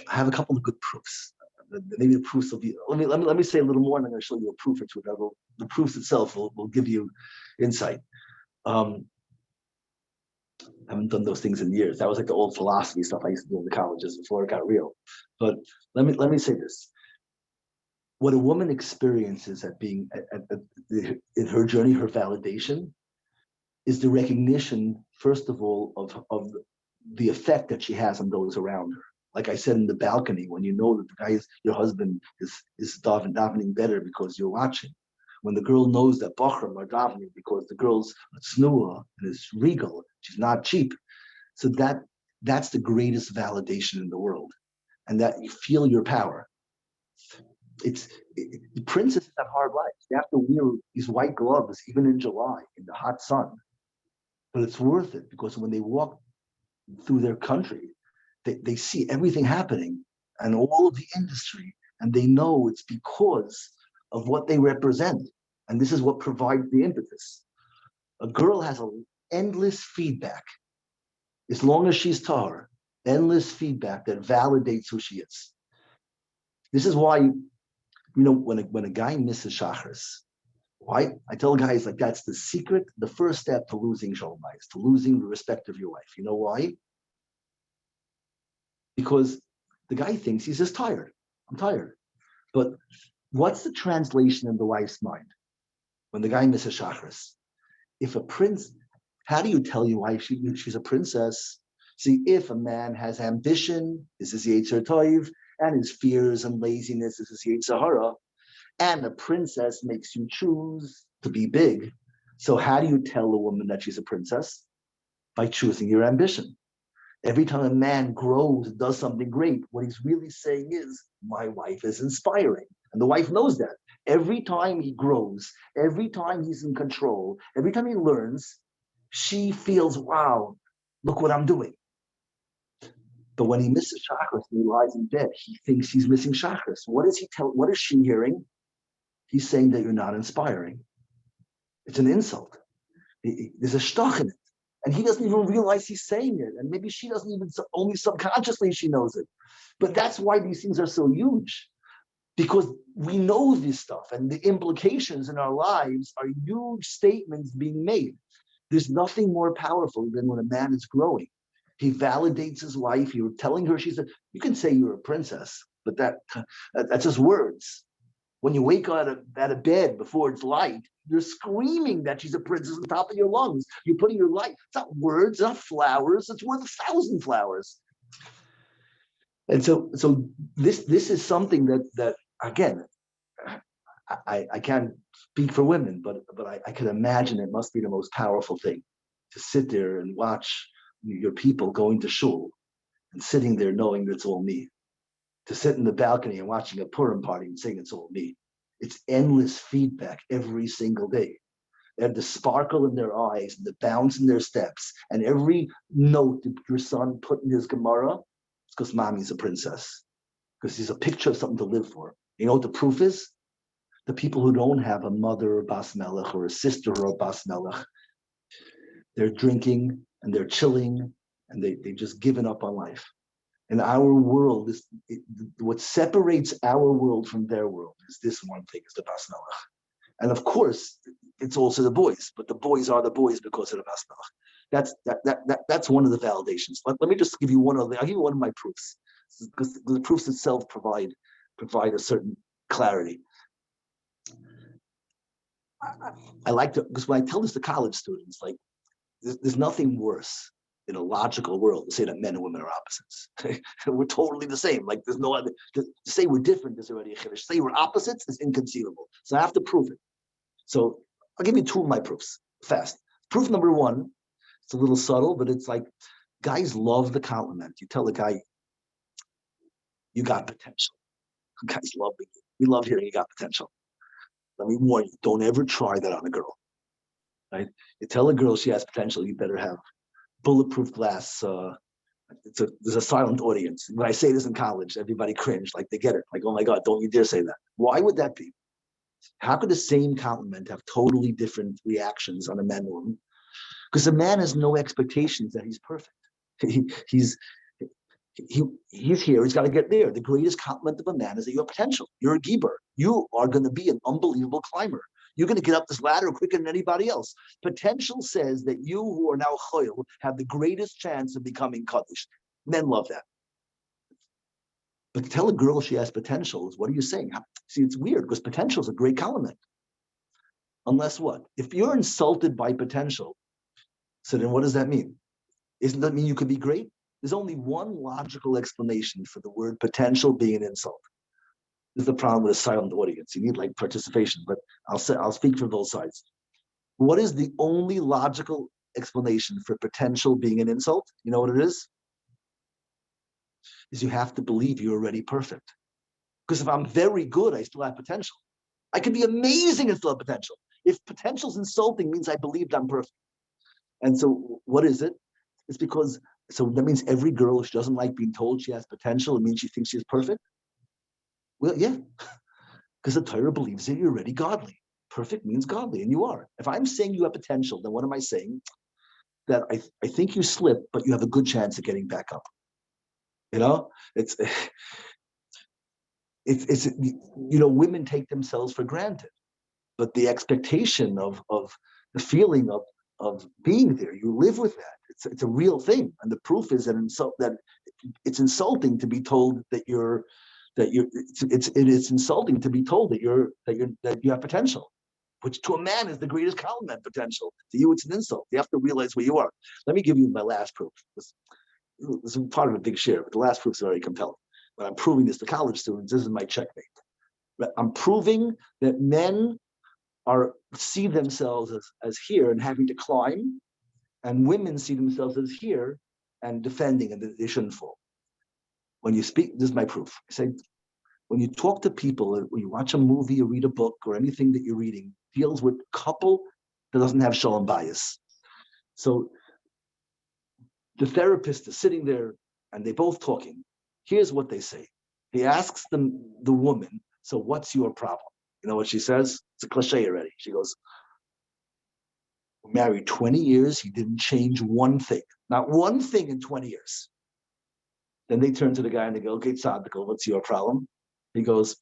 I have a couple of good proofs. Maybe the proofs will be. Let me say a little more, and I'm going to show you a proof or two. The proofs itself will give you insight. I haven't done those things in years. That was like the old philosophy stuff I used to do in the colleges before it got real. But let me say this: what a woman experiences in her journey, her validation, is the recognition, first of all, of the effect that she has on those around her. Like I said in the balcony, when you know that the guy your husband is davening better because you're watching. When the girl knows that Bachram are davening because the girl's snua and is regal, she's not cheap. So that's the greatest validation in the world, and that you feel your power. The princesses have hard lives. They have to wear these white gloves even in July in the hot sun, but it's worth it because when they walk through their country, they see everything happening and all of the industry, and they know it's because of what they represent. And this is what provides the impetus. A girl has an endless feedback, as long as she's tahor, endless feedback that validates who she is. This is why, when a guy misses shachris, why I tell guys, like, that's the secret, the first step to losing shalom bayis, to losing the respect of your wife. You know why? Because the guy thinks he's just tired. I'm tired. But what's the translation in the wife's mind when the guy misses shachris? If a prince, how do you tell your wife she's a princess? See, if a man has ambition, this is Yetzer Toiv, and his fears and laziness, this is Yetzer Hara, and a princess makes you choose to be big. So how do you tell a woman that she's a princess? By choosing your ambition. Every time a man grows, does something great, what he's really saying is, my wife is inspiring. And the wife knows that. Every time he grows, every time he's in control, every time he learns, she feels, wow, look what I'm doing. But when he misses chakras and he lies in bed, he thinks he's missing chakras. What is she hearing? He's saying that you're not inspiring. It's an insult. There's a shtoch in it. And he doesn't even realize he's saying it. And maybe she doesn't even, only subconsciously she knows it. But that's why these things are so huge. Because we know this stuff, and the implications in our lives are huge statements being made. There's nothing more powerful than when a man is growing. He validates his wife. You're telling her you can say you're a princess, but that's just words. When you wake out of bed before it's light, you're screaming that she's a princess on top of your lungs. You're putting your life. It's not words, not flowers. It's worth 1,000 flowers. And so this is something that again, I can't speak for women, but I can imagine it must be the most powerful thing to sit there and watch your people going to shul and sitting there knowing that it's all me. To sit in the balcony and watching a Purim party and saying it's all me. It's endless feedback every single day. They have the sparkle in their eyes and the bounce in their steps. And every note that your son put in his Gemara, it's because mommy's a princess. Because he's a picture of something to live for. You know what the proof is? The people who don't have a mother or bas melech or a sister or a bas melech, they're drinking and they're chilling and they've just given up on life. And our world what separates our world from their world is this one thing, is the bas melech. And of course, it's also the boys, but the boys are the boys because of the bas melech. That's one of the validations. Let me just give you I'll give you one of my proofs, because the proofs itself provide a certain clarity. I like to, because when I tell this to college students, like, there's nothing worse in a logical world to say that men and women are opposites. We're totally the same. Like, there's no other, to say we're different is already a chiddush. Say we're opposites is inconceivable. So I have to prove it. So I'll give you two of my proofs fast. Proof number one, it's a little subtle, but it's like, guys love the compliment. You tell a guy, you got potential. Guys love it. We love hearing you got potential. Let me warn you, don't ever try that on a girl. Right? You tell a girl she has potential, you better have bulletproof glass. There's a silent audience. When I say this in college, everybody cringed, like they get it. Like, oh my God, don't you dare say that. Why would that be? How could the same compliment have totally different reactions on a man and woman? Because a man has no expectations that he's perfect. He's here, he's got to get there. The greatest compliment of a man is that you have potential. You're a giver. You are going to be an unbelievable climber. You're going to get up this ladder quicker than anybody else. Potential says that you, who are now choil, have the greatest chance of becoming kaddish. Men love that. But to tell a girl she has potential is, what are you saying? See, it's weird, because potential is a great compliment. Unless what? If you're insulted by potential, so then what does that mean? Isn't that mean you could be great? There's only one logical explanation for the word potential being an insult. This is the problem with a silent audience. You need like participation, but I'll speak for both sides. What is the only logical explanation for potential being an insult? You know what it is? Is you have to believe you're already perfect. Because if I'm very good, I still have potential. I can be amazing and still have potential. If potential's insulting, means I believed I'm perfect. And so what is it? It's because, so that means every girl, if she doesn't like being told she has potential, it means she thinks she's perfect? Well, yeah, because the Torah believes that you're already godly. Perfect means godly, and you are. If I'm saying you have potential, then what am I saying? That I think you slip, but you have a good chance of getting back up. You know, it's women take themselves for granted, but the expectation of the feeling of being there, you live with that. It's a real thing, and the proof is that it's insulting to be told that it's insulting to be told that you have potential, which to a man is the greatest compliment. Potential to you, it's an insult. You have to realize where you are. Let me give you my last proof. This is part of a big share, but the last proof is very compelling. When I'm proving this to college students, this is my checkmate. I'm proving that men see themselves as here and having to climb, and women see themselves as here and defending, and they shouldn't fall. When you speak, this is my proof. I say, when you talk to people, or you watch a movie or read a book, or anything that you're reading deals with a couple that doesn't have shalom bias. So the therapist is sitting there and they're both talking. Here's what they say. He asks the woman, so what's your problem? You know what she says? It's a cliche already. She goes, we're married 20 years. He didn't change one thing. Not one thing in 20 years. Then they turn to the guy and they go, okay, Tzaddik, what's your problem? He goes,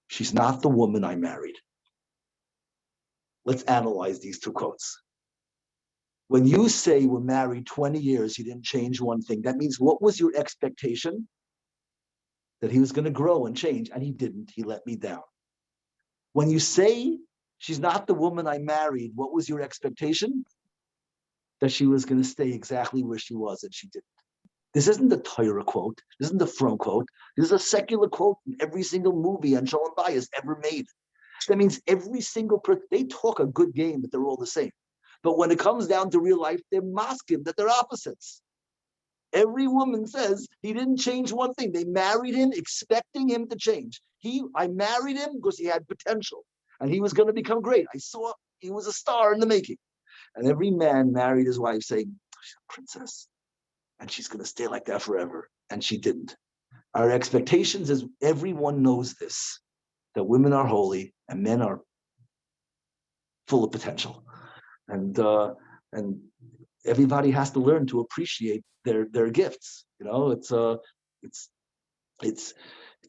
she's not the woman I married. Let's analyze these two quotes. When you say we're married 20 years, you didn't change one thing, that means what was your expectation? That he was going to grow and change, and he didn't. He let me down. When you say she's not the woman I married, what was your expectation? That she was going to stay exactly where she was, and she didn't. This isn't a Torah quote. This isn't a Frum quote. This is a secular quote in every single movie on Shalom Bayis ever made. That means every single person, they talk a good game, but they're all the same. But when it comes down to real life, they're masking that they're opposites. Every woman says he didn't change one thing. They married him expecting him to change. I married him because he had potential and he was going to become great. I saw he was a star in the making. And every man married his wife saying, she's a princess and she's going to stay like that forever. And she didn't. Our expectations is everyone knows this, that women are holy and men are full of potential. And everybody has to learn to appreciate their gifts. You know, it's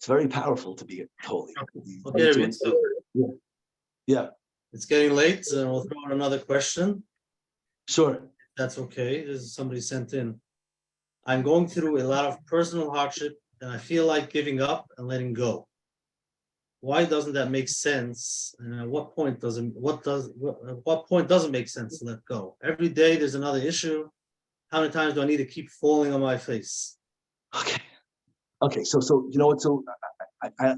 very powerful to be holy. Okay, yeah. It's getting late, so we'll throw out another question. Sure. That's okay. This is somebody sent in. I'm going through a lot of personal hardship and I feel like giving up and letting go. Why doesn't that make sense? And at what point doesn't make sense to let go? Every day there's another issue. How many times do I need to keep falling on my face? Okay. So you know what? So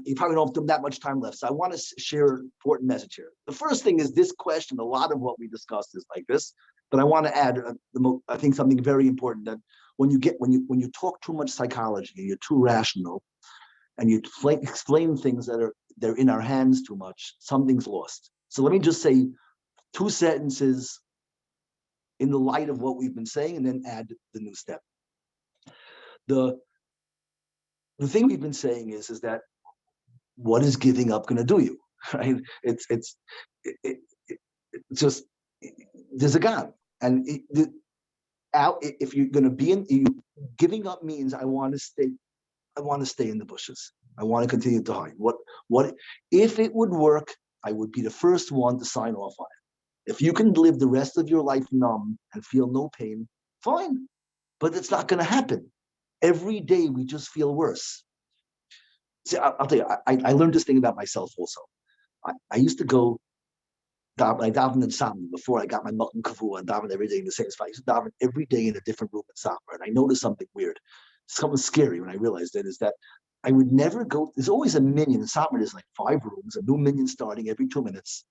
you probably don't have that much time left. So I want to share an important message here. The first thing is this question. A lot of what we discussed is like this, but I want to add, I think something very important, that when you talk too much psychology and you're too rational, and you explain things that they're in our hands too much, something's lost. So let me just say 2 sentences in the light of what we've been saying, and then add the new step. The thing we've been saying is that what is giving up going to do you? Right? It's just, there's a GAN, and if you're going to be giving up means I want to stay in the bushes. I want to continue to hide. What if it would work, I would be the first one to sign off on it. If you can live the rest of your life numb and feel no pain, fine. But it's not going to happen. Every day we just feel worse. See, I'll tell you, I learned this thing about myself also. I used to go, I davened in Samar before I got my Matan Kavua, and davened every day in the same spot. I used to daven every day in a different room in Samar, and I noticed something weird. Something scary when I realized it is that I would never go. There's always a minyan. In Samar, there's like 5 rooms, a new minyan starting every 2 minutes.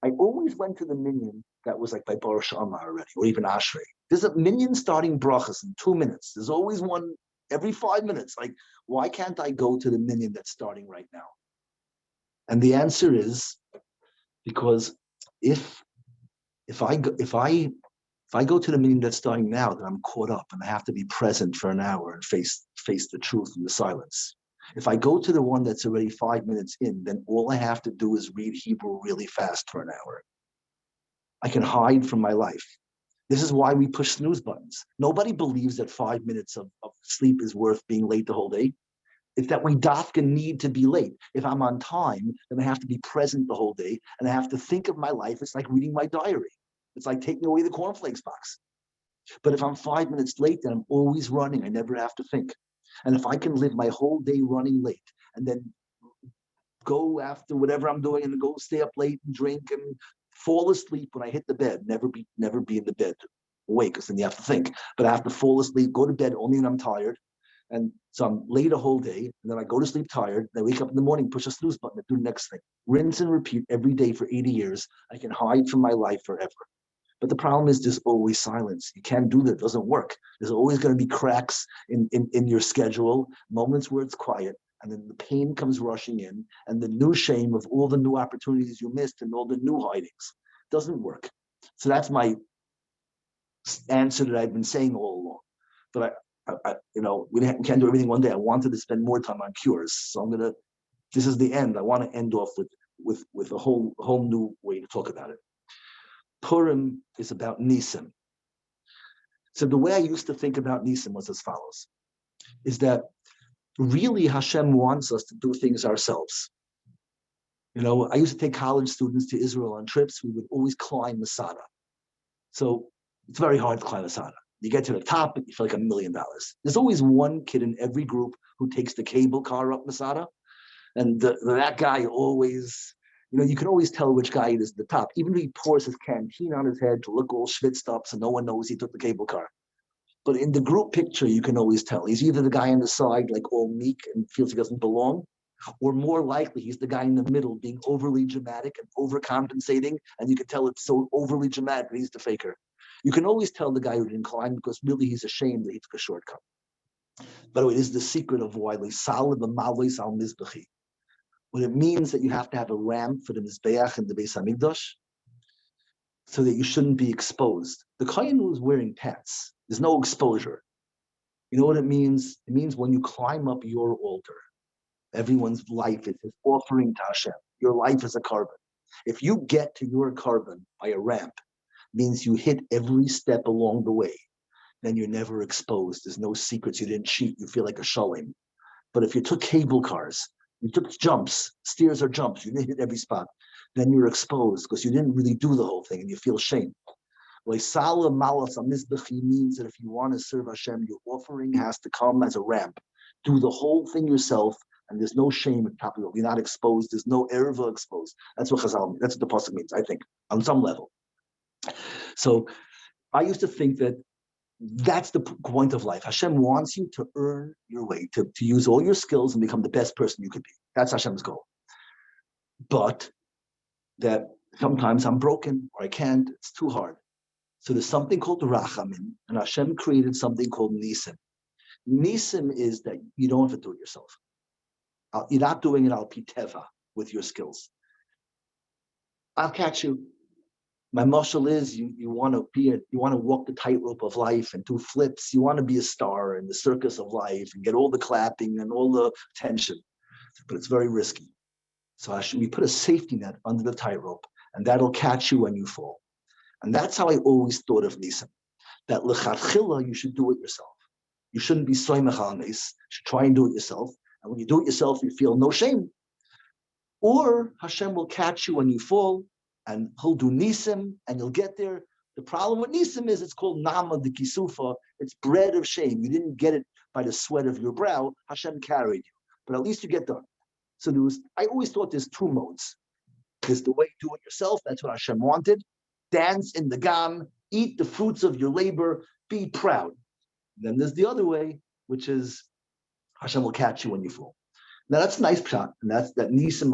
I always went to the minyan that was like by Baruch Shama already, or even Ashrei. There's a minyan starting brachas in 2 minutes. There's always one every 5 minutes. Like, why can't I go to the minyan that's starting right now? And the answer is because if I go to the minyan that's starting now, then I'm caught up and I have to be present for an hour and face the truth in the silence. If I go to the one that's already 5 minutes in, then all I have to do is read Hebrew really fast for an hour. I can hide from my life. This is why we push snooze buttons. Nobody believes that 5 minutes of sleep is worth being late the whole day. It's that we dafka need to be late. If I'm on time, then I have to be present the whole day, and I have to think of my life. It's like reading my diary. It's like taking away the cornflakes box. But if I'm 5 minutes late, then I'm always running. I never have to think. And if I can live my whole day running late and then go after whatever I'm doing and go stay up late and drink and fall asleep when I hit the bed, never be in the bed awake, because then you have to think. But I have to fall asleep, go to bed only when I'm tired. And so I'm late a whole day, and then I go to sleep tired, and I wake up in the morning, push a snooze button, and do the next thing. Rinse and repeat every day for 80 years. I can hide from my life forever. But the problem is there's always silence. You can't do that. It doesn't work. There's always going to be cracks in your schedule, moments where it's quiet, and then the pain comes rushing in, and the new shame of all the new opportunities you missed and all the new hidings. Doesn't work. So that's my answer that I've been saying all along. But we can't do everything one day. I wanted to spend more time on cures. So this is the end. I want to end off with a whole new way to talk about it. Purim is about Nisim. So the way I used to think about Nisim was as follows, is that really Hashem wants us to do things ourselves. I used to take college students to Israel on trips. We would always climb Masada. So It's very hard to climb Masada. You get to the top, you feel like $1 million. There's always one kid in every group who takes the cable car up Masada. And that guy always, you can always tell which guy is at the top. Even if he pours his canteen on his head to look all schwitzed up so no one knows he took the cable car. But in the group picture, you can always tell. He's either the guy on the side, like all meek and feels he doesn't belong, or more likely, he's the guy in the middle being overly dramatic and overcompensating. And you can tell it's so overly dramatic that he's the faker. You can always tell the guy who didn't climb because really he's ashamed that he took a shortcut. By the way, it is the secret of why what it means that you have to have a ramp for the Mizbeach and the Beis Hamikdash so that you shouldn't be exposed. The Kohen was wearing pants. There's no exposure. You know what it means? It means when you climb up your altar, everyone's life is his offering to Hashem. Your life is a carbon. If you get to your carbon by a ramp, means you hit every step along the way, then you're never exposed. There's no secrets. You didn't cheat. You feel like a shalom. But if you took cable cars, you took jumps, steers or jumps, you didn't hit every spot, then you're exposed because you didn't really do the whole thing and you feel shame. Means that if you want to serve Hashem, your offering has to come as a ramp. Do the whole thing yourself, and there's no shame at top of it. You're not exposed. There's no erva exposed. That's what Chazal, that's what the pasuk means, I think, on some level. So I used to think that that's the point of life. Hashem wants you to earn your way, to use all your skills and become the best person you could be. That's Hashem's goal. But that sometimes I'm broken or I can't, it's too hard. So there's something called Rachamim, and Hashem created something called Nisim. Nisim is that you don't have to do it yourself. You're not doing it al piteva with your skills. I'll catch you. My muscle is you want to walk the tightrope of life and do flips. You want to be a star in the circus of life and get all the clapping and all the attention, but it's very risky. So we put a safety net under the tightrope, and that'll catch you when you fall. And that's how I always thought of Nisim, that lechatchila you should do it yourself. You shouldn't be soymech al nes. You should try and do it yourself. And when you do it yourself, you feel no shame. Or Hashem will catch you when you fall, and he'll do Nisim, and you'll get there. The problem with Nisim is it's called Nama de Kisufa. It's bread of shame. You didn't get it by the sweat of your brow. Hashem carried you. But at least you get done. So I always thought there's two modes. There's the way you do it yourself. That's what Hashem wanted. Dance in the GAN. Eat the fruits of your labor. Be proud. Then there's the other way, which is Hashem will catch you when you fall. Now that's a nice pshat, and that's that Nisim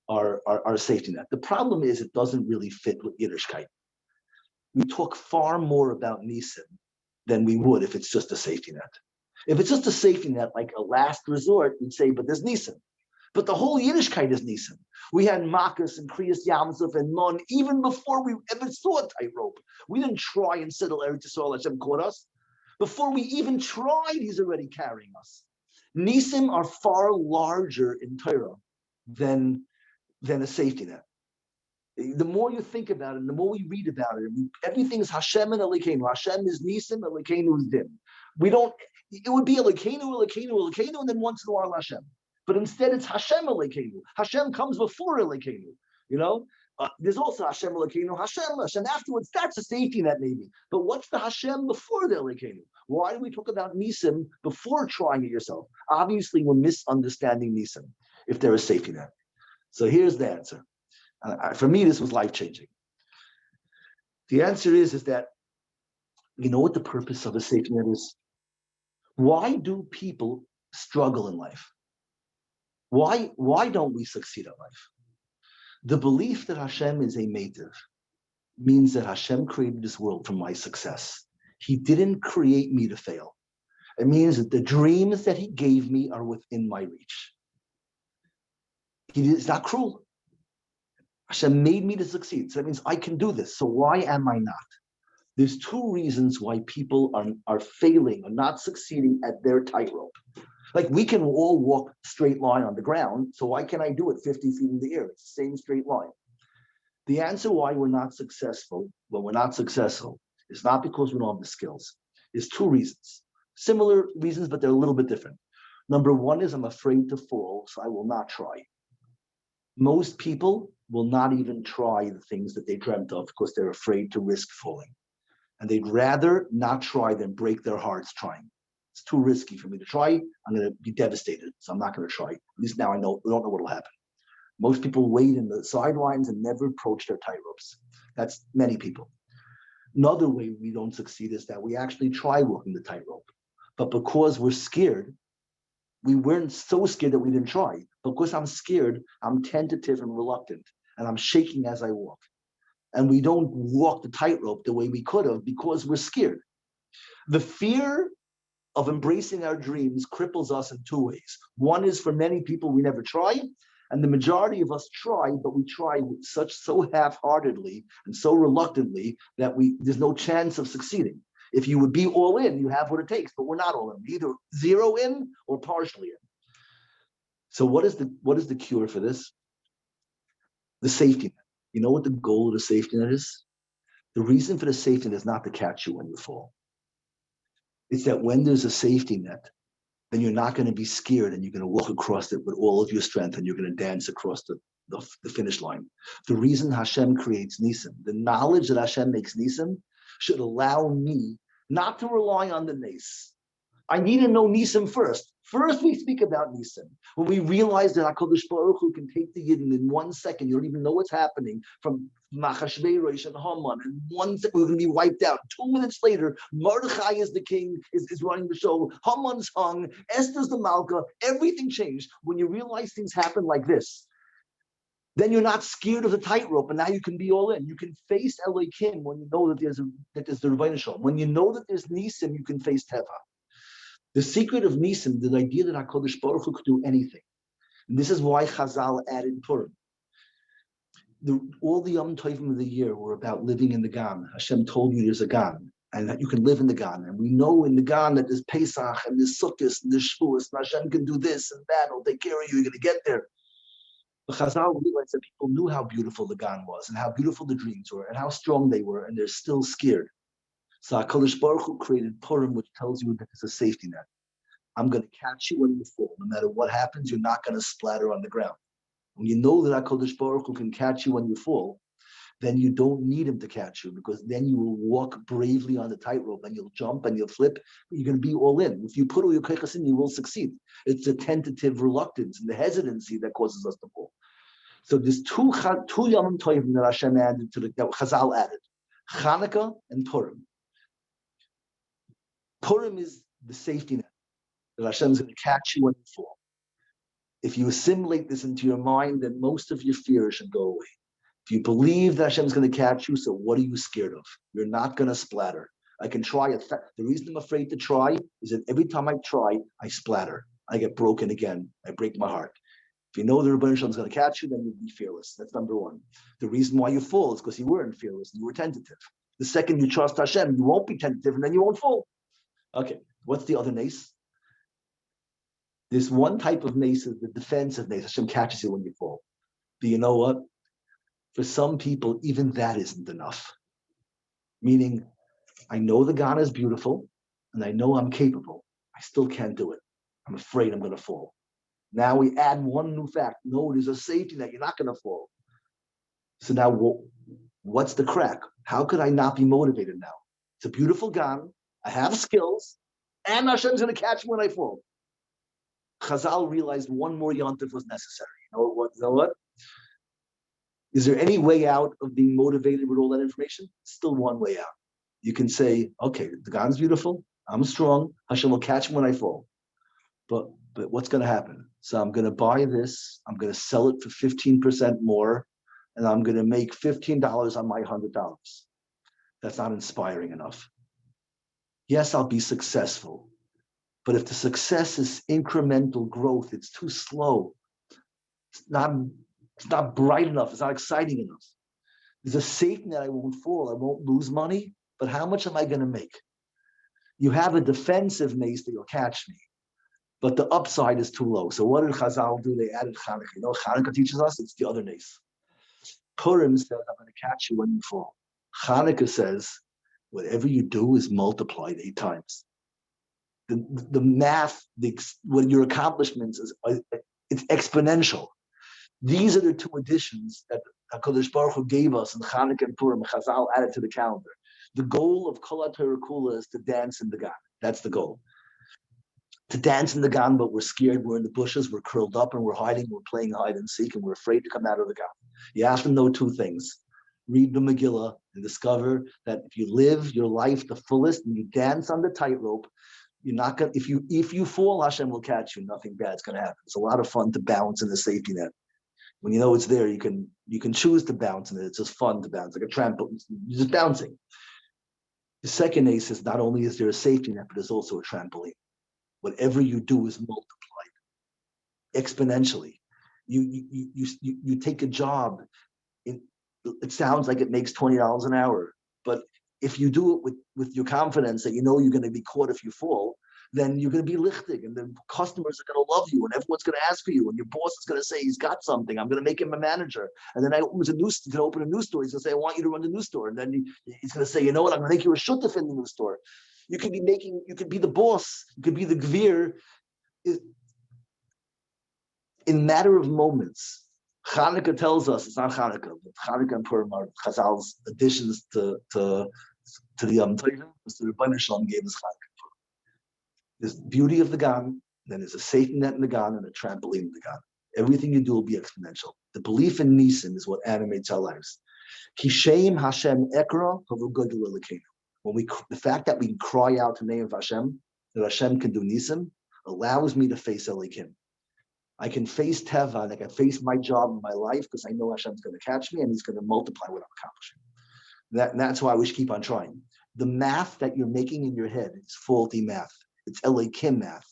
are safety net. The problem is it doesn't really fit with Yiddishkeit. We talk far more about Nisim than we would if it's just a safety net. If it's just a safety net, like a last resort, we'd say, but there's Nisim. But the whole Yiddishkeit is Nisim. We had Makas and Kriyas Yamsuf and Mon even before we ever saw a tightrope. We didn't try and settle Eretz Yisrael. Hashem caught us. Before we even tried, he's already carrying us. Nisim are far larger in Torah than a safety net. The more you think about it, the more we read about it, everything is Hashem and Elokeinu. Hashem is Nisim, Elokeinu is Dim. It would be Elokeinu, Elokeinu, Elokeinu, and then once in a while Hashem. But instead it's Hashem Elokeinu. Hashem comes before Elokeinu, there's also Hashem Elokeinu, Hashem afterwards. That's a safety net maybe. But what's the Hashem before the Elokeinu? Why do we talk about Nisim before trying it yourself? Obviously, we're misunderstanding Nisim if there is safety net. So here's the answer. For me, this was life-changing. The answer is that, you know what the purpose of a safety net is? Why do people struggle in life? Why don't we succeed at life? The belief that Hashem is a meitiv means that Hashem created this world for my success. He didn't create me to fail. It means that the dreams that he gave me are within my reach. He's not cruel. Hashem made me to succeed. So that means I can do this. So why am I not? There's two reasons why people are failing or not succeeding at their tightrope. Like we can all walk a straight line on the ground, so why can't I do it 50 feet in the air? It's the same straight line. The answer why we're not successful, is not because we don't have the skills. There's two reasons. Similar reasons, but they're a little bit different. Number one is I'm afraid to fall, so I will not try. Most people will not even try the things that they dreamt of because they're afraid to risk falling. And they'd rather not try than break their hearts trying. It's too risky for me to try. I'm going to be devastated, so I'm not going to try. At least now I don't know what will happen. Most people wait in the sidelines and never approach their tightropes. That's many people. Another way we don't succeed is that we actually try walking the tightrope. But because we're scared, we weren't so scared that we didn't try. Because I'm scared, I'm tentative and reluctant, and I'm shaking as I walk. And we don't walk the tightrope the way we could have because we're scared. The fear of embracing our dreams cripples us in two ways. One is for many people, we never try, and the majority of us try, but we try so half-heartedly and so reluctantly that there's no chance of succeeding. If you would be all in, you have what it takes, but we're not all in, either zero in or partially in. So what is the cure for this? The safety net. You know what the goal of the safety net is? The reason for the safety net is not to catch you when you fall. It's that when there's a safety net, then you're not going to be scared and you're going to walk across it with all of your strength and you're going to dance across the finish line. The reason Hashem creates Nisim, the knowledge that Hashem makes Nisim, should allow me not to rely on the Nes. I need to know Nisim first. First, we speak about Nisim. When we realize that HaKadosh Baruch Hu can take the Yidden in 1 second, you don't even know what's happening, from Machashverosh and Haman, and 1 second we're going to be wiped out. 2 minutes later, Mordechai is the king, is running the show. Haman's hung, Esther's the Malka. Everything changed. When you realize things happen like this, then you're not scared of the tightrope, and now you can be all in. You can face Elohim when you know that there's the Rebbeinu Shalom. When you know that there's Nisim, you can face Teva. The secret of Nisim, the idea that HaKadosh Baruch Hu could do anything. And this is why Chazal added Purim. All the Yom Tovim of the year were about living in the GAN. Hashem told you there's a GAN, and that you can live in the GAN. And we know in the GAN that there's Pesach, and there's Sukkot, and there's Shavuos, and Hashem can do this and that, he'll take care of you, you're going to get there. But Chazal realized that people knew how beautiful the GAN was, and how beautiful the dreams were, and how strong they were, and they're still scared. So HaKadosh Baruch Hu created Purim, which tells you that there's a safety net. I'm going to catch you when you fall. No matter what happens, you're not going to splatter on the ground. When you know that HaKadosh Baruch Hu can catch you when you fall, then you don't need him to catch you, because then you will walk bravely on the tightrope and you'll jump and you'll flip, but you're going to be all in. If you put all your keiches in, you will succeed. It's the tentative reluctance and the hesitancy that causes us to fall. So there's two Yom Tovim that Hashem added that Chazal added, Chanukah and Purim. Purim is the safety net that Hashem is going to catch you when you fall. If you assimilate this into your mind, then most of your fears should go away. If you believe that Hashem is going to catch you, so what are you scared of? You're not going to splatter. I can try. The reason I'm afraid to try is that every time I try, I splatter. I get broken again. I break my heart. If you know the Rebbeinu Shalom is going to catch you, then you'll be fearless. That's number one. The reason why you fall is because you weren't fearless and you were tentative. The second you trust Hashem, you won't be tentative and then you won't fall. Okay, what's the other nace? There's one type of nace, the defensive nace. Hashem catches you when you fall. But you know what? For some people, even that isn't enough. Meaning, I know the GAN is beautiful, and I know I'm capable. I still can't do it. I'm afraid I'm going to fall. Now we add one new fact. No, there's a safety net. You're not going to fall. So now, what's the crack? How could I not be motivated now? It's a beautiful GAN. I have skills, and Hashem's going to catch me when I fall. Chazal realized one more yontif was necessary. You know what? Is there any way out of being motivated with all that information? Still one way out. You can say, okay, the GAN's beautiful. I'm strong. Hashem will catch me when I fall. But what's going to happen? So I'm going to buy this. I'm going to sell it for 15% more, and I'm going to make $15 on my $100. That's not inspiring enough. Yes, I'll be successful. But if the success is incremental growth, it's too slow. It's not bright enough. It's not exciting enough. There's a safety net. I won't fall. I won't lose money. But how much am I going to make? You have a defensive nace that you'll catch me. But the upside is too low. So what did Chazal do? They added Chanukah. You know, Chanukah teaches us it's the other nace. Purim says, I'm going to catch you when you fall. Chanukah says, whatever you do is multiplied 8 times. The math, what your accomplishments is, it's exponential. These are the 2 additions that HaKadosh Baruch Hu gave us in Chanukah and Purim. Chazal added to the calendar. The goal of Kol HaTorah Kula is to dance in the GAN. That's the goal. To dance in the GAN, but we're scared, we're in the bushes, we're curled up and we're hiding, we're playing hide and seek, and we're afraid to come out of the GAN. You have to know two things. Read the Megillah and discover that if you live your life the fullest and you dance on the tightrope, you're not gonna, if you fall, Hashem will catch you. Nothing bad's gonna happen. It's a lot of fun to bounce in the safety net. When you know it's there, you can choose to bounce in it. It's just fun to bounce, like a trampoline. You're just bouncing. The second ace is not only is there a safety net, but there's also a trampoline. Whatever you do is multiplied exponentially. You take a job. It sounds like it makes $20 an hour, but if you do it with your confidence that you know you're going to be caught if you fall, then you're going to be lichtig, and the customers are going to love you, and everyone's going to ask for you, and your boss is going to say he's got something. I'm going to make him a manager, and then open a new store. He's going to say, I want you to run the new store, and then he's going to say, you know what? I'm going to make you a shutef in the new store. You could be the boss. You could be the gvir. In matter of moments, Hanukkah tells us, it's not Hanukkah, but Hanukkah and Purim are Chazal's additions to the Yom Tovim. The Rebbeinu Shalom gave us Hanukkah. There's beauty of the GAN, then there's a safety net in the GAN and a trampoline in the GAN. Everything you do will be exponential. The belief in Nisan is what animates our lives. Kishem Hashem Ekra Havugadul Elokeinu. The fact that we can cry out to the name of Hashem, that Hashem can do Nisan, allows me to face Elokim. I can face Teva, and I can face my job in my life because I know Hashem's going to catch me and He's going to multiply what I'm accomplishing. That's why we should keep on trying. The math that you're making in your head is faulty math. It's Elokim math.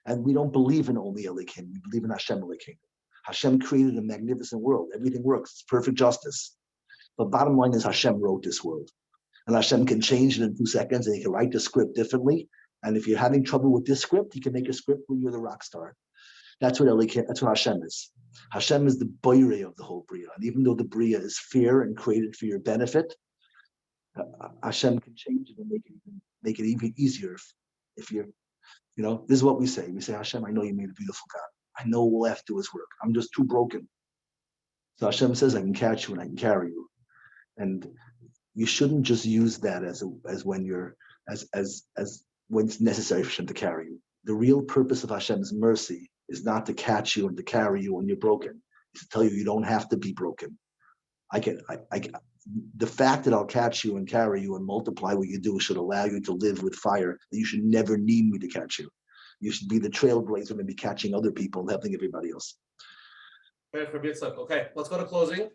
And we don't believe in only Elokim. We believe in Hashem Elokim. Hashem created a magnificent world. Everything works. It's perfect justice. But bottom line is Hashem wrote this world. And Hashem can change it in 2 seconds, and He can write the script differently. And if you're having trouble with this script, He can make a script where you're the rock star. That's what Hashem is. Hashem is the boire of the whole Bria. And even though the Bria is fear and created for your benefit, Hashem can change it and make it even easier if you're, this is what we say. We say, Hashem, I know you made a beautiful God. I know all I have to do is work. I'm just too broken. So Hashem says, I can catch you and I can carry you. And you shouldn't just use that as when it's necessary for Hashem to carry you. The real purpose of Hashem's mercy is not to catch you and to carry you when you're broken. It's to tell you don't have to be broken. The fact that I'll catch you and carry you and multiply what you do should allow you to live with fire. You should never need me to catch you. You should be the trailblazer and be catching other people and helping everybody else. Okay, let's go to closing.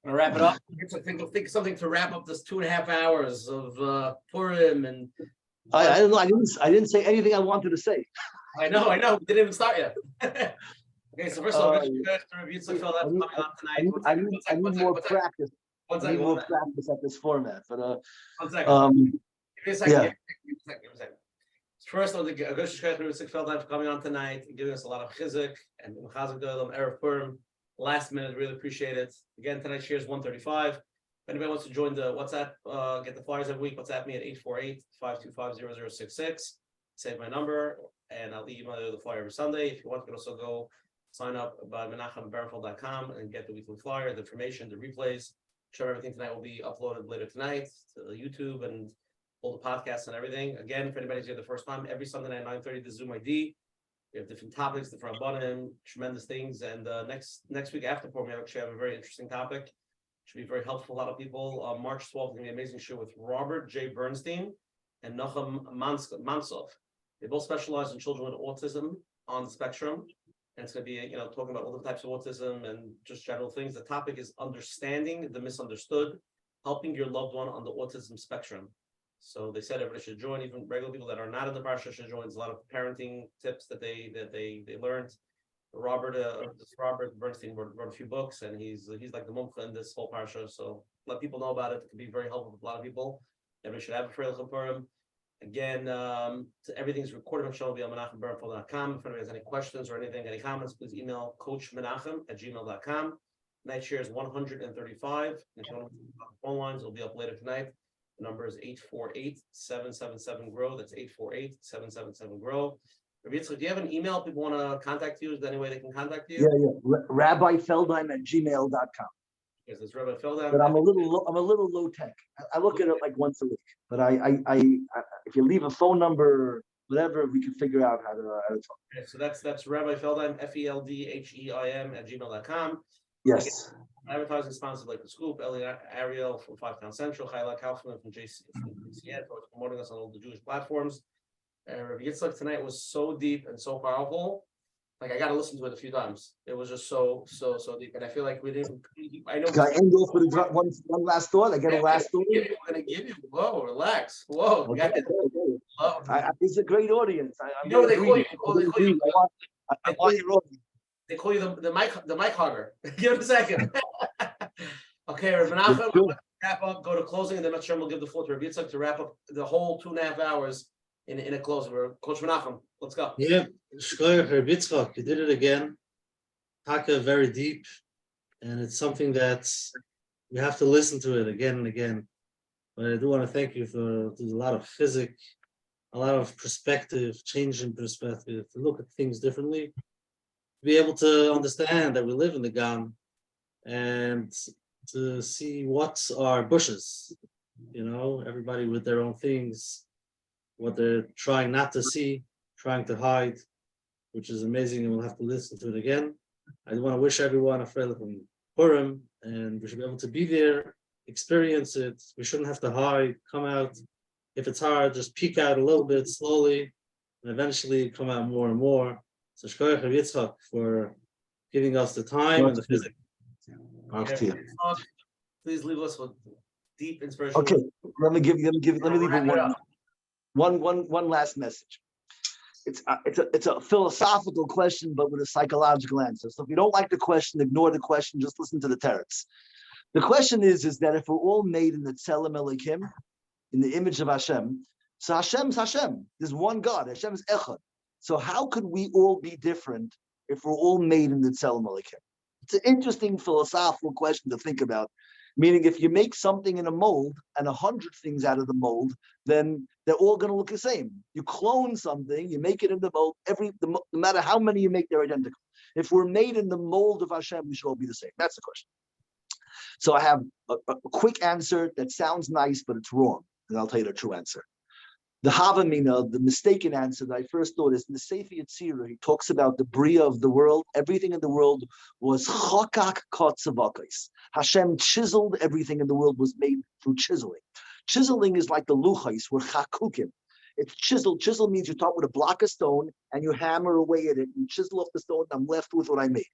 I'm gonna wrap it up. Think of something to wrap up this 2.5 hours of Purim and. I don't know. I didn't say anything I wanted to say. I know. We didn't even start yet. Okay, so first of all, Rabbi Yitzchok Feldheim coming on tonight. I need more practice. One second. I need more practice at this format. But 1 second. Give me a second. Yeah. Give me a second. First of all, Rabbi Yitzchok Feldheim coming on tonight, giving us a lot of chizuk and chazak dolam erev Purim. Last minute, really appreciate it. Again, tonight's share is 135. If anybody wants to join the WhatsApp, get the flyers every week, WhatsApp me at 848-525-0066. Save my number, and I'll email you the flyer every Sunday. If you want, you can also go sign up by Menachem Bernfeld.com and get the weekly flyer, the information, the replays. Sure, everything tonight will be uploaded later tonight to YouTube and all the podcasts and everything. Again, if anybody's here the first time, every Sunday night at 9:30, the Zoom ID. We have different topics, different rabbanim, tremendous things. And next week after Purim, we actually have a very interesting topic. Should be very helpful for a lot of people. March 12th, going to be an amazing show with Robert J. Bernstein and Menachem Mansov. They both specialize in children with autism on the spectrum. And it's going to be, talking about all the types of autism and just general things. The topic is understanding the misunderstood, helping your loved one on the autism spectrum. So they said everybody should join, even regular people that are not in the parsha should join. There's a lot of parenting tips that they learned. Robert Bernstein wrote a few books, and he's like the mumcha in this whole parsha. So let people know about it. It can be very helpful for a lot of people. Everybody should have a Freil Purim. Again, everything's recorded on Shalom via menachembernfeld.com. If anybody has any questions or anything, any comments, please email coachmenachem@gmail.com. Night share is 135. If you want to phone lines, it'll be up later tonight. The number is 848-777-GROW. That's 848-777-GROW. Rabbi Yitzchok, do you have an email? People want to contact you? Is there any way they can contact you? Yeah. Rabbi Feldheim@gmail.com. Because it's Rabbi Feldheim. But I'm a little low tech. I look at it like once a week. But I if you leave a phone number, whatever, we can figure out how to talk. Okay, so that's Rabbi Feldheim, Feldheim @gmail.com. Yes. Advertising sponsors like The Scoop, Elliot Ariel from 5 Town Central, Chayla Kaufman from JCN, for promoting us on all the Jewish platforms. Rabbi Yitzchok tonight was so deep and so powerful. Like I got to listen to it a few times. It was just so deep, and I feel like we didn't. I know. Can I end off with one last thought? I get a last thought. I'm gonna give you. Whoa, relax. Whoa. Okay. It's a great audience. You know what they call you? I want your audience. They call you the mic hugger. Give it a second. Okay, Rabbi Menachem, we'll wrap up, go to closing, and then I'm sure we'll give the floor to Rabbi Yitzchok to wrap up the whole 2.5 hours in a closing. Coach Menachem, let's go. Yeah, Shkoyach, Rabbi Yitzchok, you did it again. Taka, very deep, and it's something that you have to listen to it again and again. But I do want to thank you for a lot of physics, a lot of perspective, change in perspective, to look at things differently, to be able to understand that we live in the GAN, and to see what are bushes, everybody with their own things, what they're trying not to see, trying to hide, which is amazing, and we'll have to listen to it again. I want to wish everyone a Freilich Purim, and we should be able to be there, experience it. We shouldn't have to hide, come out. If it's hard, just peek out a little bit slowly, and eventually come out more and more. So Shkoyach Rabbi Yitzchok for giving us the time and the physics. Please leave us with deep inspiration. Okay, let me leave you one last message. It's a philosophical question, but with a psychological answer. So if you don't like the question, ignore the question. Just listen to the teretz. The question is that if we're all made in the Tzelem Elokim, in the image of Hashem, so Hashem's Hashem. There's one God. Hashem is Echad. So how could we all be different if we're all made in the Tzelem Elokim? It's an interesting philosophical question to think about. Meaning, if you make something in a mold and 100 things out of the mold, then they're all going to look the same. You clone something, you make it in the mold. No matter how many you make, they're identical. If we're made in the mold of Hashem, we should all be the same. That's the question. So I have a quick answer that sounds nice, but it's wrong. And I'll tell you the true answer. The Havamina, the mistaken answer that I first thought is in the Sefer Yetzirah, he talks about the Bria of the world. Everything in the world was chakak kotzavakis. Hashem chiseled everything in the world, was made through chiseling. Chiseling is like the luchais, we're chakukim. It's chiseled. Chisel means you start with a block of stone and you hammer away at it. You chisel off the stone, and I'm left with what I made.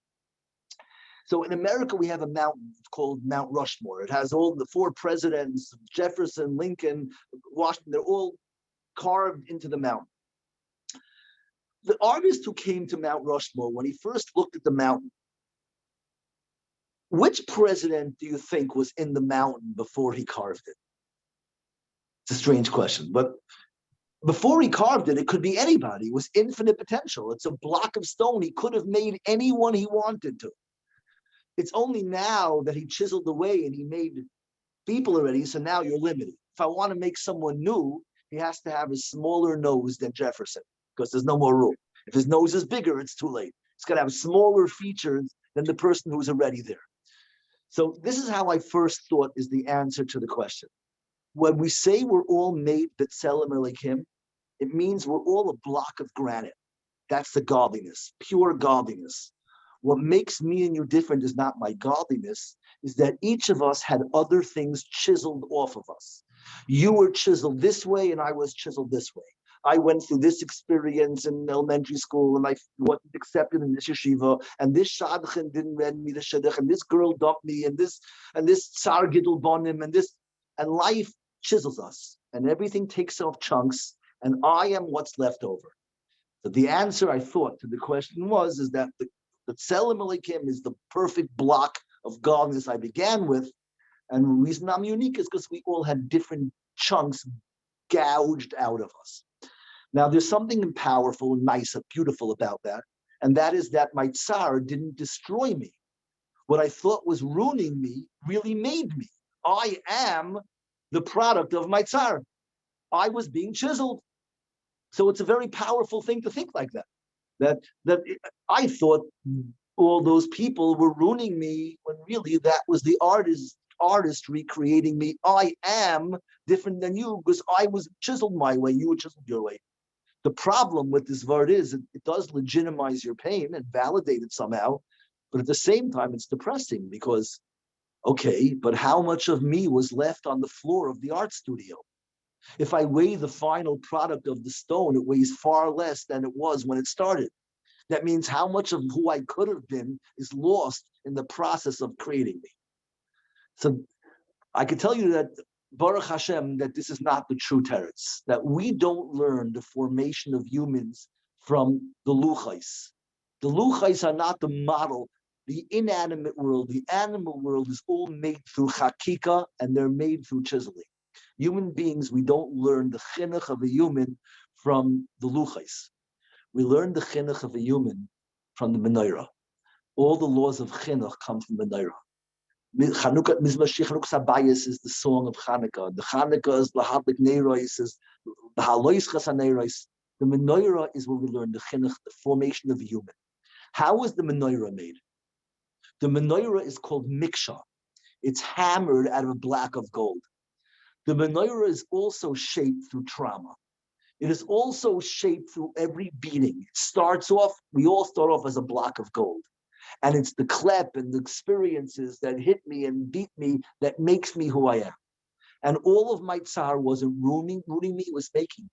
So in America, we have a mountain called Mount Rushmore. It has all the 4 presidents, Jefferson, Lincoln, Washington, they're all carved into the mountain. The artist who came to Mount Rushmore, when he first looked at the mountain, which president do you think was in the mountain before he carved it? It's a strange question, but before he carved it, it could be anybody. It was infinite potential. It's a block of stone. He could have made anyone he wanted to. It's only now that he chiseled away and he made people already, so now you're limited. If I want to make someone new, he has to have a smaller nose than Jefferson because there's no more room. If his nose is bigger, it's too late. He's got to have smaller features than the person who's already there. So this is how I first thought is the answer to the question. When we say we're all made b'tzelem Elokim, it means we're all a block of granite. That's the godliness, pure godliness. What makes me and you different is not my godliness, is that each of us had other things chiseled off of us. You were chiseled this way and I was chiseled this way. I went through this experience in elementary school and I wasn't accepted in this yeshiva, and this shadchan didn't read me the shadchan, and this girl dumped me, and this tsar gidul bonim, and life chisels us, and everything takes off chunks, and I am what's left over. So the answer I thought to the question is that the Tzelem Elokim is the perfect block of godliness I began with, and the reason I'm unique is because we all had different chunks gouged out of us. Now, there's something powerful and nice and beautiful about that, and that is that my tsar didn't destroy me. What I thought was ruining me really made me. I am the product of my tsar. I was being chiseled. So it's a very powerful thing to think like that. That I thought all those people were ruining me when really that was the artist recreating me. I am different than you because I was chiseled my way, you were chiseled your way. The problem with this word is it does legitimize your pain and validate it somehow, but at the same time it's depressing because, okay, but how much of me was left on the floor of the art studio? If I weigh the final product of the stone, it weighs far less than it was when it started. That means how much of who I could have been is lost in the process of creating me. So I can tell you that, Baruch Hashem, that this is not the true teretz, that we don't learn the formation of humans from the luchais. The luchais are not the model. The inanimate world, the animal world is all made through chakika and they're made through chiseling. Human beings, we don't learn the chinuch of a human from the luchais. We learn the chinuch of a human from the menorah. All the laws of chinuch come from the menorah. Chanukah Mizmashich Chanukah Sabayis is the song of Chanukah. The Chanukah is the Hadlik Neiros, is the Halois Chasaneiros. The menorah is where we learn the chinuch, the formation of a human. How is the menorah made? The menorah is called miksha. It's hammered out of a block of gold. The menorah is also shaped through trauma. It is also shaped through every beating. It starts off, we all start off as a block of gold. And it's the klep and the experiences that hit me and beat me that makes me who I am. And all of my tsar wasn't ruining me, it was making me.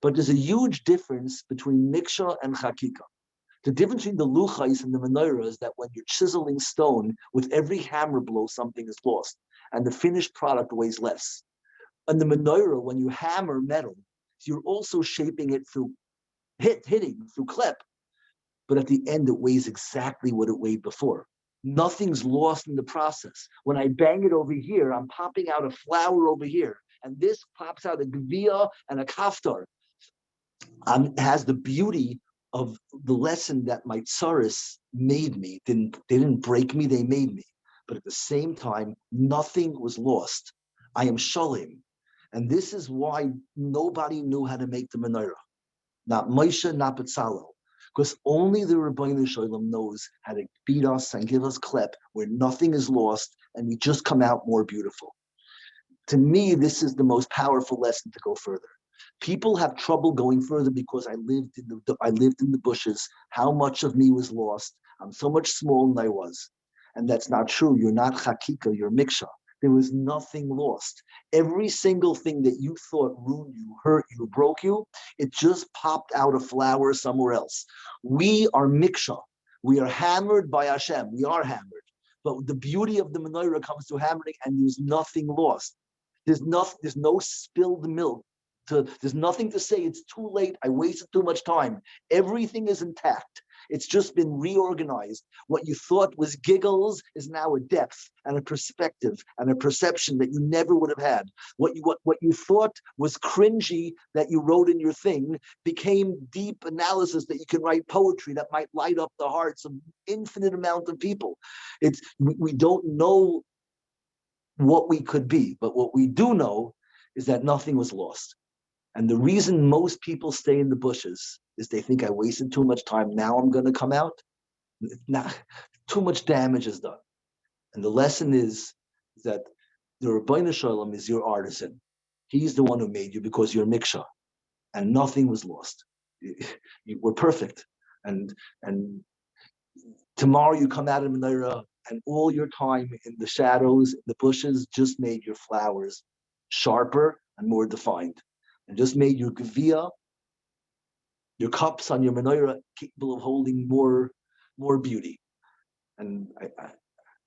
But there's a huge difference between miksha and chakika. The difference between the luchais and the menorah is that when you're chiseling stone, with every hammer blow, something is lost. And the finished product weighs less. And the menorah, when you hammer metal, you're also shaping it through hitting, through klep. But at the end, it weighs exactly what it weighed before. Nothing's lost in the process. When I bang it over here, I'm popping out a flower over here. And this pops out a gvia and a kaftar. It has the beauty of the lesson that my tsaris made me. They didn't break me, they made me. But at the same time, nothing was lost. I am shalim. And this is why nobody knew how to make the menorah. Not Moshe, not Betzalel. Because only the Rabbeinu Shalom knows how to beat us and give us klep where nothing is lost and we just come out more beautiful. To me, this is the most powerful lesson to go further. People have trouble going further because I lived in the bushes. How much of me was lost? I'm so much smaller than I was. And that's not true. You're not chakika, you're miksha. There was nothing lost. Every single thing that you thought ruined you, hurt you, broke you, it just popped out a flower somewhere else. We are miksha. We are hammered by Hashem. We are hammered. But the beauty of the menorah comes to hammering, and there's nothing lost. There's no spilled milk. There's nothing to say it's too late. I wasted too much time. Everything is intact. It's just been reorganized. What you thought was giggles is now a depth and a perspective and a perception that you never would have had. What you thought was cringy that you wrote in your thing became deep analysis that you can write poetry that might light up the hearts of infinite amount of people. We don't know what we could be, but what we do know is that nothing was lost. And the reason most people stay in the bushes is they think I wasted too much time. Now I'm going to come out. Not too much damage is done. And the lesson is that the Rabbeinu Shalom is your artisan. He's the one who made you because you're miksha, and nothing was lost. You were perfect. And tomorrow you come out of menorah, and all your time in the shadows, in the bushes, just made your flowers sharper and more defined. And just made your gevia, your cups on your menorah, capable of holding more beauty. And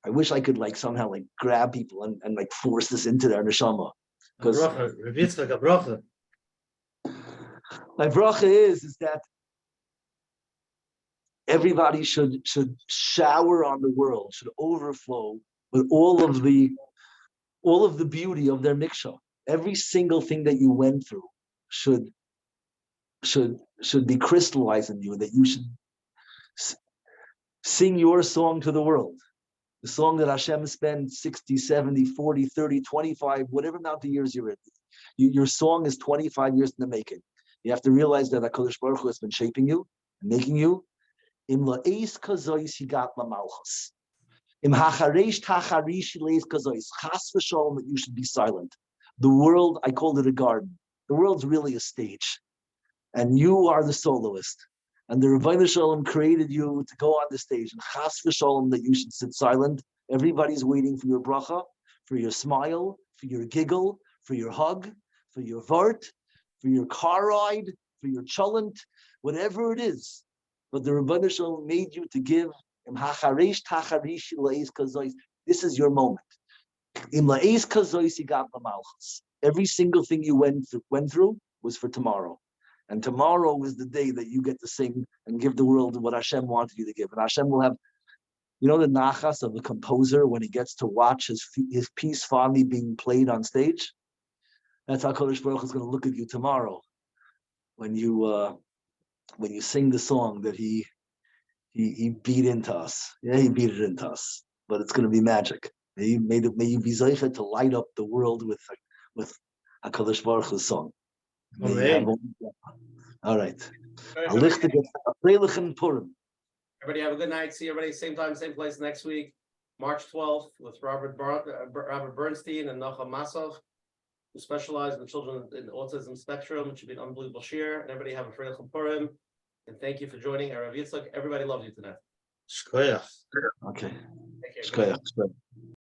I wish I could somehow grab people and force this into their neshama. Because Rabbi Yitzchok, a bracha. My bracha is that everybody should shower on the world, should overflow with all of the beauty of their miksha. Every single thing that you went through should be crystallized in you, that you should sing your song to the world. The song that Hashem spent 60, 70, 40, 30, 25, whatever amount of years you're in. Your song is 25 years in the making. You have to realize that HaKadosh Baruch Hu has been shaping you and making you. Im la'eis kazois higat lamalchus. Im hacharesh tacharish leis kazois. Chas v'sholom that you should be silent. The world, I called it a garden. The world's really a stage. And you are the soloist. And the Rebbeinu Shalom created you to go on the stage. And chas v'sholom that you should sit silent. Everybody's waiting for your bracha, for your smile, for your giggle, for your hug, for your vart, for your car ride, for your cholent, whatever it is. But the Rebbeinu Shalom made you to give. This is your moment. Every single thing you went through was for tomorrow. And tomorrow is the day that you get to sing and give the world what Hashem wanted you to give. And Hashem will have, the nachas of the composer when he gets to watch his piece finally being played on stage. That's how Kodesh Baruch is going to look at you tomorrow when you sing the song that he beat into us. Yeah, he beat it into us, but it's going to be magic. May you be zeicha to light up the world with HaKadosh Baruch Hu's song. All right. Everybody have a good night. See everybody same time, same place next week, March 12th, with Robert Bernstein and Nachum Masov, who specialize in children in the autism spectrum. It should be an unbelievable share. And everybody have a Freilich Purim. And thank you for joining Rabbi Yitzchok. Everybody loves you tonight. Shkoyach. Okay. Take care. Shkoyach.